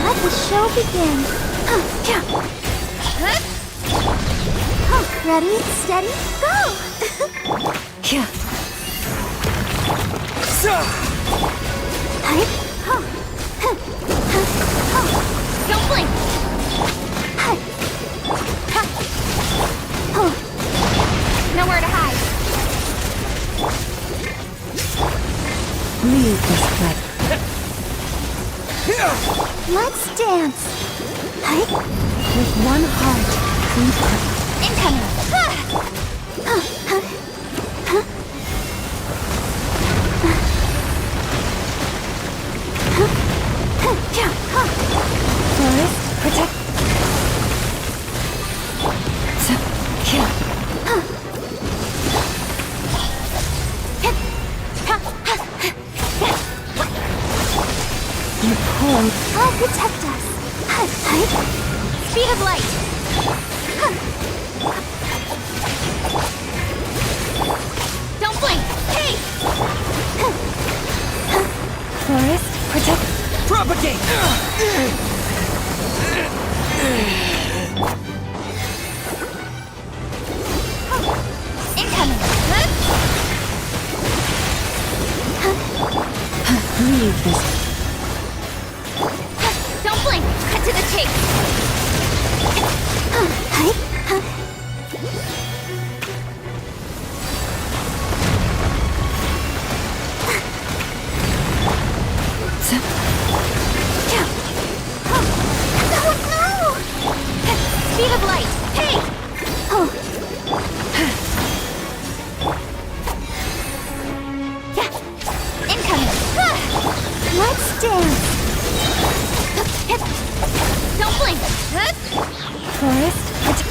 Speaker 6: Let the show begin. Ready, steady, go! Don't blink! Nowhere to hide.
Speaker 3: Leave this place.
Speaker 6: Let's dance.
Speaker 3: With one heart, we pray.
Speaker 6: Incoming.
Speaker 3: Forest, protect. You pulled.
Speaker 6: I'll protect us. Speed of light. Don't
Speaker 9: blink! Hey!
Speaker 3: Forest, protect.
Speaker 5: Propagate!
Speaker 9: Incoming!
Speaker 3: Leave this.
Speaker 9: Don't blink! Cut to the chase! Speed of light! Hey! Incoming!
Speaker 6: Let's dance.
Speaker 9: Don't blink!
Speaker 3: Forest, protect.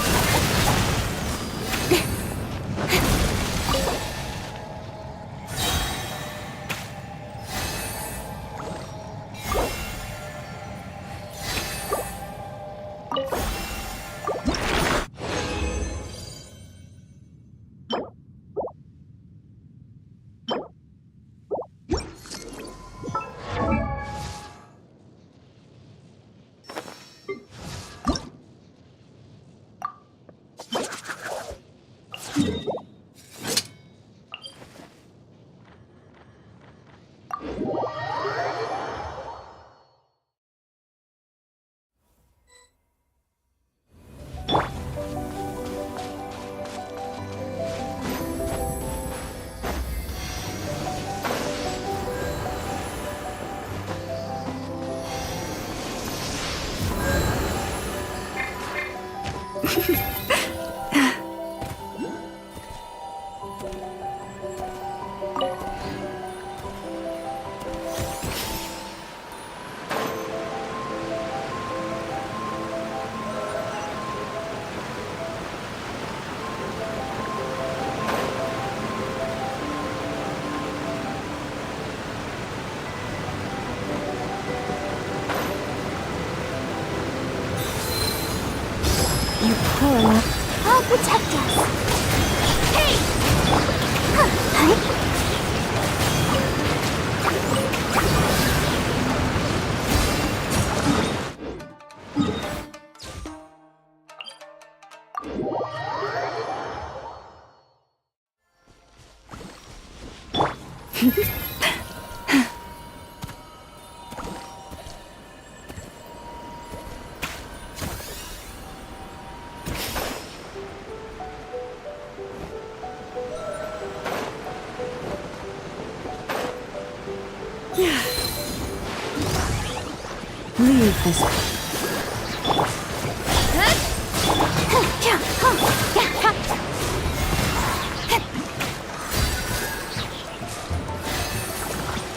Speaker 3: You pull enough.
Speaker 6: I'll protect us.
Speaker 9: Hey!
Speaker 3: Leave this.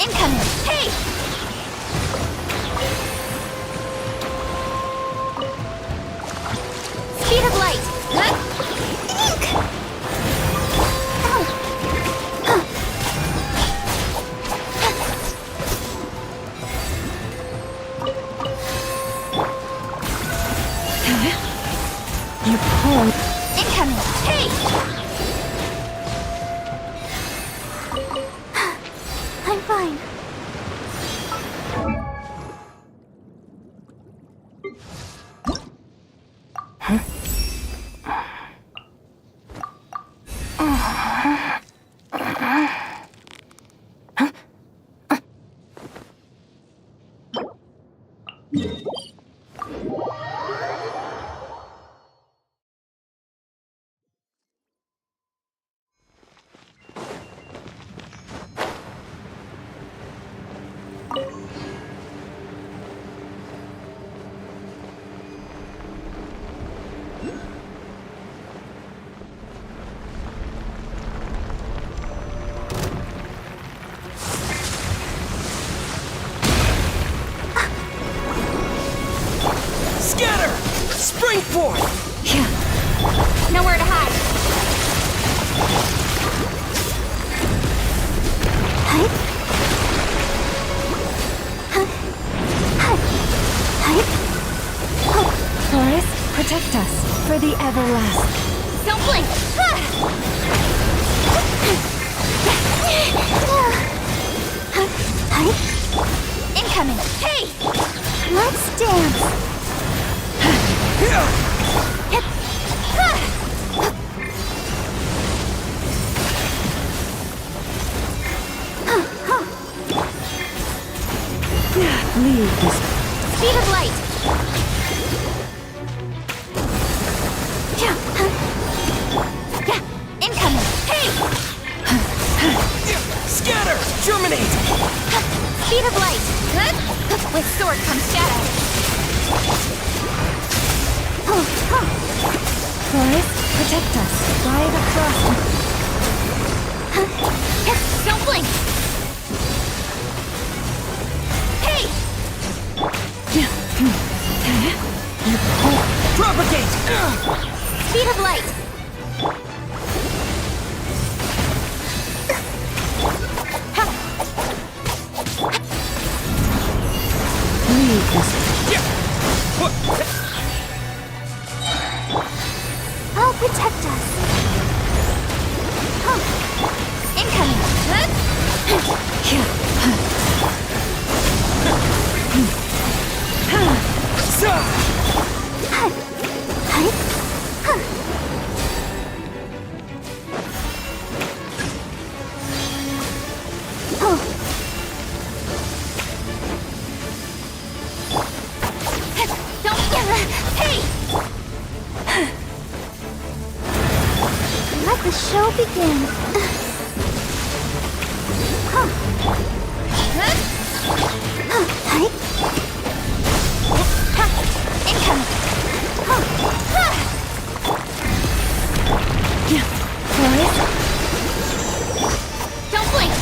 Speaker 9: Incoming! Hey! Speed of light!
Speaker 3: You pull.
Speaker 9: Incoming! Hey!
Speaker 6: I'm fine.
Speaker 5: Scatter! Spring forth!
Speaker 9: Nowhere to hide!
Speaker 3: Forest, protect us for the everlasting.
Speaker 9: Don't blink!
Speaker 6: Incoming! Hey! Let's dance!
Speaker 3: Leave this.
Speaker 6: Speed of light! Incoming! Hey!
Speaker 5: Scatter! Germinate!
Speaker 6: Speed of light! With sword comes shadow!
Speaker 3: Forest, protect us. Ride across.
Speaker 6: Don't blink! Hey!
Speaker 5: Propagate!
Speaker 6: Speed of light!
Speaker 3: Leave this.
Speaker 6: I'll protect us. Incoming! Hey! Let the show begin. Incoming!
Speaker 3: Forest,
Speaker 6: Don't blink!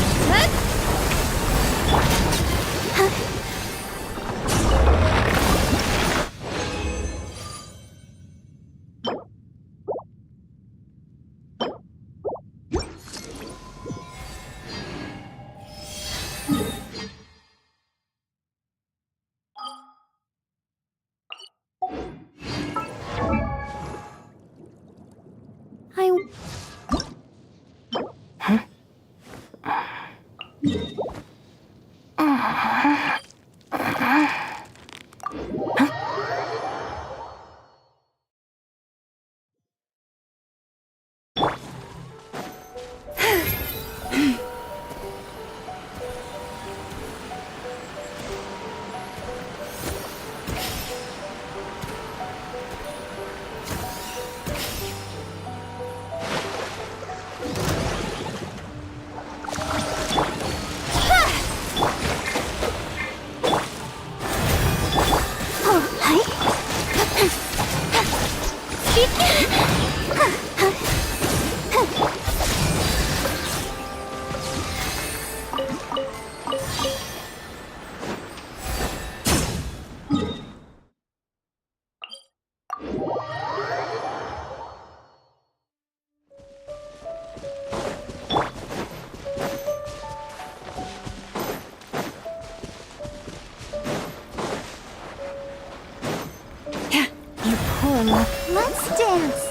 Speaker 6: Let's dance.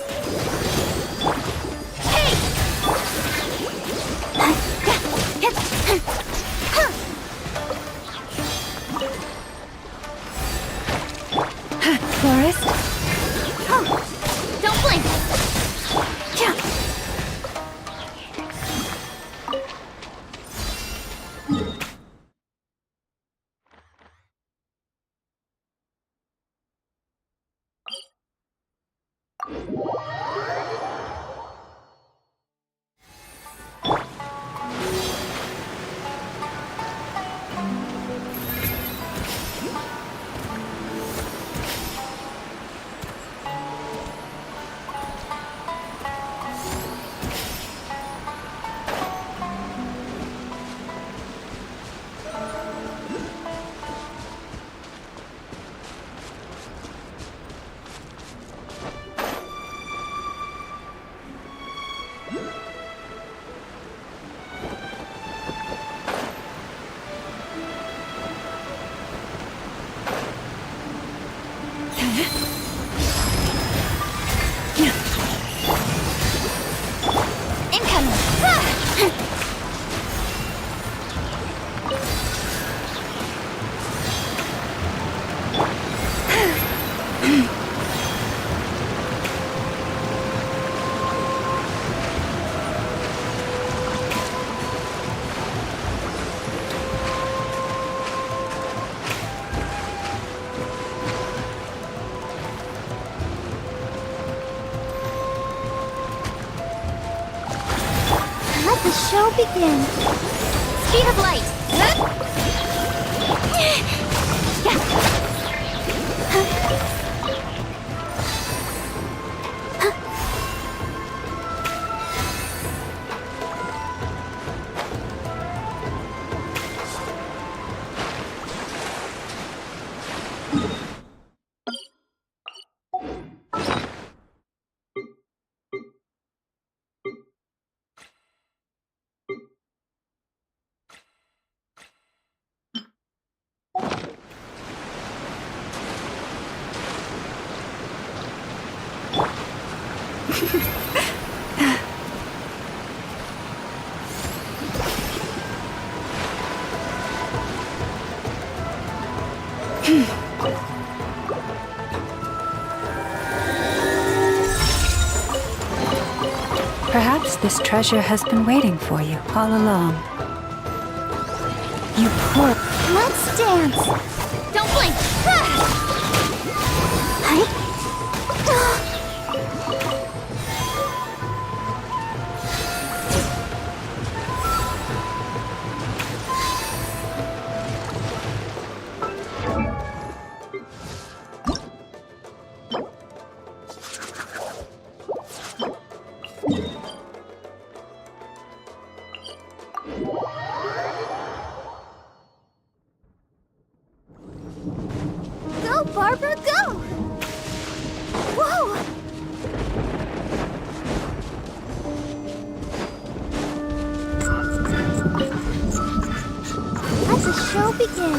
Speaker 6: Hey!
Speaker 3: Forest,
Speaker 6: Don't blink. show begin? Speed of light.
Speaker 3: Perhaps this treasure has been waiting for you all along. You poor...
Speaker 6: Let's dance. Don't blink. Go, Barbara, go! Whoa! Let the show begin.